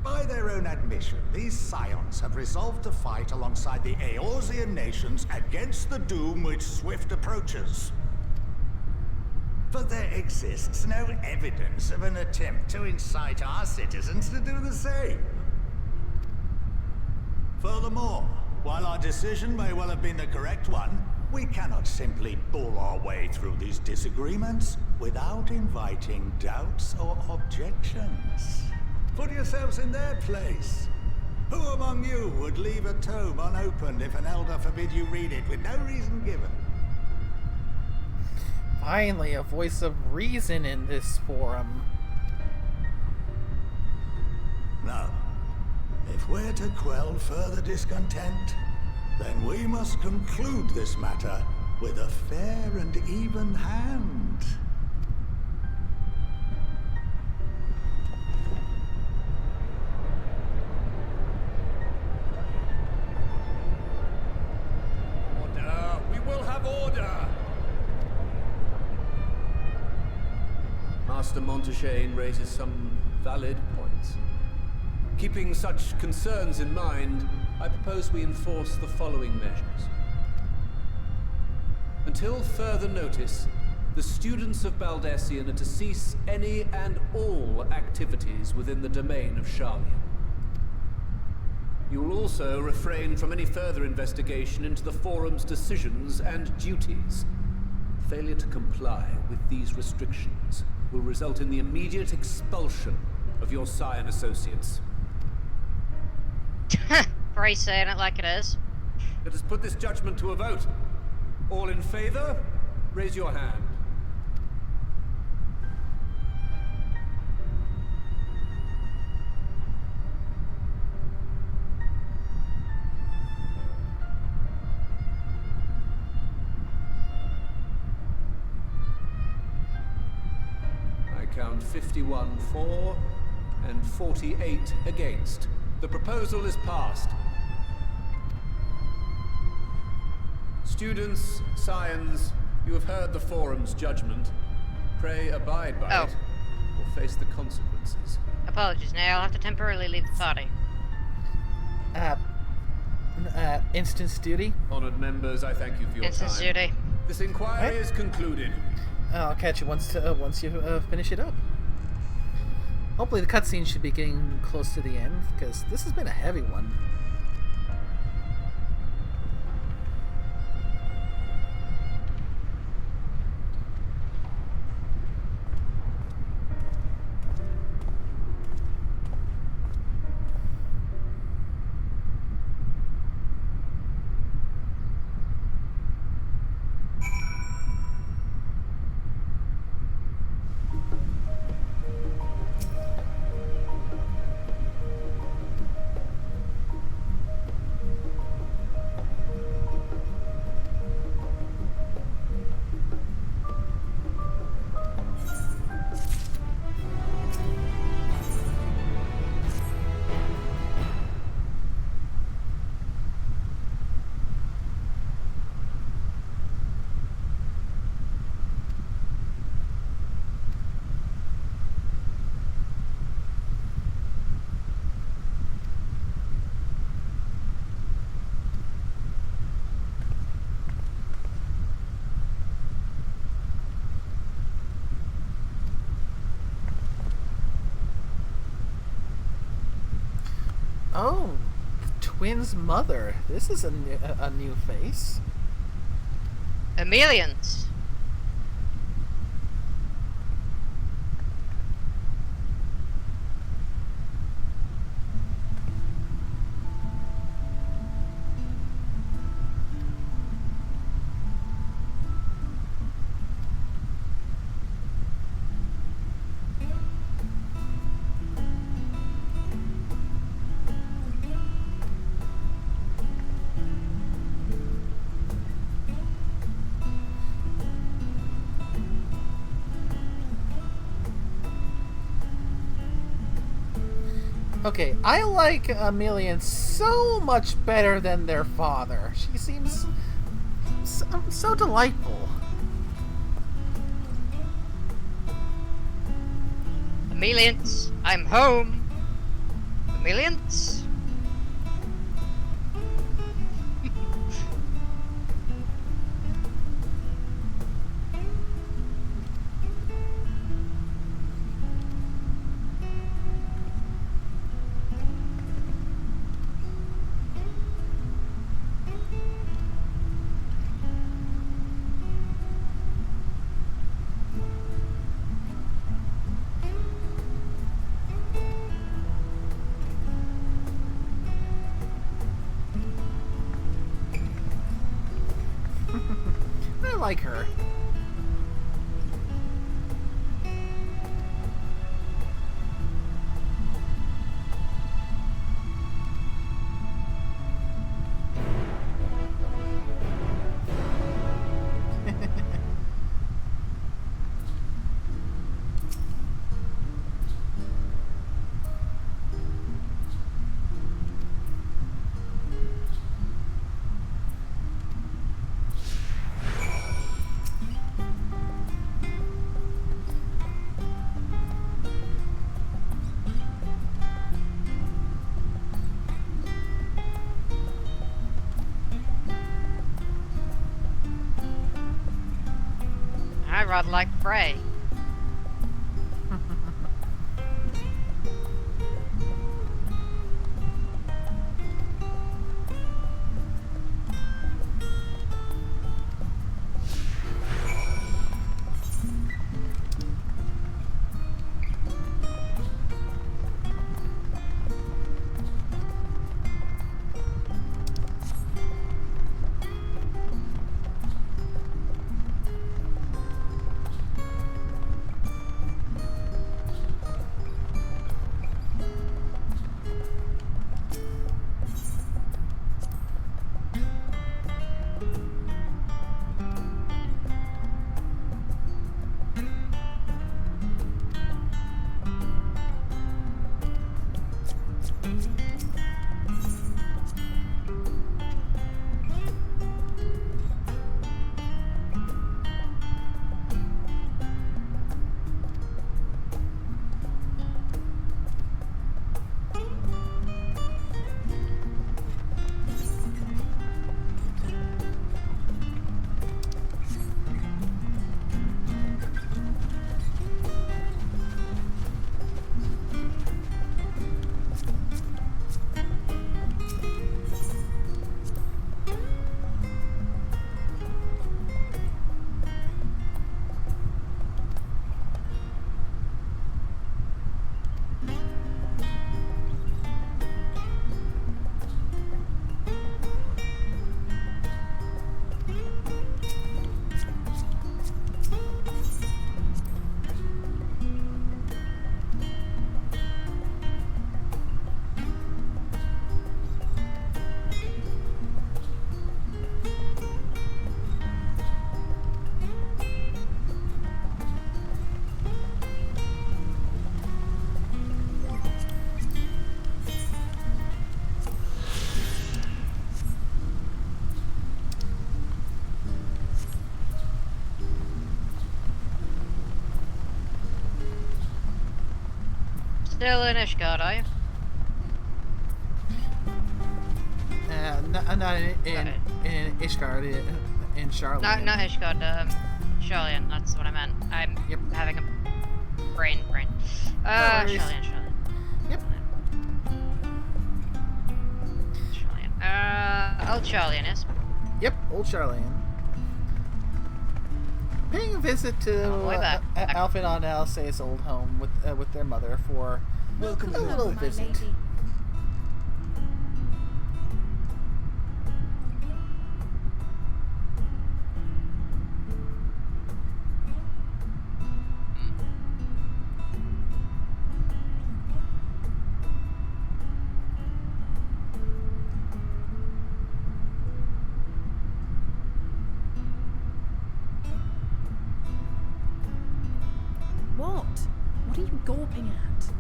By their own admission, these scions have resolved to fight alongside the Eorzean nations against the doom which swift approaches. But there exists no evidence of an attempt to incite our citizens to do the same. Furthermore, while our decision may well have been the correct one, we cannot simply bull our way through these disagreements without inviting doubts or objections. Put yourselves in their place. Who among you would leave a tome unopened if an elder forbid you read it with no reason given? Finally, a voice of reason in this forum. Now, if we're to quell further discontent, then we must conclude this matter with a fair and even hand. Order! We will have order! Master Monteshane raises some valid points. Keeping such concerns in mind, I propose we enforce the following measures. Until further notice, the students of Baldessian are to cease any and all activities within the domain of Sharlian. You will also refrain from any further investigation into the Forum's decisions and duties. Failure to comply with these restrictions will result in the immediate expulsion of your scion associates. Brace saying it like it is. Let us put this judgment to a vote. All in favor, raise your hand. I count 51 for and 48 against. The proposal is passed. Students, scions, you have heard the Forum's judgment. Pray abide by it, or face the consequences. Apologies, now I'll have to temporarily leave the party. Instance duty? Honored members, I thank you for your Instance time. duty. This inquiry is concluded. I'll catch you once you finish it up. Hopefully the cutscene should be getting close to the end, because this has been a heavy one. Oh, Twin's mother. This is a new face. Emelians. Okay, I like Emelian so much better than their father. She seems so delightful. Emelians, I'm home. Emelians. I like her. I rather like Frey. Still in Ishgard, are you? Not in Ishgard, in Charlotte. No, not Ishgard, Charlian, that's what I meant. I'm having a brain. Charlian. Yep. Old Charlian, yes? Yep, old Charlian. Paying a visit to Alfred and Alice's old home with their mother for Welcome a little visit. Lady. What? What are you gawping at?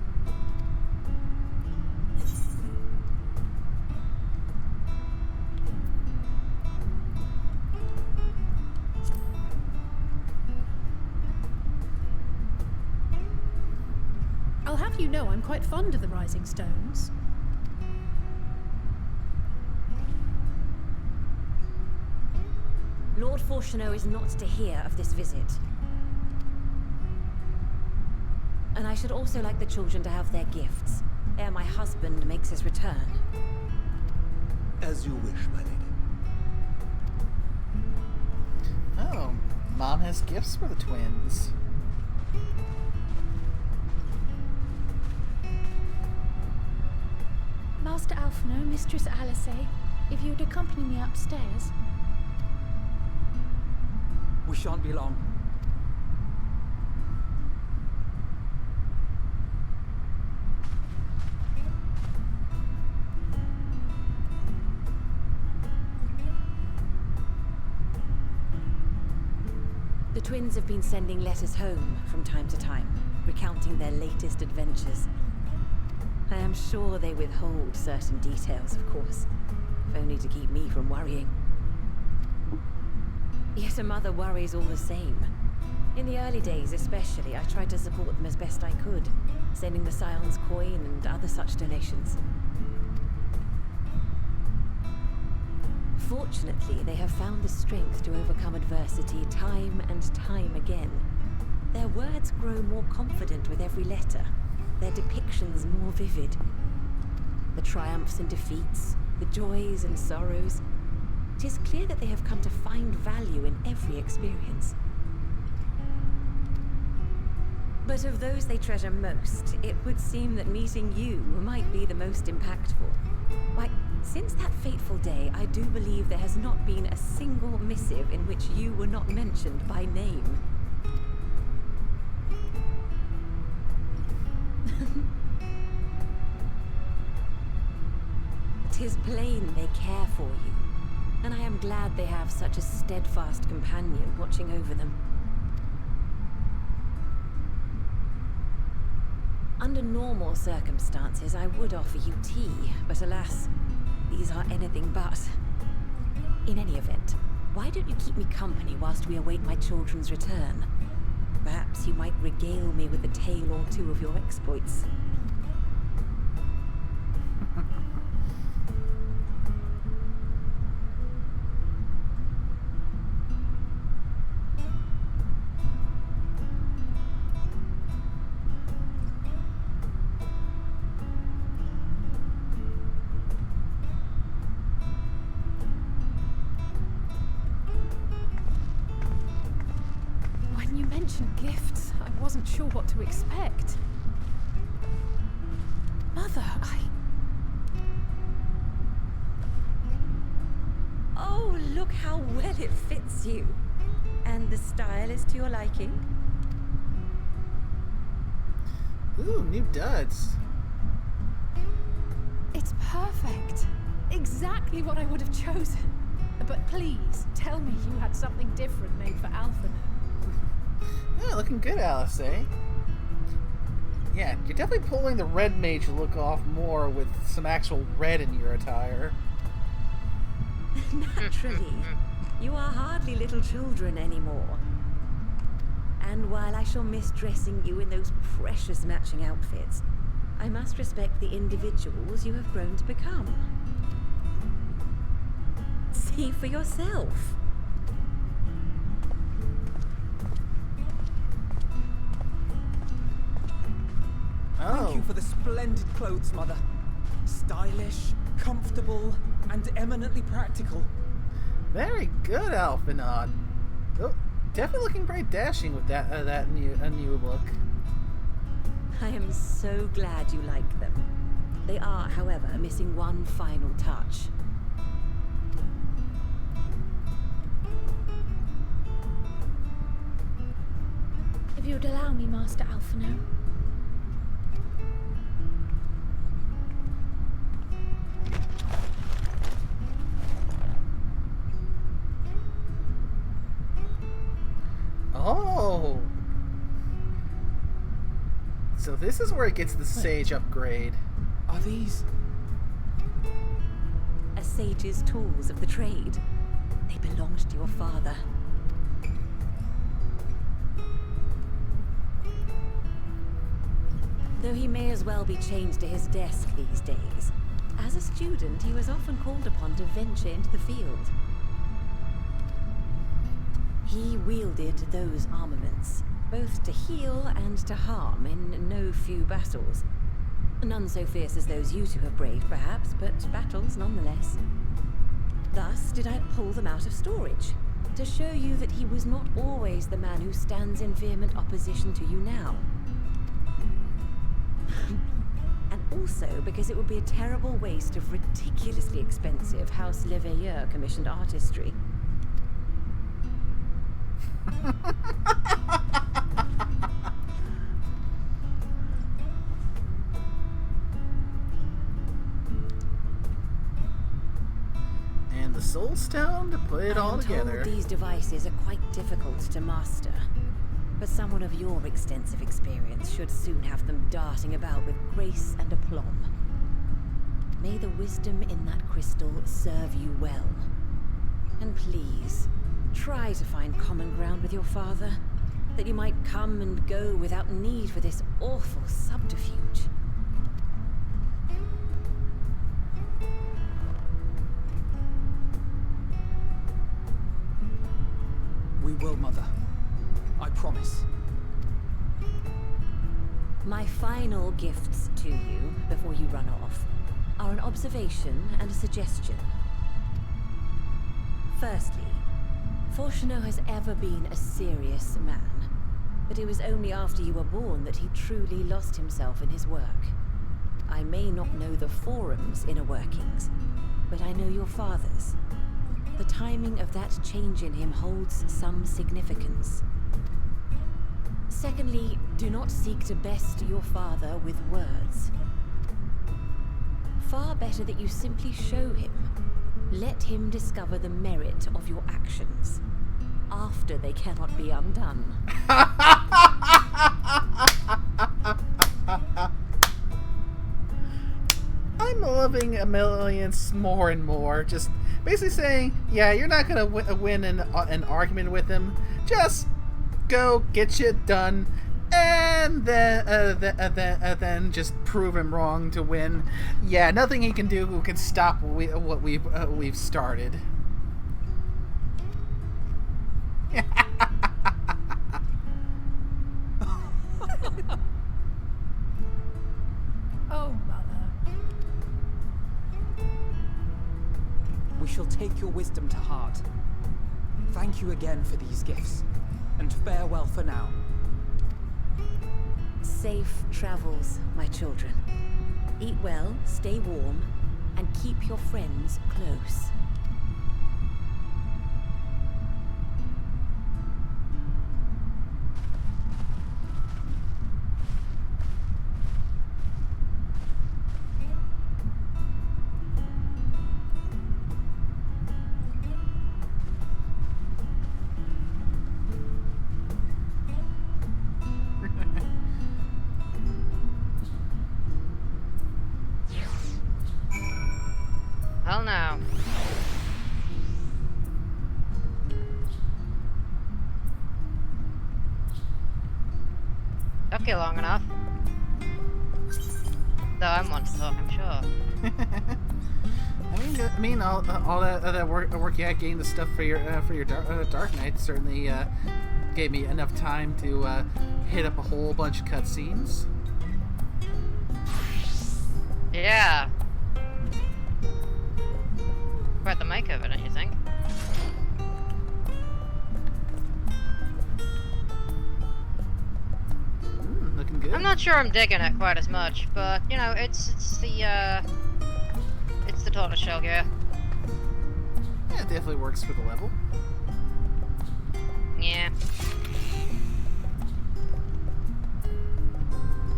I'll have you know I'm quite fond of the Rising Stones. Lord Fortuneau is not to hear of this visit. And I should also like the children to have their gifts, ere my husband makes his return. As you wish, my lady. Oh, Mom has gifts for the twins. Master Alphino, Mistress Alice, if you would accompany me upstairs. We shan't be long. The twins have been sending letters home from time to time, recounting their latest adventures. I am sure they withhold certain details, of course, if only to keep me from worrying. Yet a mother worries all the same. In the early days especially, I tried to support them as best I could, sending the scions coin and other such donations. Fortunately, they have found the strength to overcome adversity time and time again. Their words grow more confident with every letter, their depictions more vivid. The triumphs and defeats, the joys and sorrows. It is clear that they have come to find value in every experience. But of those they treasure most, it would seem that meeting you might be the most impactful. Why, since that fateful day, I do believe there has not been a single missive in which you were not mentioned by name. Tis plain they care for you, and I am glad they have such a steadfast companion watching over them. Under normal circumstances, I would offer you tea, but alas, these are anything but. In any event, why don't you keep me company whilst we await my children's return? Perhaps you might regale me with a tale or two of your exploits. Gifts. I wasn't sure what to expect. Mother, Oh, look how well it fits you. And the style is to your liking? Ooh, new duds. It's perfect. Exactly what I would have chosen. But please, tell me you had something different made for Alphino. Yeah, looking good, Alice, eh? Yeah, you're definitely pulling the red mage look off more with some actual red in your attire. Naturally. You are hardly little children anymore. And while I shall miss dressing you in those precious matching outfits, I must respect the individuals you have grown to become. See for yourself. Thank you for the splendid clothes, Mother. Stylish, comfortable, and eminently practical. Very good, Alphinaud. Oh, definitely looking very dashing with that new look. I am so glad you like them. They are, however, missing one final touch. If you would allow me, Master Alphinaud. Oh! So this is where it gets the sage upgrade. Are these... A sage's tools of the trade. They belonged to your father. Though he may as well be chained to his desk these days, as a student he was often called upon to venture into the field. He wielded those armaments, both to heal and to harm in no few battles. None so fierce as those you two have braved, perhaps, but battles nonetheless. Thus did I pull them out of storage, to show you that he was not always the man who stands in vehement opposition to you now. And also because it would be a terrible waste of ridiculously expensive House Leveilleur commissioned artistry. And the soul stone to put it all together. These devices are quite difficult to master, but someone of your extensive experience should soon have them darting about with grace and aplomb. May the wisdom in that crystal serve you well. And please, try to find common ground with your father, that you might come and go without need for this awful subterfuge. We will, Mother. I promise. My final gifts to you, before you run off, are an observation and a suggestion. Firstly, Fortunato has ever been a serious man, but it was only after you were born that he truly lost himself in his work. I may not know the Forum's inner workings, but I know your father's. The timing of that change in him holds some significance. Secondly, do not seek to best your father with words. Far better that you simply show him. Let him discover the merit of your actions, after they cannot be undone. I'm loving Emilius more and more. Just basically saying, yeah, you're not gonna win an argument with him. Just go get shit done, and then just prove him wrong to win. Yeah, nothing he can do can stop what we've started. Oh, Mother. We shall take your wisdom to heart. Thank you again for these gifts, and farewell for now. Safe travels, my children. Eat well, stay warm, and keep your friends close. Hell no. Okay, long enough. Though I'm one to talk, I'm sure. I mean, all that work you had getting the stuff for your Dark Knight certainly gave me enough time to hit up a whole bunch of cutscenes. Yeah. not sure I'm digging it quite as much, but you know, it's the tortoiseshell gear. Yeah, it definitely works for the level. Yeah.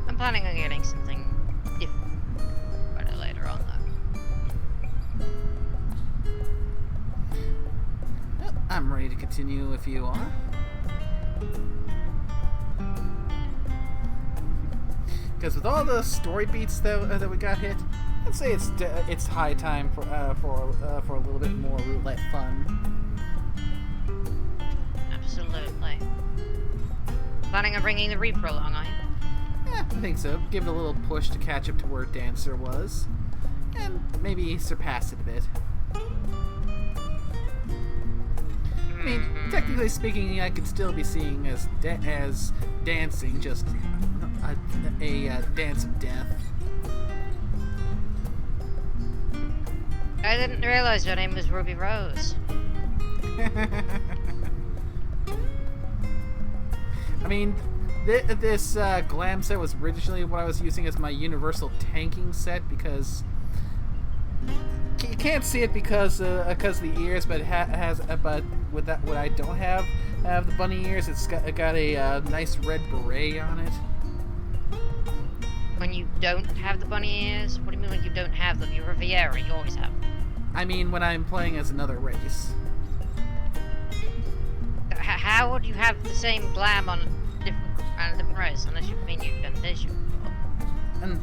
I'm planning on getting something different better later on, though. Well, I'm ready to continue if you are. Because with all the story beats that we got hit, I'd say it's high time for a little bit more roulette fun. Absolutely. Planning on bringing the Reaper along, are you? Yeah, I think so. Give it a little push to catch up to where Dancer was, and maybe surpass it a bit. I mean, technically speaking, I could still be seeing as dancing, just a dance of death. I didn't realize your name was Ruby Rose. I mean, this glam set was originally what I was using as my universal tanking set because you can't see it because of the ears, but but with that, what I don't have the bunny ears. It got a nice red beret on it. When you don't have the bunny ears? What do you mean when you don't have them? You're a Riviera, you always have them. I mean when I'm playing as another race. How would you have the same glam on a different race unless you mean you've done this before? And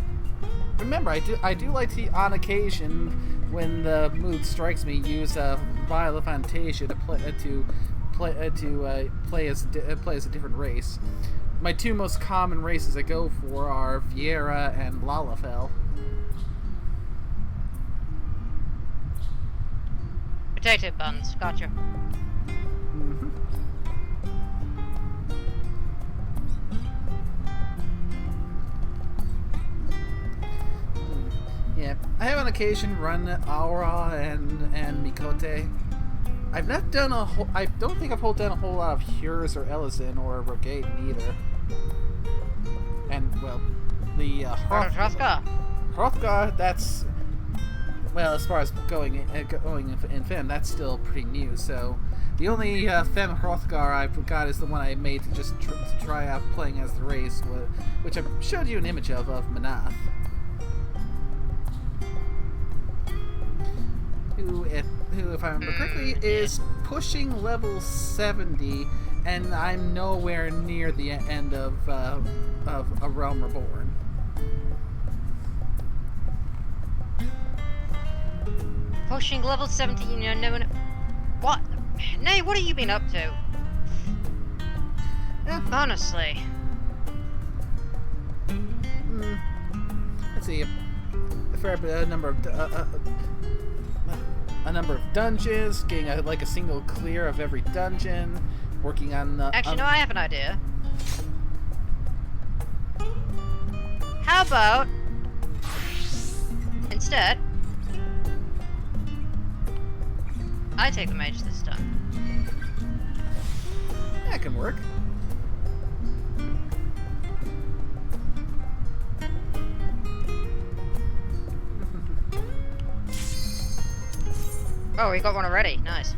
remember, I do like to, on occasion, when the mood strikes me, use Viola Fantasia to play as a different race. My two most common races I go for are Viera and Lalafell. Potato buns, gotcha. Mm-hmm. Yeah, I have on occasion run Aura and Mikote. I've not done I don't think I've done a whole lot of Hures or Ellison or Rogaden either. And well, the Hrothgar, that's well, as far as going in Fem, that's still pretty new. So the only Fem Hrothgar I've got is the one I made to just try out playing as the race, which I showed you an image of Manath. Who, if I remember correctly, is pushing level 70, and I'm nowhere near the end of A Realm Reborn. Pushing level 70, you know, no one... What? Nay, what have you been up to? Honestly. Let's see, a fair bit, a number of dungeons, getting a single clear of every dungeon, working on the... Actually, no, I have an idea. How about... Instead... I take the mage this time. That can work. Oh, we got one already. Nice.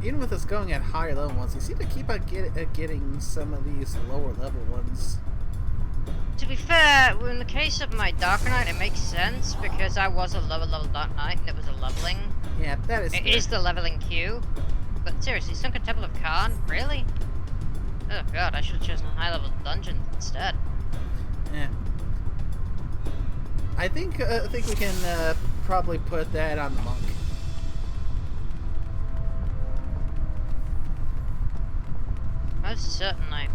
Even with us going at higher level ones, you seem to keep on getting some of these lower level ones. To be fair, in the case of my Dark Knight, it makes sense because I was a lower level Dark Knight and it was a leveling. Yeah, that is. It is the leveling queue. But seriously, Sunken Temple of Khan? Really? Oh god, I should have chosen a high level dungeon instead. Yeah. I think we can probably put that on the monk. Most certainly.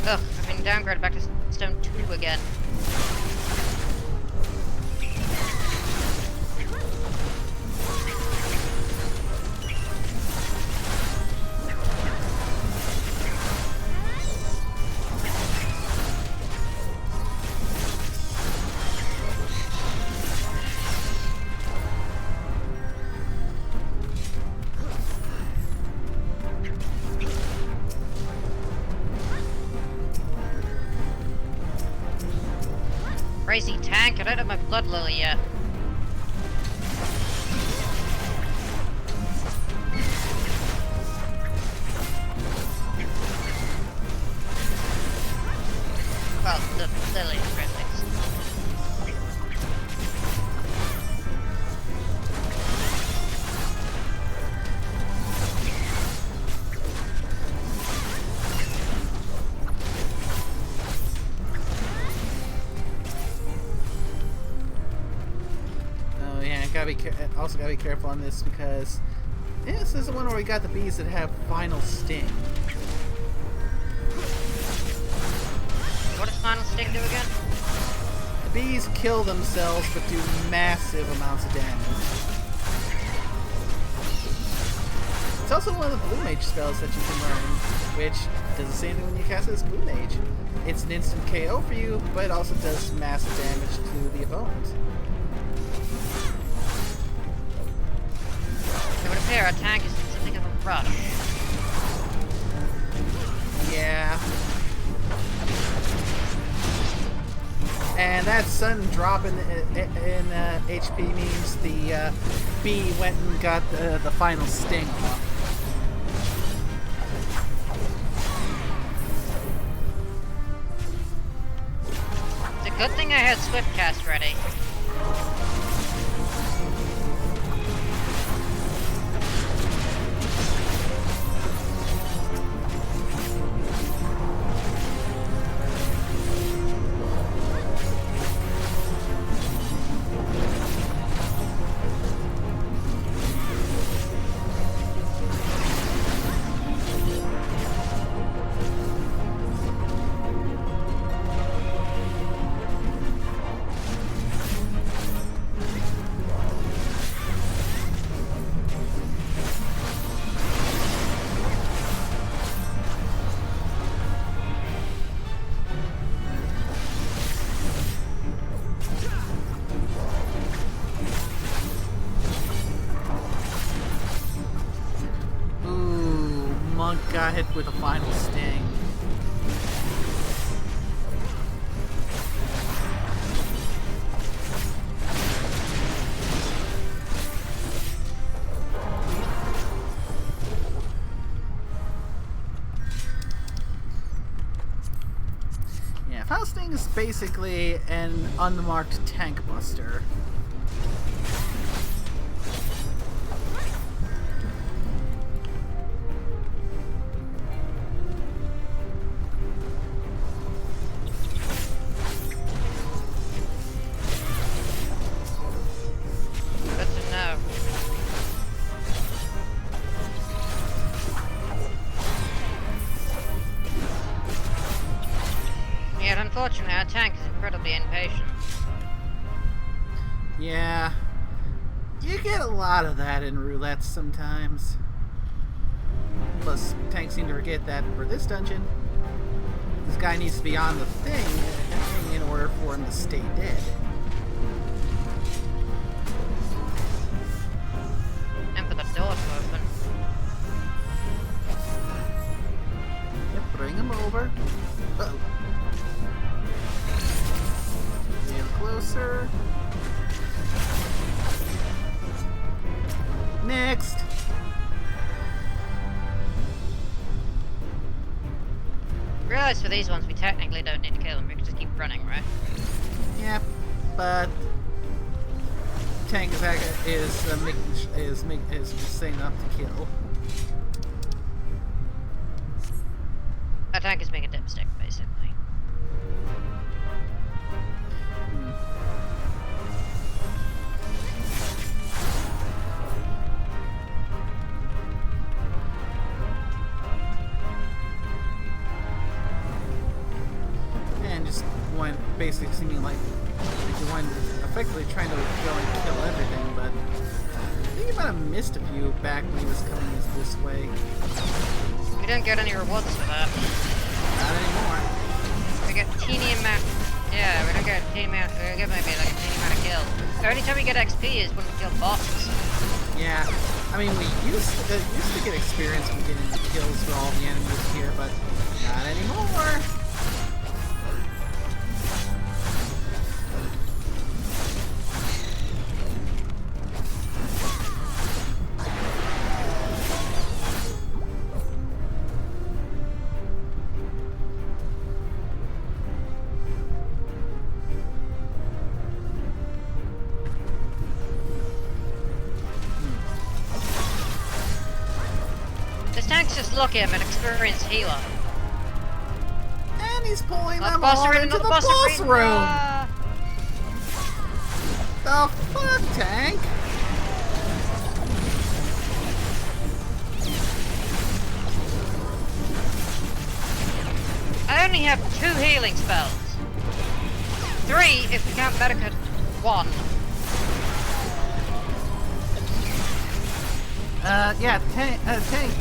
Ugh, I've been downgraded back to stone 2 again. Crazy tank, I don't have my blood lily yet. Well, the lily at least. Also gotta be careful on this because this is the one where we got the bees that have final sting. What does final sting do again? The bees kill themselves but do massive amounts of damage. It's also one of the blue mage spells that you can learn, which does the same thing when you cast it as blue mage. It's an instant KO for you, but it also does massive damage to the opponent. Our tank is something of a rush. Yeah. And that sudden drop in HP means the bee went and got the final sting off. It's a good thing I had Swift Cast ready. Got hit with a final sting. Yeah, final sting is basically an unmarked tank buster. Unfortunately, our tank is incredibly impatient. Yeah. You get a lot of that in roulette sometimes. Plus, tanks seem to forget that for this dungeon, this guy needs to be on the thing in order for him to stay dead. And for the door to open. Yep, bring him over. Uh-oh. Closer. Next. Realize for these ones we technically don't need to kill them, we can just keep running, right? Yep. but tank is saying not to kill. Our tank is making dipstick, basically. And just one basically seeming like the one effectively trying to go and kill everything, but I think he might have missed a few back when he was coming this way. We don't get any rewards for that. Not anymore. We get teeny amount. Yeah, we don't get a teeny amount. We get maybe like a teeny amount of kills. The only time we get XP is when we kill bosses. Yeah, I mean we used to get experience from getting kills for all the enemies here, but not anymore. Just look at him, an experienced healer. And he's pulling Not them the boss all arena, into not the the boss room. arena. The fuck, tank? I only have 2 healing spells. 3 if we count Medica 1. Yeah, tank.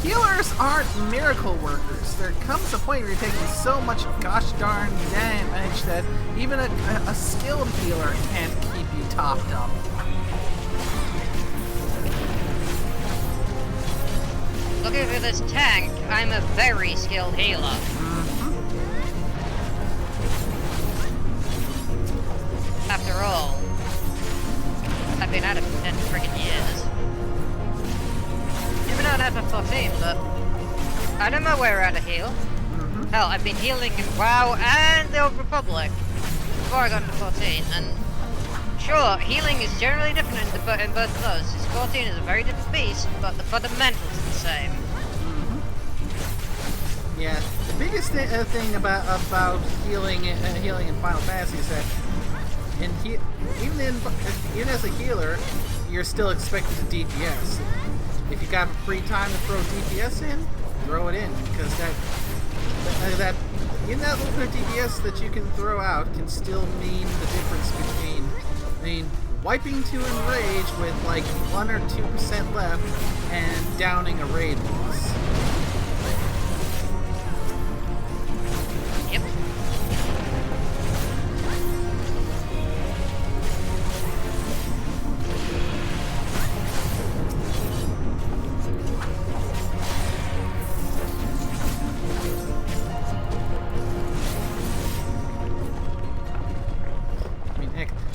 Healers aren't miracle workers. There comes a point where you're taking so much gosh darn damage that even a skilled healer can't keep you topped up. Looking at this tank, I'm a very skilled healer. After all, I've been at it for 10 friggin' years. Even though I have FF14, but I don't know where to heal. Hell, I've been healing in WoW and the Old Republic before I got into 14, and sure, healing is generally different in both of those. 14 is a very different beast, but the fundamentals are the same. Yeah, the biggest thing about healing in Final Fantasy is that even as a healer, you're still expected to DPS. If you got free time to throw DPS in, throw it in, because that in that little bit of DPS that you can throw out can still mean the difference between wiping to enrage with like 1 or 2% left and downing a raid boss. Yep.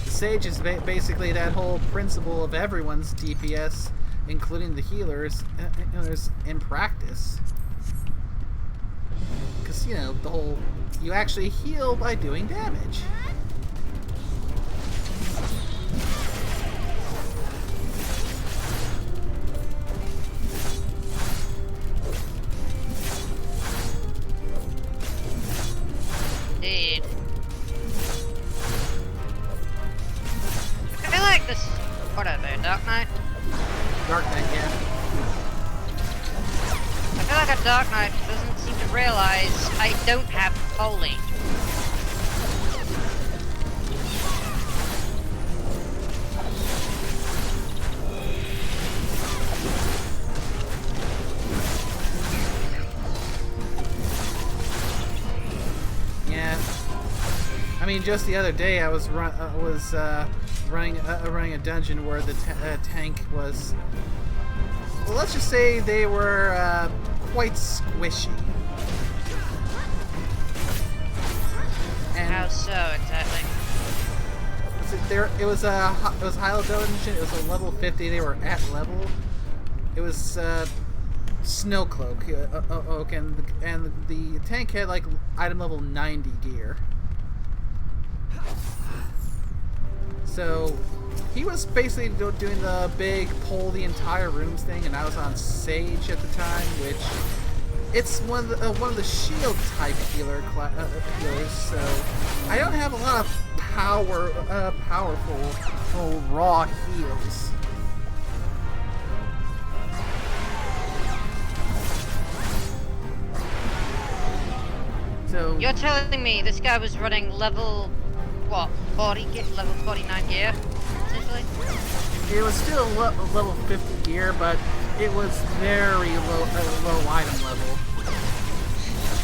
Sage is basically that whole principle of everyone's DPS, including the healers, in practice. Because, you know, the whole, you actually heal by doing damage. Indeed. I like this. Whatever, Dark Knight? Dark Knight, yeah. I feel like a Dark Knight doesn't seem to realize I don't have holy. Yeah. I mean, just the other day I was running a dungeon where the tank was. Well, let's just say they were quite squishy. And how so exactly? It was a high-level dungeon. It was a level 50. They were at level. It was Snowcloak. And the tank had like item level 90 gear. So he was basically doing the big pull the entire rooms thing, and I was on Sage at the time, which it's one of the shield type healers. So I don't have a lot of powerful raw heals. So you're telling me this guy was running level, what, 40 gear, level 49 gear, essentially? It was still level 50 gear, but it was very low item level.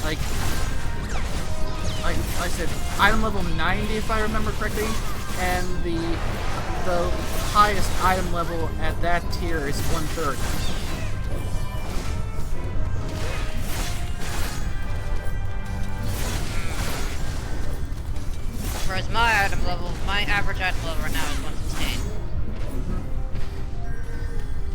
Like I said, item level 90 if I remember correctly, and the highest item level at that tier is 130. Whereas my average item level right now is 116.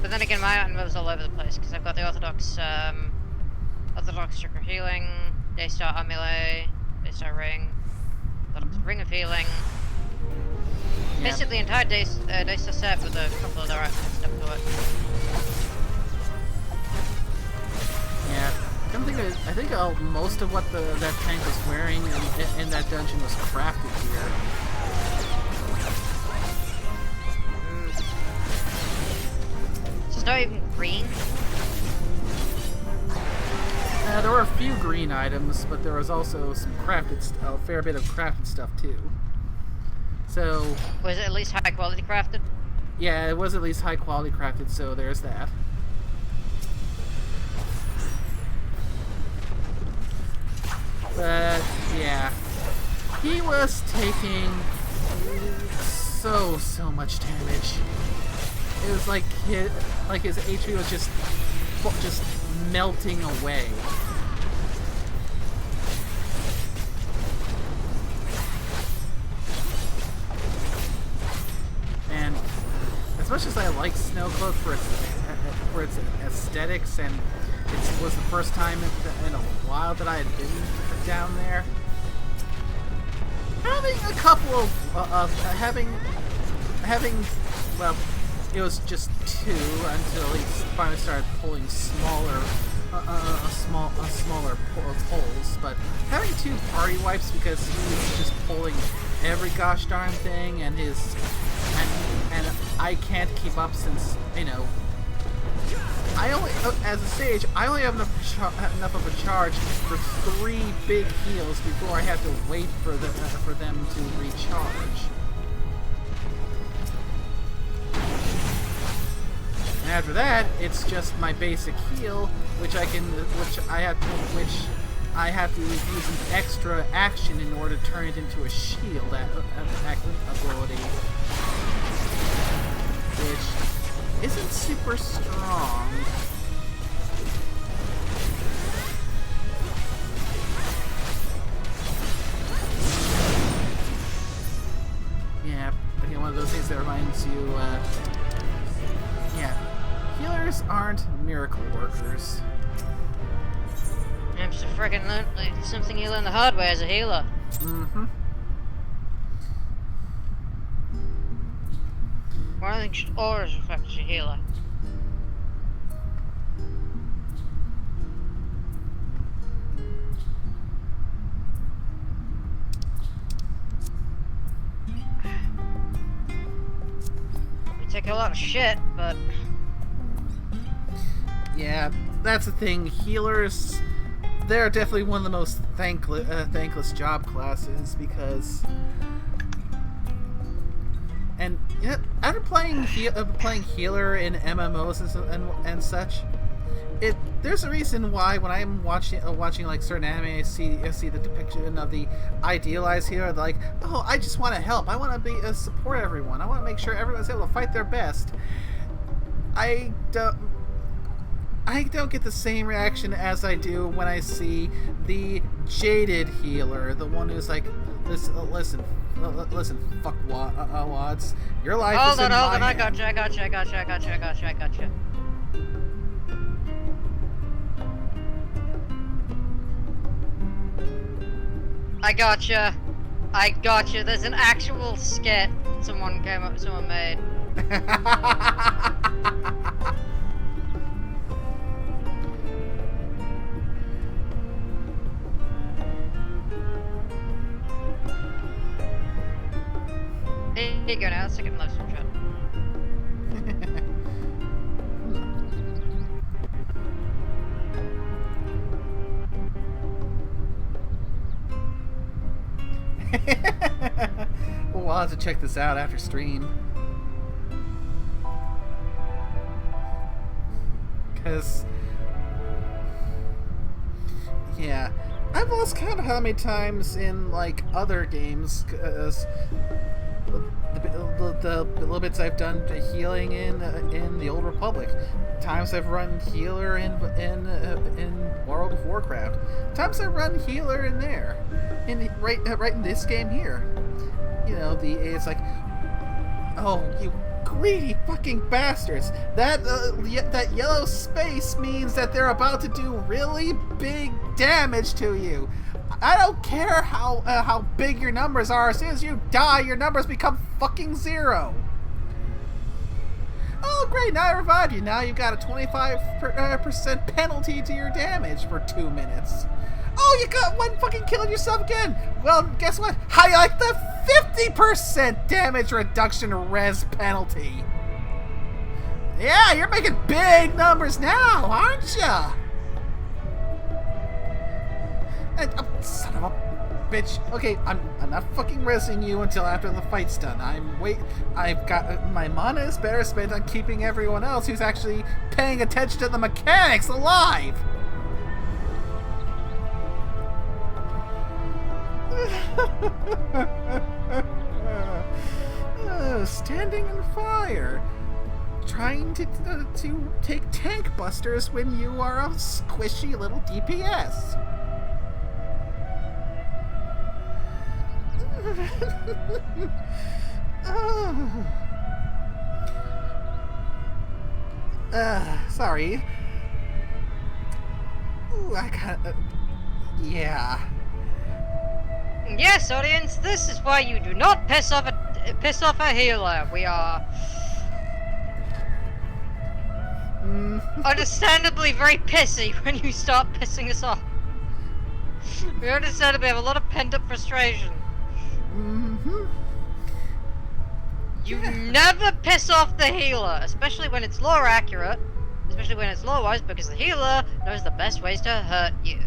But then again, my item level's all over the place because I've got the Orthodox Chakra Healing, Daystar Amulet, Daystar Ring, Orthodox Ring of Healing. Yeah. Basically, the entire Daystar set with a couple of other items stuff to it. Yeah. I think most of what that tank was wearing in that dungeon was crafted here. So it's not even green? There were a few green items, but there was also some a fair bit of crafted stuff too. So was it at least high quality crafted? Yeah, it was at least high quality crafted, so there's that. But yeah, he was taking so much damage. It was like his HP was just melting away. And as much as I like Snowcloak for its aesthetics, and it was the first time in a while that I had been down there, having a couple of well, it was just two until he finally started pulling smaller pulls, but having two party wipes because he was just pulling every gosh darn thing, and I can't keep up since, you know, as a sage, I only have enough of a charge for 3 big heals before I have to wait for them to recharge. And after that, it's just my basic heal, which I have to use an extra action in order to turn it into a shield ability, which isn't super strong. Yeah, again, one of those things that reminds you, yeah, healers aren't miracle workers. I'm just friggin' like something you learn the hard way as a healer. Mm-hmm. One of the things should always reflect as a healer. We take a lot of shit, but yeah, that's the thing. Healers, they're definitely one of the most thankless job classes because, and yeah, after playing healer in MMOs and such, there's a reason why when I'm watching like certain anime, I see the depiction of the idealized healer. They're like, oh, I just want to help. I want to support everyone. I want to make sure everyone's able to fight their best. I don't get the same reaction as I do when I see the jaded healer, the one who's like, listen, fuckwads, your life is in my hand. I gotcha. I gotcha. I gotcha. There's an actual skit someone made. There you go now, let's take a closer shot. Well, I'll have to check this out after stream. Because... yeah. I've lost count of how many times in, like, other games, because... the little bits I've done healing in the Old Republic, times I've run healer in World of Warcraft, times I run healer in there, right in this game here. You know, it's like, oh, you greedy fucking bastards! That yellow space means that they're about to do really big damage to you. I don't care how big your numbers are. As soon as you die, your numbers become fucking 0. Oh, great! Now I revived you. Now you've got a 25% penalty to your damage for 2 minutes. Oh, you got one fucking killing yourself again. Well, guess what? How you like the 50% damage reduction res penalty? Yeah, you're making big numbers now, aren't ya? Son of a bitch. Okay, I'm not fucking resing you until after the fight's done. I've got my mana is better spent on keeping everyone else who's actually paying attention to the mechanics alive. Standing in fire, trying to take tank busters when you are a squishy little DPS. Sorry. Ooh, I got... yeah. Yes, audience, this is why you do not piss off a healer. We are... understandably very pissy when you start pissing us off. We understandably have a lot of pent-up frustration. You never piss off the healer, especially when it's lore accurate, especially when it's lore wise, because the healer knows the best ways to hurt you.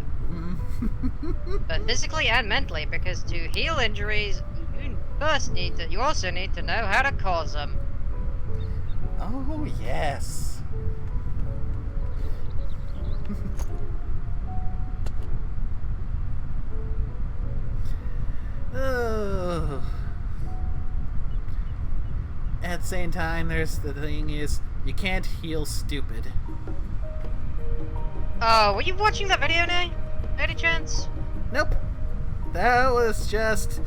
But physically and mentally, because to heal injuries, you also need to know how to cause them. Oh, yes. Oh. At the same time, there's the thing is, you can't heal stupid. Oh, were you watching that video, Nay? Any chance? Nope. That was just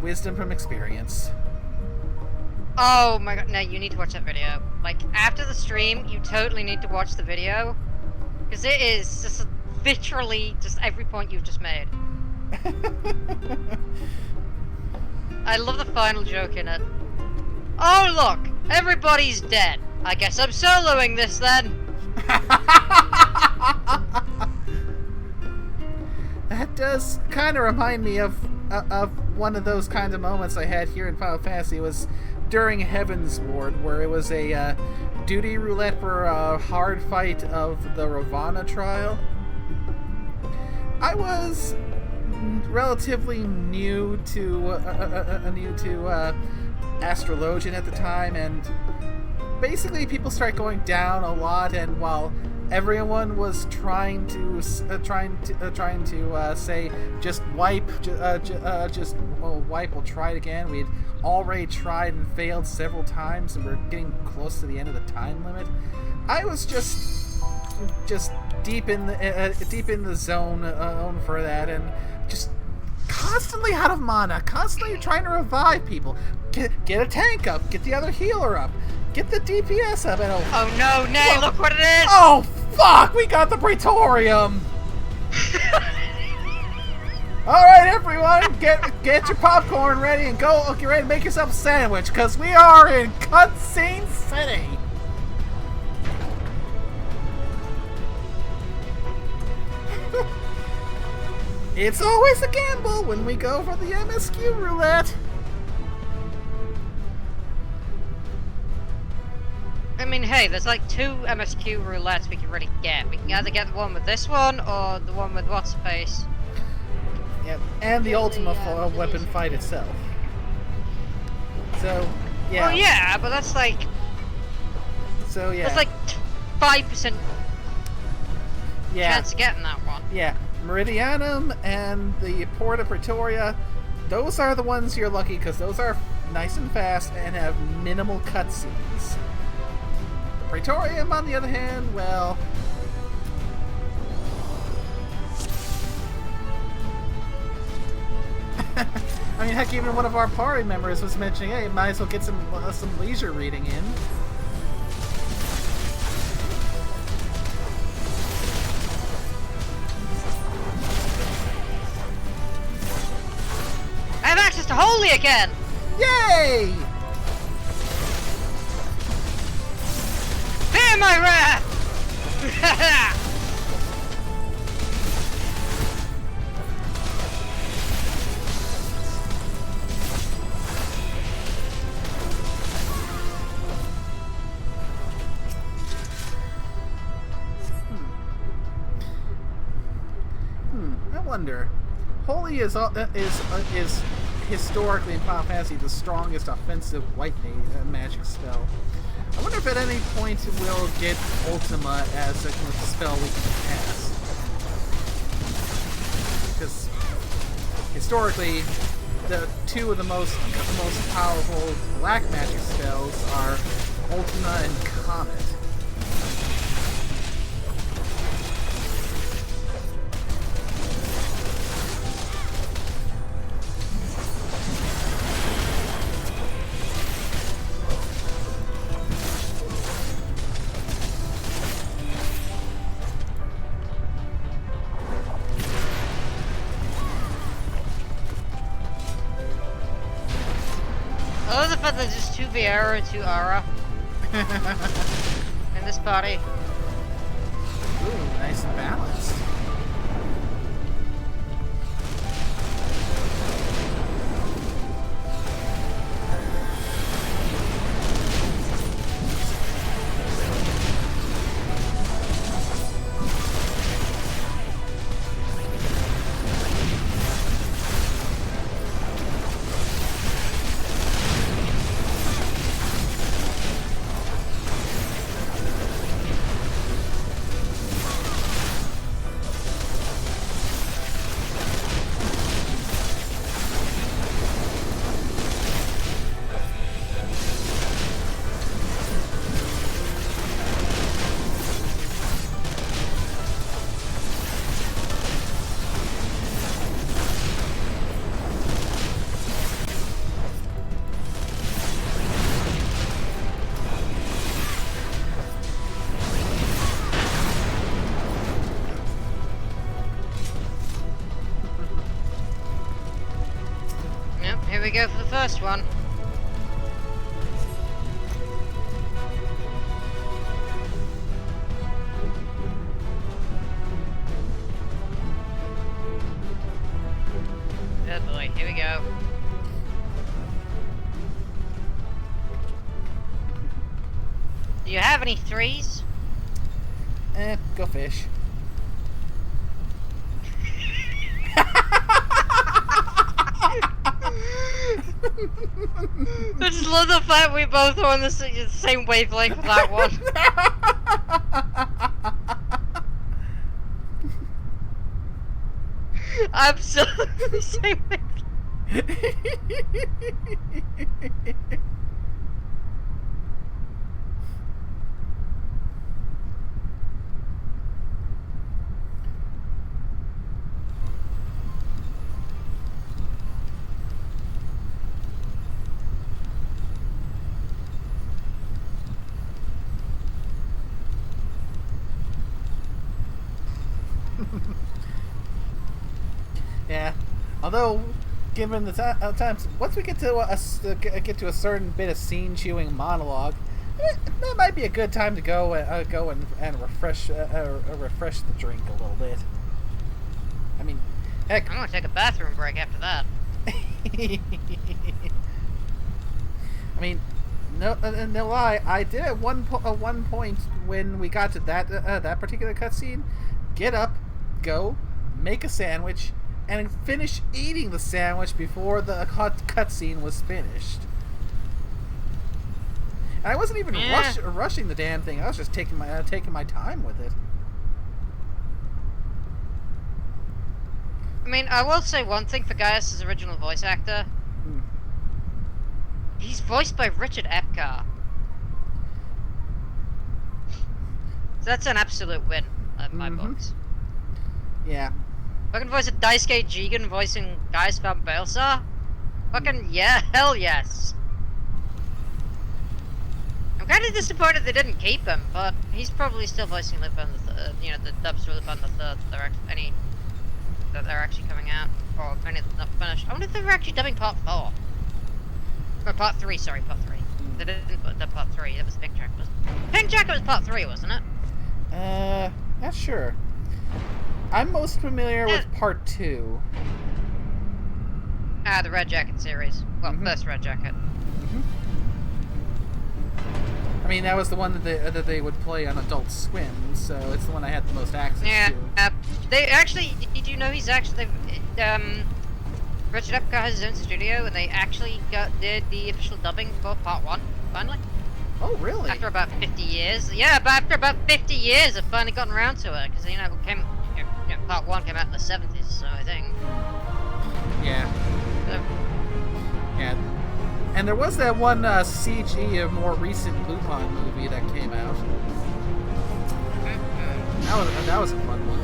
wisdom from experience. Oh my god, no, you need to watch that video. Like, after the stream, you totally need to watch the video. Because it is just literally just every point you've just made. I love the final joke in it. Oh look, everybody's dead. I guess I'm soloing this then. That does kind of remind me of one of those kind of moments I had here in Final Fantasy. It was during Heaven's Ward, where it was a duty roulette for a hard fight of the Ravana trial. I was relatively new to Astrologian at the time, and basically people start going down a lot, and while everyone was trying to say just wipe, wipe, we'll try it again. We'd already tried and failed several times, and we're getting close to the end of the time limit. I was just deep in the zone for that, and just constantly out of mana, constantly trying to revive people. Get a tank up, get the other healer up, get the DPS up, and oh no, Nay, look what it is! Oh fuck, we got the Praetorium! Alright, everyone, get your popcorn ready and get ready to make yourself a sandwich, because we are in Cutscene City! It's always a gamble when we go for the MSQ roulette! I mean, hey, there's like 2 MSQ roulettes we can really get. We can either get the one with this one, or the one with what's-face. Yeah, and the Ultima weapon fight itself. So, yeah. Well, yeah, but that's like... So, yeah. That's like 5% chance of getting that one. Yeah. Meridianum and the Porta Praetoria, those are the ones you're lucky, because those are nice and fast and have minimal cutscenes. The Praetorium, on the other hand, well... I mean, heck, even one of our party members was mentioning, hey, might as well get some leisure reading in. I have access to Holy again! Yay! Fear my wrath! I wonder. Holy is historically in Final Fantasy the strongest offensive white magic spell. I wonder if at any point we'll get Ultima as a spell we can cast. Because historically, the 2 of the most powerful black magic spells are Ultima and Comet. I love the fact that there's just 2 Viera and 2 Ara in this party. Ooh, nice and balanced. Here we go for the first one. Oh boy, here we go. Do you have any 3s? Go fish. I just love the fact we both are on the same wavelength for that one. Absolutely same wavelength. Yeah, Although, given the times, once we get to a certain bit of scene chewing monologue, that might be a good time to go and refresh the drink a little bit. I mean, heck, I'm gonna take a bathroom break after that. I mean, no lie. I did at one point when we got to that particular cutscene, get up, go, make a sandwich, and finish eating the sandwich before the cutscene was finished. And I wasn't even rushing the damn thing. I was just taking my time with it. I mean, I will say one thing for Gaius' original voice actor. He's voiced by Richard Epcar. So that's an absolute win in my books. Yeah. Fucking voice of Daisuke Jigen voicing Gaius Van Baelsar? Fucking yeah, hell yes. I'm kind of disappointed they didn't keep him, but he's probably still voicing Lupin the Third. You know, the dubs for Lupin the Third that they're actually coming out, or any that's not finished. I wonder if they're actually dubbing Part 4. Or Part 3, sorry, Part 3. They didn't put dub Part 3, that was Pink Jacket. Pink Jacket was Part 3, wasn't it? Not sure. I'm most familiar with Part 2. Ah, the Red Jacket series. Well, first Red Jacket. I mean, that was the one that they would play on Adult Swim, so it's the one I had the most access to. They actually, did you know he's actually, Richard Epcar has his own studio, and they actually did the official dubbing for Part 1, finally. Oh, really? After about 50 years. Yeah, but after about 50 years, I've finally gotten around to it, because, you know, Part 1 came out in the 70s, so I think. Yeah. Yeah. And there was that one CG, a more recent Lupin movie that came out. That was a fun one.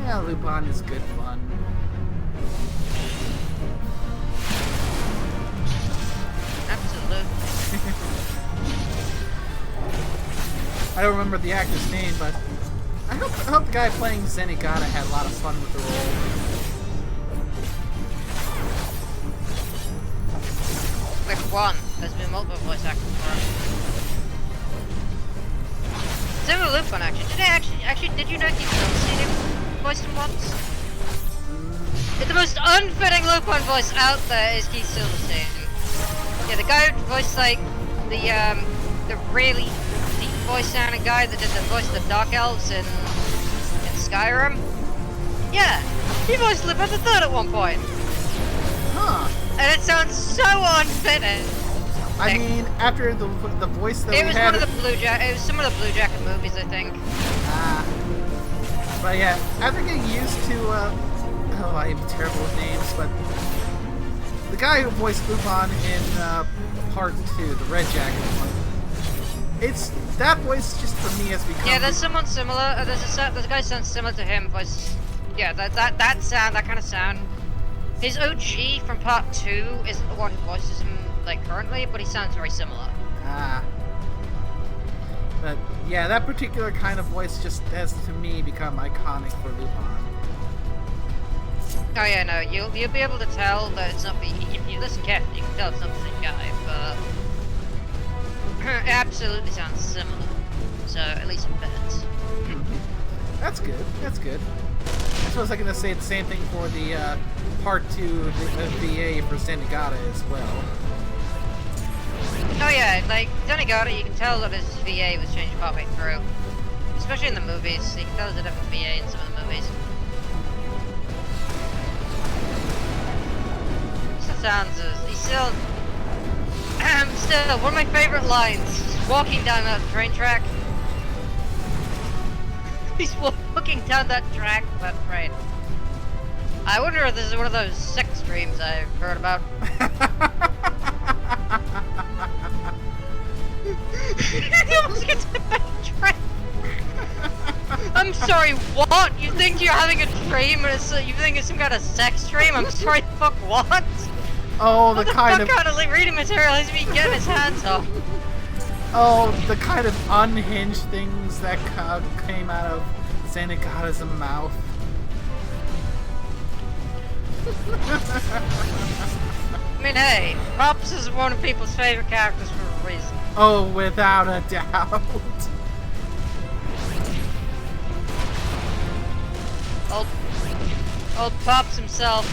Yeah, Lupin is good fun. I don't remember the actor's name, but I hope the guy playing Zenigata had a lot of fun with the role. Which one? There's been multiple voice actors for it. Same with Lupin, actually. Did you know Keith Silverstein voiced him once? The most unfitting Lupin voice out there is Keith Silverstein. Yeah, the guy who voiced like the really deep voice sounding guy that did the voice of the Dark Elves in Skyrim. Yeah, he voiced Lupin the Third at one point. Huh. And it sounds so unfitting. I mean, after the voice that it we was had... It was some of the Blue Jacket movies, I think. But yeah, after getting used to, oh, I am terrible with names, but the guy who voiced Lupin in Part 2, the Red Jacket one, that voice just for me has become... Yeah, there's someone similar. There's a guy sounds similar to him. Voice, yeah, that sound, that kind of sound. His OG from Part 2 is the one who voices him like currently, but he sounds very similar. But yeah, that particular kind of voice just has to me become iconic for Lupin. Oh yeah, no, you'll be able to tell that it's not. If you listen carefully, you can tell it's not the same guy, but it absolutely sounds similar. So at least it fits. That's good. That's good. I suppose I'm gonna say the same thing for the Part 2 VA for Zenigata as well. Oh yeah, like Zenigata, you can tell that his VA was changed partway through, especially in the movies. You can tell there's a different VA in some of the movies. He's still one of my favorite lines. He's walking down that train track. He's walking down that track, that train. I wonder if this is one of those sex dreams I've heard about. He almost gets hit by a train. I'm sorry, what? You think you're having a dream and you think it's some kind of sex dream? I'm sorry, fuck what? Oh, the what kind fuck kind of like, reading material has he been getting his hands on? Oh, the kind of unhinged things that came out of Senegata's mouth. I mean, hey, Pops is one of people's favorite characters for a reason. Oh, without a doubt. Old Pops himself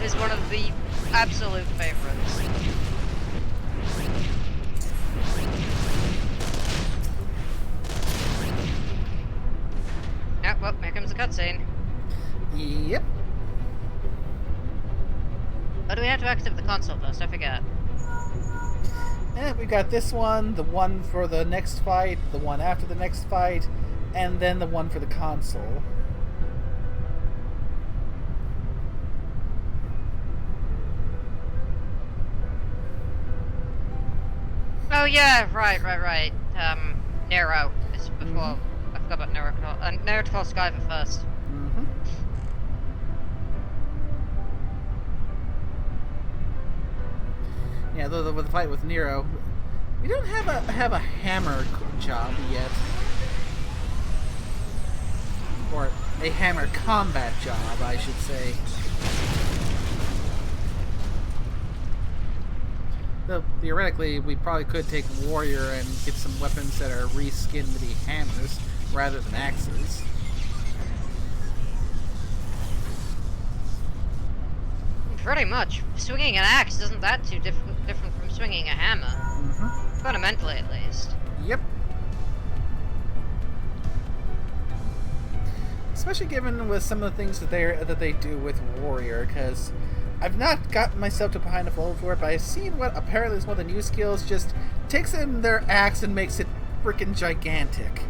is one of the absolute favorites. Yeah, well, here comes the cutscene. Yep. Oh, do we have to activate the console first? I forget. Yeah, we got this one, the one for the next fight, the one after the next fight, and then the one for the console. Oh yeah, right. Nero is before. I forgot about Nero. Nero to call Skyver first. Yeah, though with the fight with Nero, we don't have a hammer job yet, or a hammer combat job, I should say. Though theoretically, we probably could take Warrior and get some weapons that are reskinned to be hammers rather than axes. Pretty much. Swinging an axe isn't that too different from swinging a hammer. Fundamentally, at least. Yep. Especially given with some of the things that they do with Warrior, because I've not gotten myself to behind a fold for it, but I've seen what apparently is one of the new skills. Just takes in their axe and makes it freaking gigantic.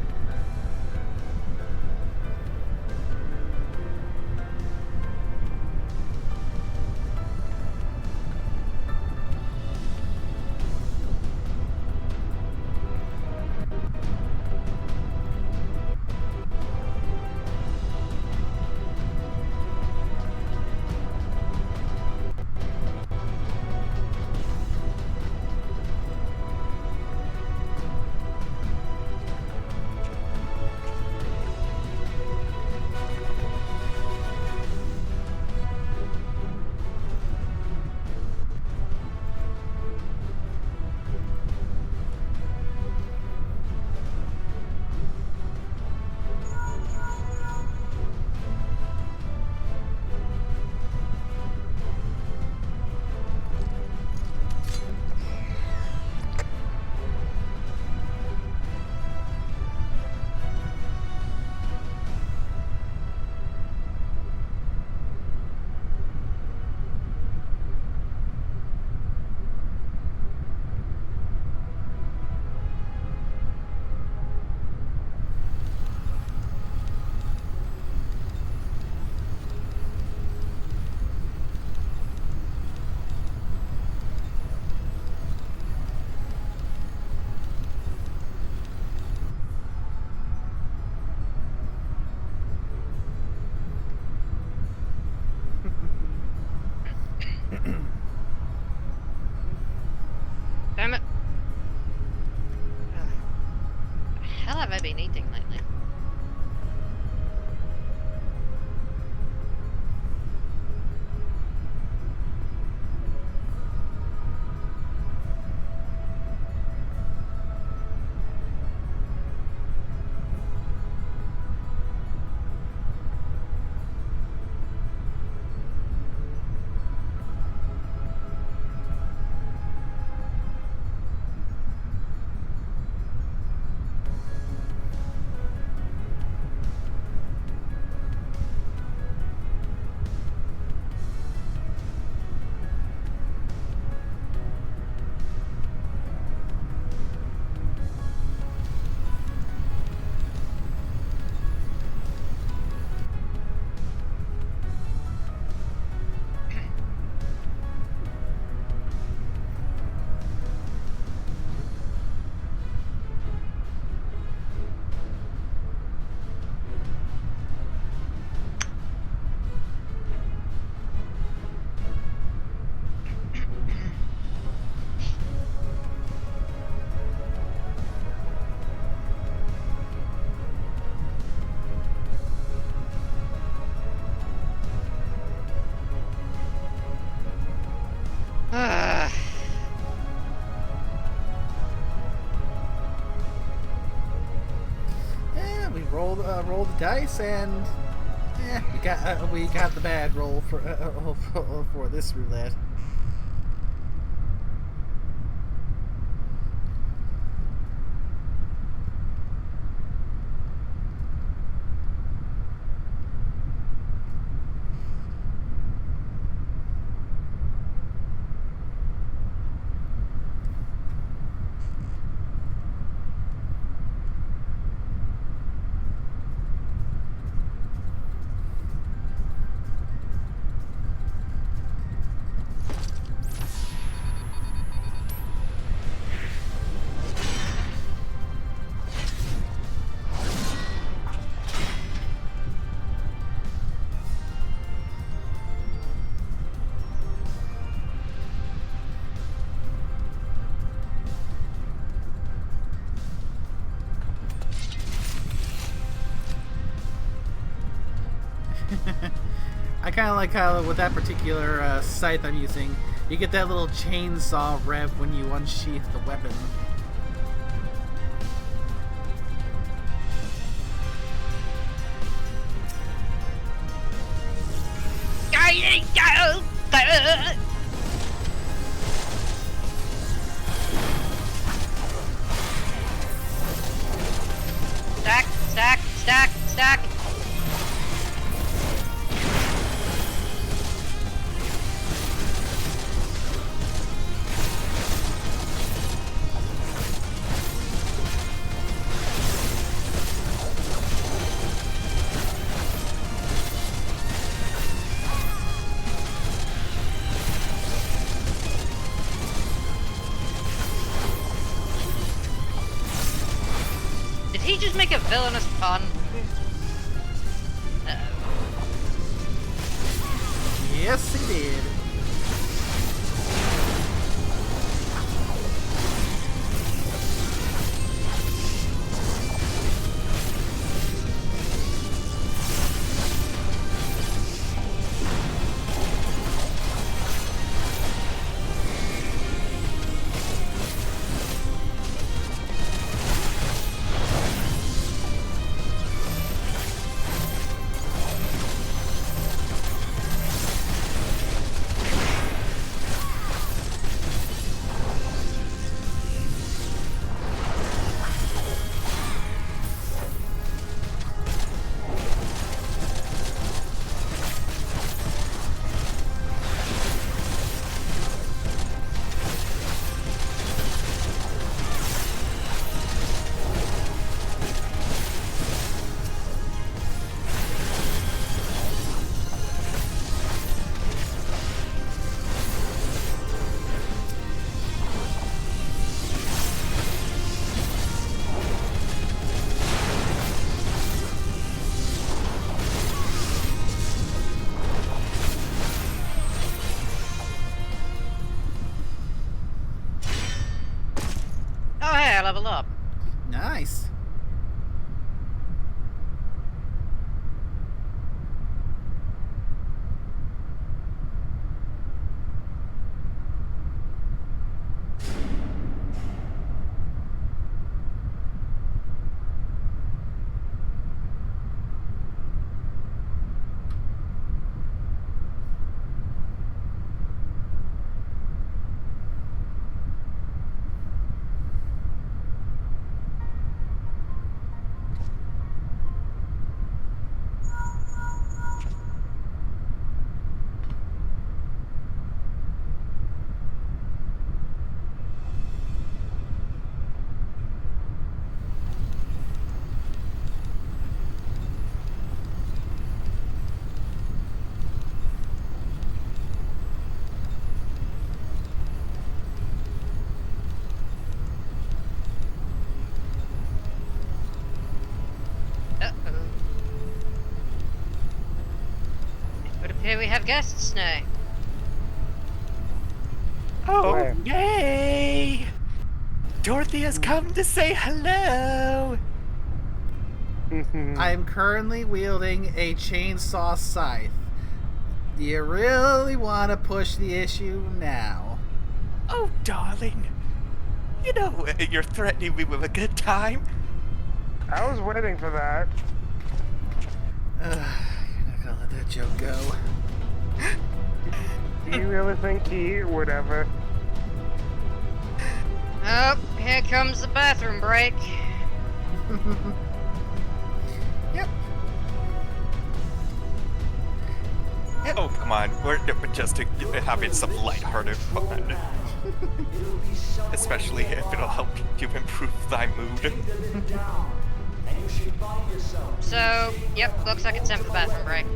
Yeah, we rolled the dice, and we got the bad roll for this roulette. I kind of like how with that particular scythe I'm using, you get that little chainsaw rev when you unsheath the weapon. Stack! Did he just make a villainous pun? Yes, he did. Oh hey, I leveled up. Nice. Here we have guests now. Oh, yay! Dorothy has come to say hello! I am currently wielding a chainsaw scythe. Do you really want to push the issue now? Oh, darling. You know you're threatening me with a good time. I was waiting for that. You're not gonna let that joke go. Do you really think he would ever? Oh, here comes the bathroom break. Yep. Oh, come on. We're just having some lighthearted fun. Especially if it'll help you improve thy mood. So, yep, looks like it's time for bathroom break.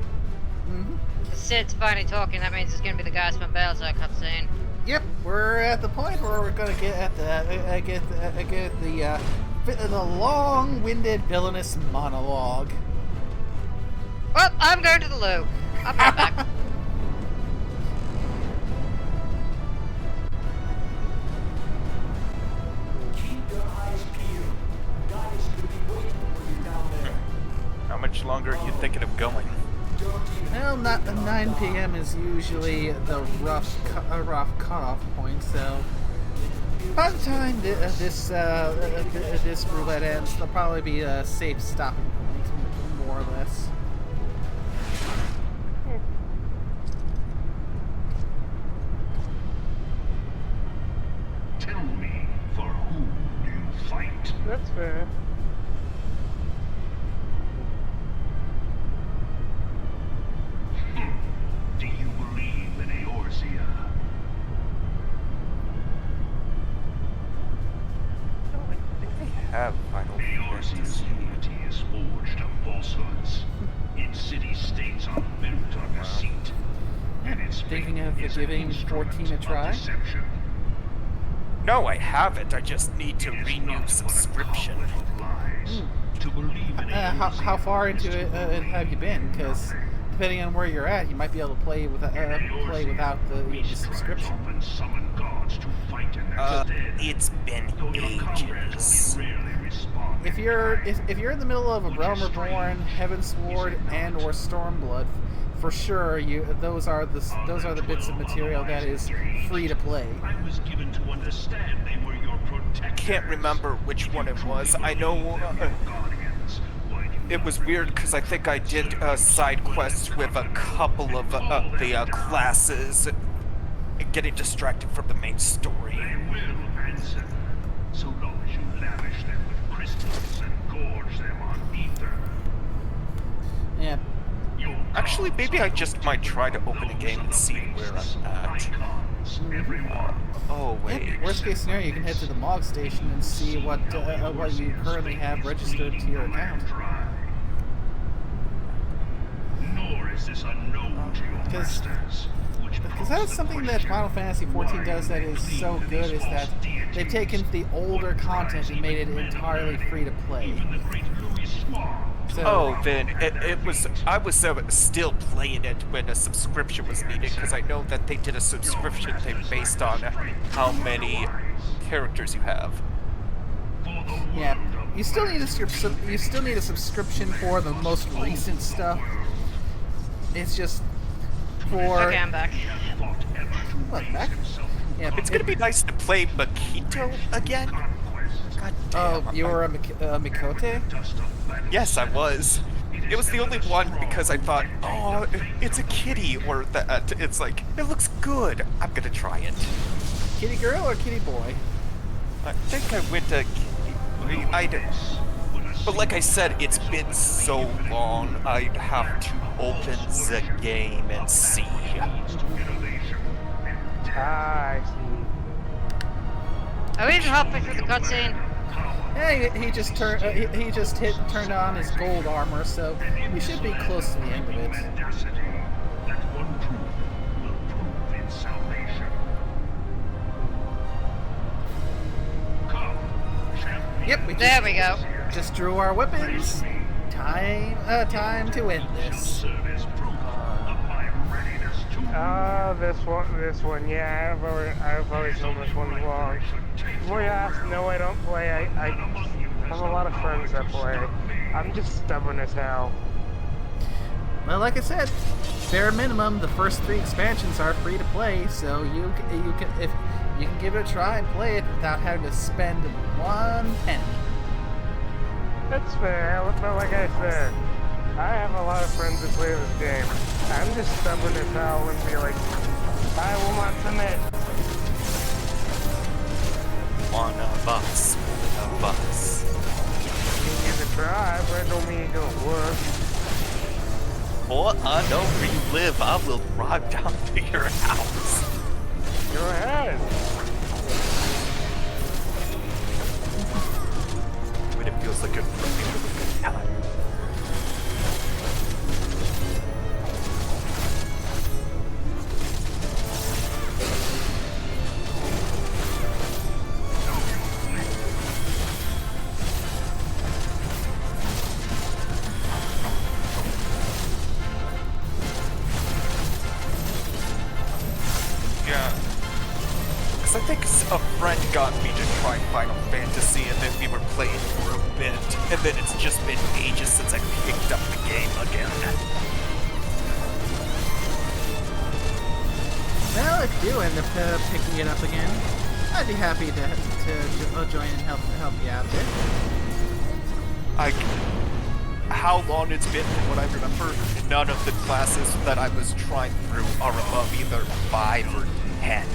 Sid's finally talking, that means it's gonna be the guys from Belzer cutscene. Yep, we're at the point where we're gonna get at the long-winded villainous monologue. Well, I'm going to the loo. I'll be right back. How much longer are you thinking of going? Well, not 9 p.m. is usually the rough cutoff point, so by the time this roulette ends, there'll probably be a safe stopping point, more or less. Tell me, for whom do you fight? That's fair. Do you believe in Eorzea? Have final Eorzea's unity is forged of falsehoods. Its city-states are built on deceit. And its Thinking of giving 14 a try? deception. No, I haven't. I just need to renew subscription. To believe in How far into it have you been? Because depending on where you're at, you might be able to play without the subscription. It's been ages. If you're in the middle of a Realm Reborn, Heavensward, and/or Stormblood, for sure those are the bits of material that is free to play. I was given to understand they were your I can't remember which one it was. I know it was weird because I think I did side quests with a couple of the classes, getting distracted from the main story. They will answer, so long as you lavish them with crystals and gorge them on ether. Yeah. Actually, maybe I just might try to open a game and see where I'm at. Oh wait. Yeah, worst case scenario, you can head to the Mog Station and see what you currently have registered to your account. Nor is this unknown to your masters. Because that's something that Final Fantasy XIV does that is so good, is that they've taken the older content and made it entirely free to play. So, then I was still playing it when a subscription was needed, because I know that they did a subscription thing based on how many characters you have. yeah, you still need a subscription for the most recent stuff. It's just for. Okay, I'm back. What, back? Yeah, It's gonna be nice to play Makito again. God damn. Oh, you were a Mikote? Yes, I was. It was the only one because I thought, oh, it's a kitty, or that it's like, it looks good. I'm gonna try it. Kitty girl or kitty boy? I think I went to kitty. But like I said, it's been so long, I'd have to open the game and see. I see. Are we even halfway through the cutscene? Yeah, he just turned on his gold armor, so we should be close to the end of it. Yep, there we go. Just drew our weapons. Time to end this. This one, yeah, I've always known this one long. Before you ask, no, I don't play. I have a lot of friends that play. I'm just stubborn as hell. Well, like I said, bare minimum, the first 3 expansions are free to play, so you can if you can give it a try and play it without having to spend 1 penny. That's fair, but like I said, I have a lot of friends who play this game. I'm just stubborn as hell and be like, I will not submit. One of us. Give it a try, but it don't mean it don't work. For I know where you live, I will drive down to your house. Go ahead. When it feels like a good time. I think a friend got me to try Final Fantasy, and then we were playing for a bit, and then it's just been ages since I picked up the game again. Well, if you end up picking it up again, I'd be happy to join and help you out a bit. How long it's been from what I remember, none of the classes that I was trying through are above either 5 or 10.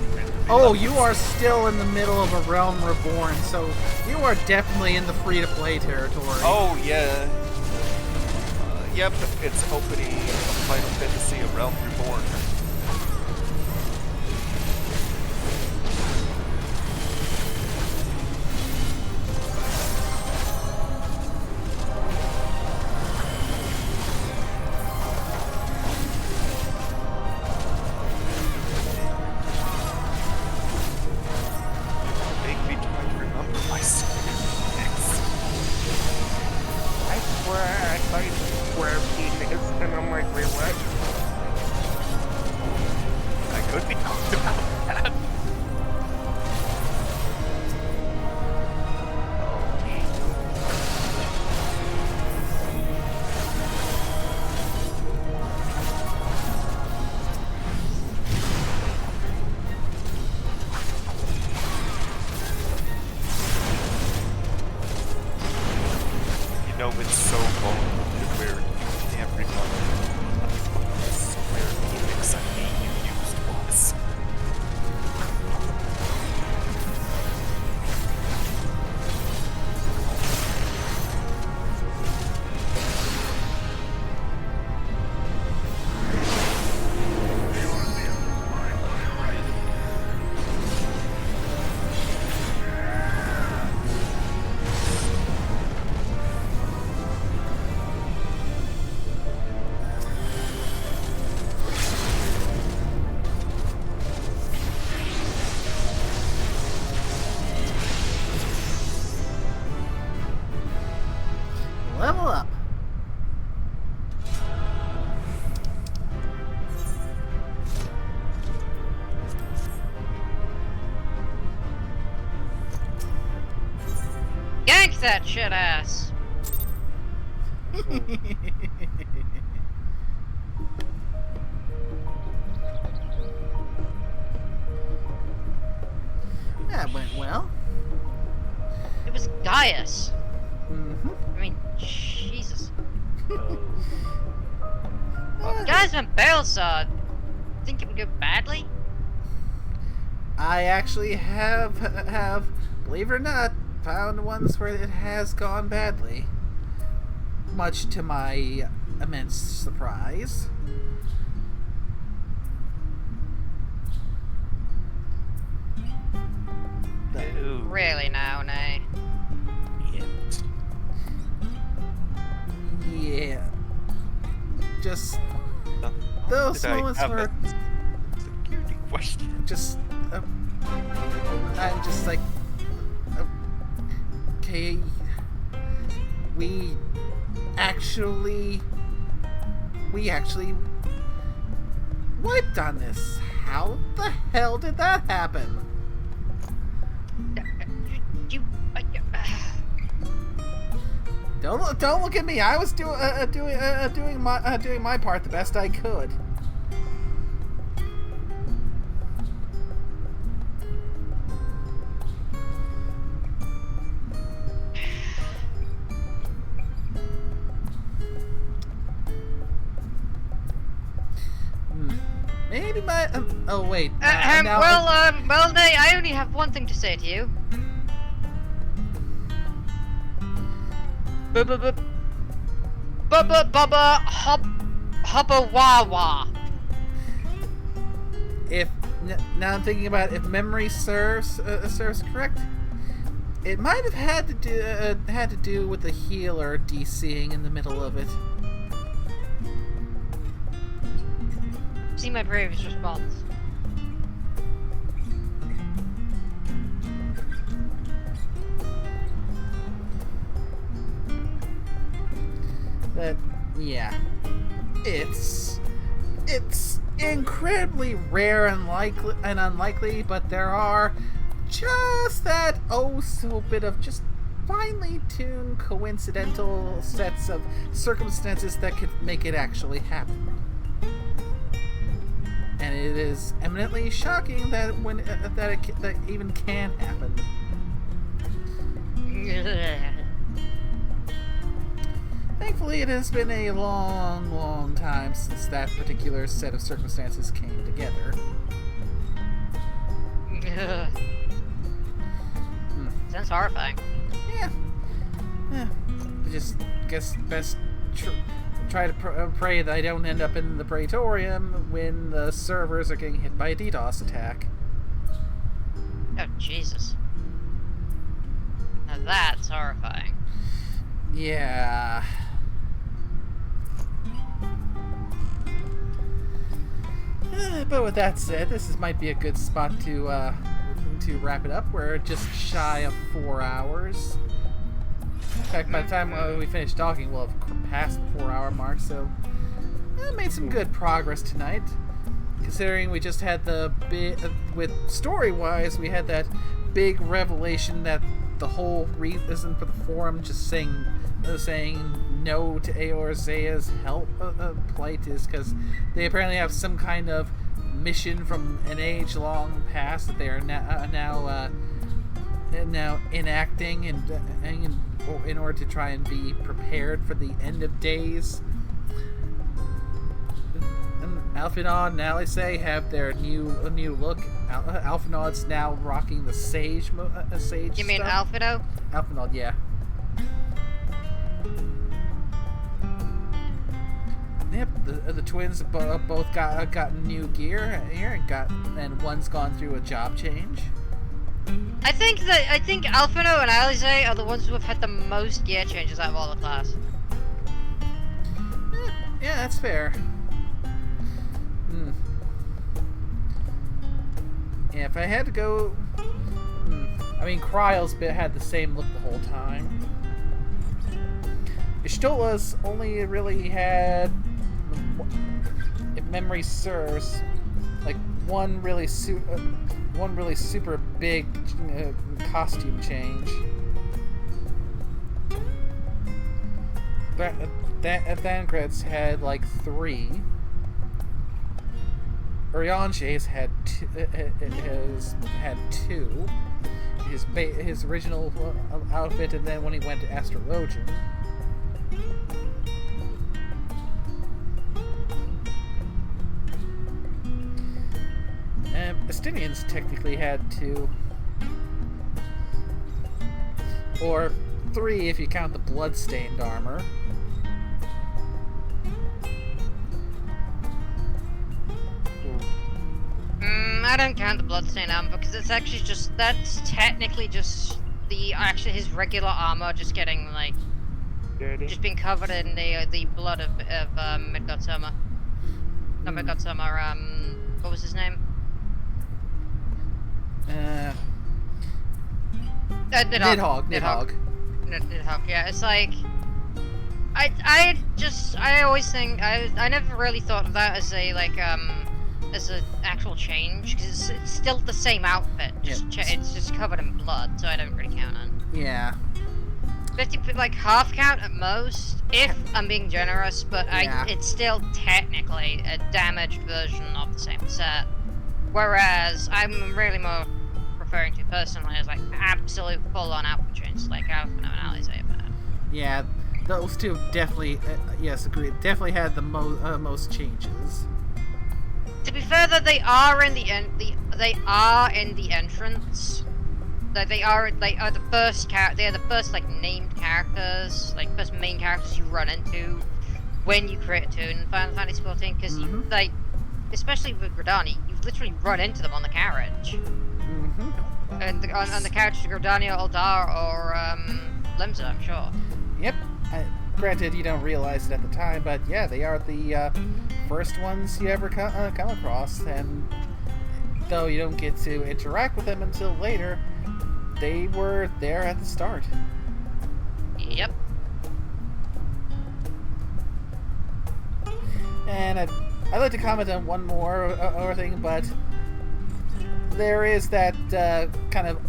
Oh, you are still in the middle of a Realm Reborn, so you are definitely in the free-to-play territory. Oh, yeah. Yep, it's opening Final Fantasy A Realm Reborn. Level up. Gank that shit ass! That went well. It was Gaius. Mm-hmm. I mean, Jesus. Guys went Bailsard. Think it would go badly? I actually have, believe it or not, found ones where it has gone badly. Much to my immense surprise. Really now, nay. Yeah. Just those moments where security question. Just I'm just like, okay, we actually wiped on this. How the hell did that happen? Don't look at me. I was doing my part the best I could. might. Oh wait. Well, Nay, I only have one thing to say to you. Bubba hubba wawa. If now I'm thinking about if memory serves correct, it might have had to do with the healer DCing in the middle of it. See my previous response. But yeah, it's incredibly rare and unlikely, but there are just that so bit of just finely tuned coincidental sets of circumstances that could make it actually happen. And it is eminently shocking that that even can happen. Thankfully, it has been a long, long time since that particular set of circumstances came together. Sounds horrifying. Yeah. I just guess best try to pray that I don't end up in the Praetorium when the servers are getting hit by a DDoS attack. Oh, Jesus. Now that's horrifying. Yeah. But with that said, this might be a good spot to wrap it up. We're just shy of 4 hours. In fact, by the time we finish talking, we'll have passed the 4-hour mark, so made some good progress tonight. Considering we just had with story-wise, we had that big revelation that the whole reason for the forum just saying no to Eorzea's help plight is because they apparently have some kind of mission from an age-long past that they are now enacting in order to try and be prepared for the end of days. And Alphinaud and Alizé have their new look. Alphinaud's now rocking the sage sage. You mean stuff. Alphinaud? Alphinaud, yeah. Yep, the twins both got new gear here and one's gone through a job change. I think Alphinaud and Alizé are the ones who have had the most gear changes out of all the class. Yeah, that's fair. Yeah, if I had to go, I mean, Kryle's had the same look the whole time. Ishtola's only really had, if memory serves, like one really super big costume change. Thancred's had like 3. Urianger's had 2. His original outfit, and then when he went to Astrologian. Estinians technically had 2. Or 3 if you count the bloodstained armor. I don't count the bloodstained armor because that's actually that's technically just his regular armor just getting like dirty. Just being covered in the blood of Midgardsormr. Not Midgardsormr, what was his name? Nidhogg. Nidhogg, yeah. It's like I always think I never really thought of that as a as an actual change because it's still the same outfit. It's just covered in blood, so I don't really count it. Yeah. 50, like half count at most, if I'm being generous, but it's still technically a damaged version of the same set. Whereas I'm really more referring to personally as like absolute full-on outfit changes, like Alphinaud and Alizé have had. Yeah, those two definitely, yes, agreed. Definitely had the most changes. To be fair, though, they are in the entrance. They are the first they are the first like named characters, like first main characters you run into when you create a toon in Final Fantasy XIV, because you like, especially with Gridani, you literally run into them on the carriage. And on the carriage to Gridania, Aldar, or Lemza, I'm sure. Yep. Granted, you don't realize it at the time, but yeah, they are the first ones you ever come across, and though you don't get to interact with them until later, they were there at the start. Yep. And I'd like to comment on one more thing, but there is that kind of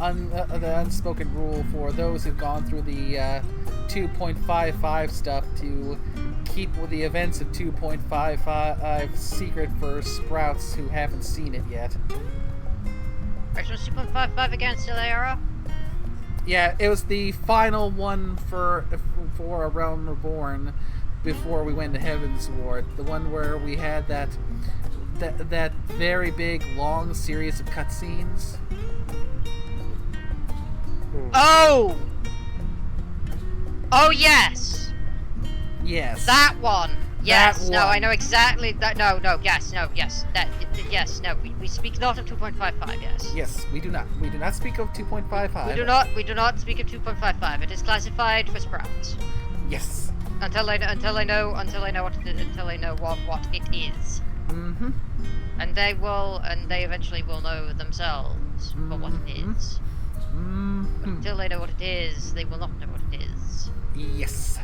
the unspoken rule for those who've gone through the 2.55 stuff to keep the events of 2.55 secret for sprouts who haven't seen it yet. Which was 2.55 against the era? Yeah, it was the final one for A Realm Reborn before we went to Heaven's Ward. The one where we had that very big, long series of cutscenes. Oh! Oh, yes! Yes. That one! Yes, That no, one. I know exactly that. No, yes, yes, no, we speak not of 2.55, yes. Yes, we do not. We do not speak of 2.55. We do not speak of 2.55. It is classified for sprouts. Yes. Until I know what it is. Mm-hmm. And they eventually will know themselves for what it is. But until they know what it is, they will not know what it is. Yes.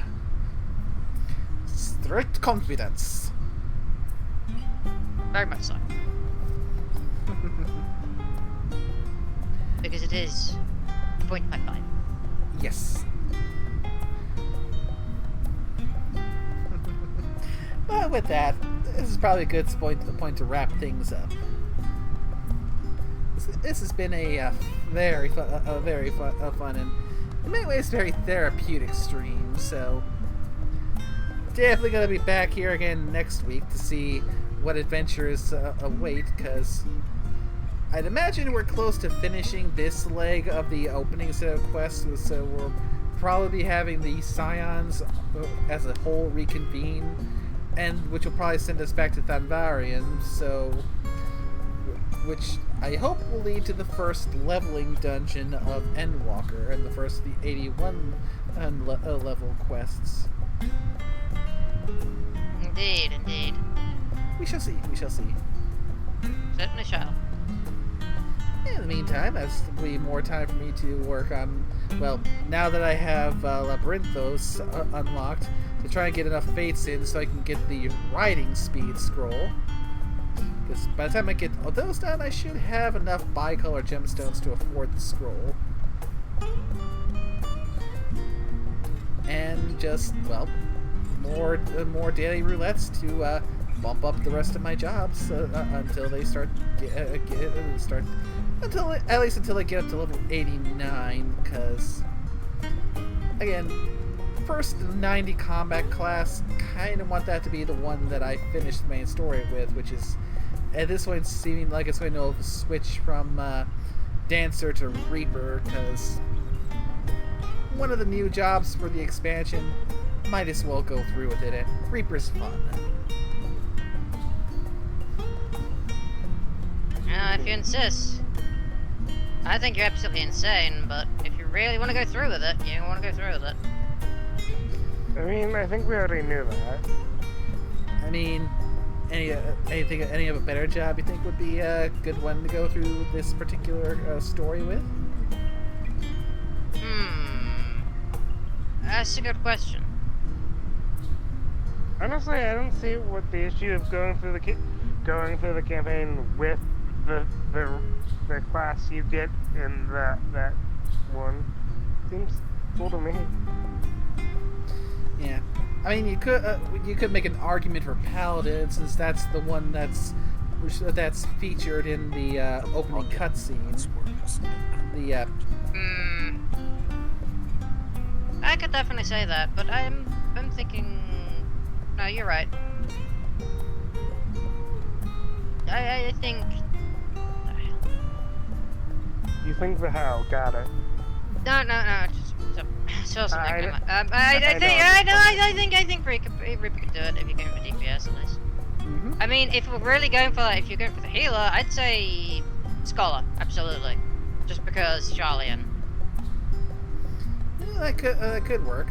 Strict confidence. Very much so. Because it is 2.55. Yes. Well, with that, this is probably a good point to wrap things up. This has been a very fun and in many ways very therapeutic stream. So definitely gonna be back here again next week to see what adventures await, because I'd imagine we're close to finishing this leg of the opening set of quests, so we'll probably be having the scions as a whole reconvene, and which will probably send us back to Thanvarian, so which I hope will lead to the first leveling dungeon of Endwalker and the first of the 81 level quests. Indeed, indeed. We shall see, we shall see. Certainly shall. In the meantime, as will be more time for me to work on, well, now that I have Labyrinthos unlocked, to try and get enough fates in so I can get the writing speed scroll. Because by the time I get all those done, I should have enough bicolor gemstones to afford the scroll. And just, well, more daily roulettes to bump up the rest of my jobs until they start until I get up to level 89. Because again, first 90 combat class, kind of want that to be the one that I finish the main story with, which is at this point seeming like it's going to switch from Dancer to Reaper, because one of the new jobs for the expansion, might as well go through with it, and Reaper's fun. If you insist. I think you're absolutely insane, but if you really want to go through with it, you want to go through with it. I mean, I think we already knew that. I mean, any of a better job you think would be a good one to go through this particular story with? That's a good question. Honestly, I don't see what the issue of going through the campaign with the class you get in that one. Seems cool to me. Yeah, I mean, you could make an argument for Paladin, since that's the one that's featured in the opening cutscene. I could definitely say that, but I'm thinking. No, you're right. I think. You think the how? Got it. No. Just I think Reaper could do it if you're going for DPS at least. Mm-hmm. I mean, if we're really going for if you're going for the healer, I'd say Scholar, absolutely. Just because Charlian. Yeah, that could work.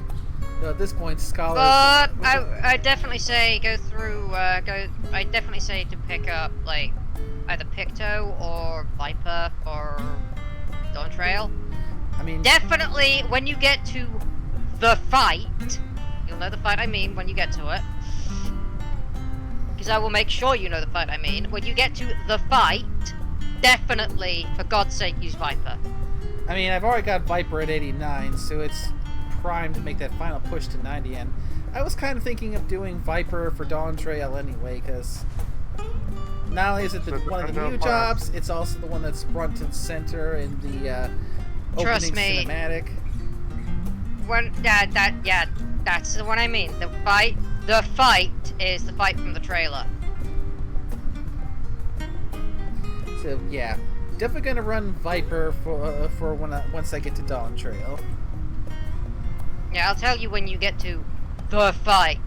At this point, Scholar. But I definitely say go through. I definitely say to pick up like either Picto or Viper or Dawn Trail. I mean, definitely when you get to the fight, you'll know the fight I mean when you get to it. Because I will make sure you know the fight I mean. When you get to the fight, definitely, for God's sake, use Viper. I mean, I've already got Viper at 89, so it's primed to make that final push to 90. And I was kind of thinking of doing Viper for Dawn Trail anyway, because not only is it one of the new jobs, it's also the one that's front and center in the opening cinematic. That's the one I mean. The fight is the fight from the trailer. So yeah, definitely gonna run Viper for once I get to Dawn Trail. Yeah, I'll tell you when you get to the fight.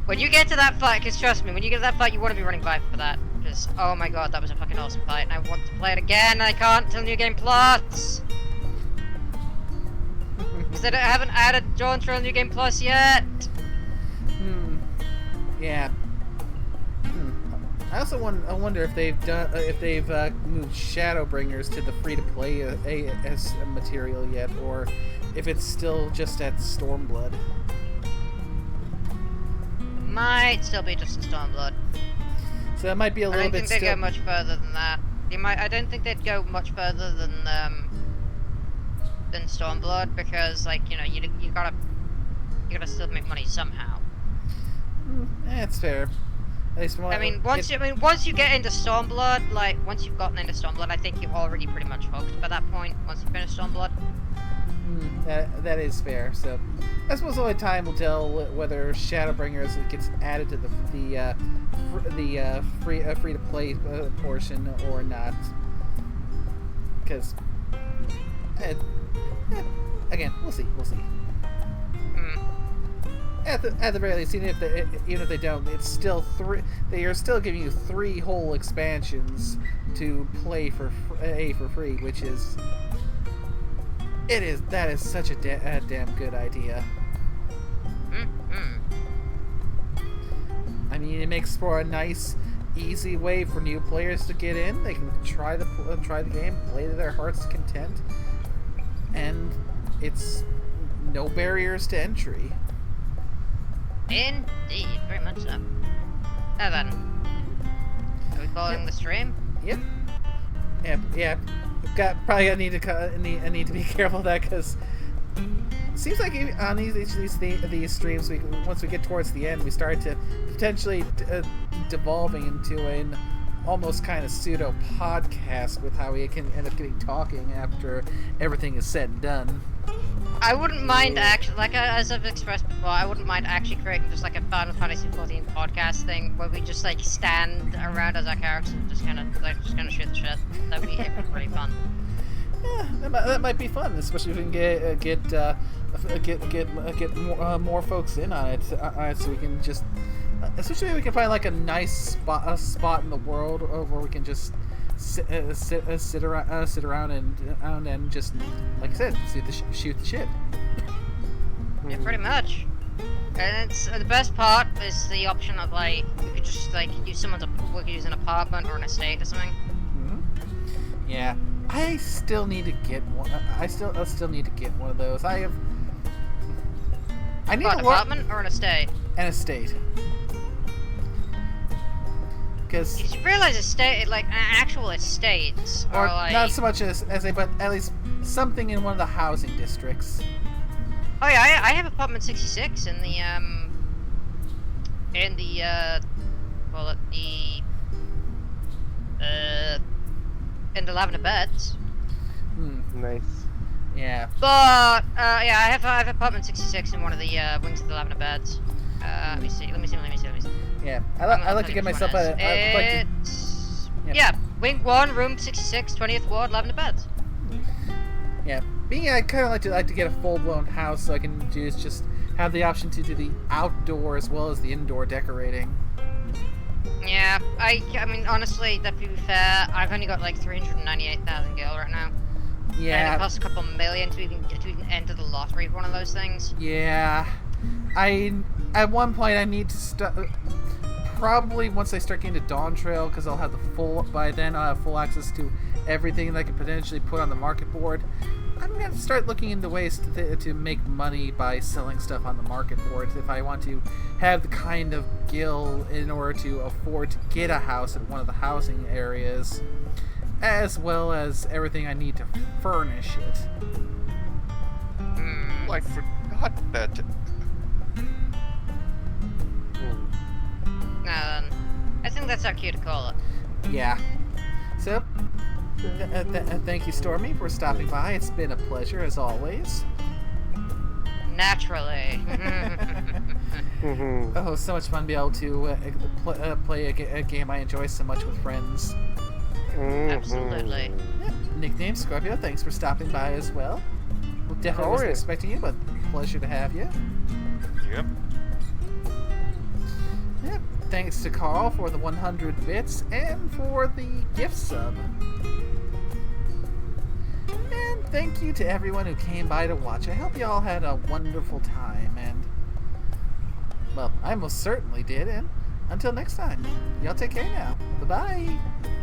When you get to that fight, because trust me, when you get to that fight, you want to be running Viper for that. Because, oh my god, that was a fucking awesome fight, and I want to play it again, and I can't until New Game Plus! Because I haven't added Dawn Trail New Game Plus yet! Yeah. I also wonder if they've moved Shadowbringers to the free-to-play as material yet, or if it's still just at Stormblood. Might still be just at Stormblood. So that might be a little bit. I don't think they'd go much further than that. I don't think they'd go much further than Stormblood because, like, you know, you gotta still make money somehow. That's fair. At least once you get into Stormblood, like once you've gotten into Stormblood, I think you're already pretty much hooked by that point. Once you finish Stormblood. That is fair. So I suppose only time will tell whether Shadowbringers gets added to the free to play portion or not. Because again, we'll see. At the very least, even if they don't, it's still three. They are still giving you 3 whole expansions to play for free, which is. That is such a damn good idea. I mean, it makes for a nice, easy way for new players to get in. They can try the game, play to their heart's content, and it's no barriers to entry. Indeed, very much so. Now then, are we following the stream? Yep. Yeah. Probably I need to be careful of that because it seems like on these streams, once we get towards the end, we start to potentially devolving into an almost kind of pseudo podcast with how we can end up talking after everything is said and done. I wouldn't mind actually, like as I've expressed before, I wouldn't mind actually creating just like a Final Fantasy XIV podcast thing where we just like stand around as our characters and just kind of shoot the shit. That'd be pretty fun. Yeah, that might be fun, especially if we can get more folks in on it, so we can just, especially if we can find like a nice spot in the world where we can just sit around and just, like I said, shoot the shit. Yeah, pretty much. And it's the best part is the option of like you could just like use use an apartment or an estate or something. Yeah, I still need to get one. I still need to get one of those. I need an apartment or an estate. An estate. Because you realize like actual estates or like not so much as but at least something in one of the housing districts. Oh yeah, I have apartment 66 in the in the Lavender Beds. Nice. Yeah. But yeah, I have apartment 66 in one of the wings of the Lavender Beds. Let me see. Yeah, I like to give myself a. Yeah, Wing 1, Room 66, 20th Ward, Lavender Beds. Yeah, me, I kind of like to get a full-blown house so I can just have the option to do the outdoor as well as the indoor decorating. Yeah, I mean, honestly, to be fair, I've only got like 398,000 gil right now. Yeah. And it costs a couple million to even enter the lottery for one of those things. Yeah. At one point, I need to start. Probably once I start getting to Dawn Trail, because I'll have by then I'll have full access to everything that I can potentially put on the market board. I'm going to start looking into ways to make money by selling stuff on the market board if I want to have the kind of gil in order to afford to get a house at one of the housing areas, as well as everything I need to furnish it. I forgot that. I think that's how cute to call it. Yeah. So, thank you, Stormy, for stopping by. It's been a pleasure, as always. Naturally. Oh, so much fun to be able to play a game I enjoy so much with friends. Absolutely. Yeah. Nickname Scorpio, thanks for stopping by as well. Well, definitely wasn't expecting you, but pleasure to have you. Yep. Yep. Thanks to Carl for the 100 bits and for the gift sub. And thank you to everyone who came by to watch. I hope you all had a wonderful time, and well, I most certainly did, and until next time, y'all take care now. Bye-bye!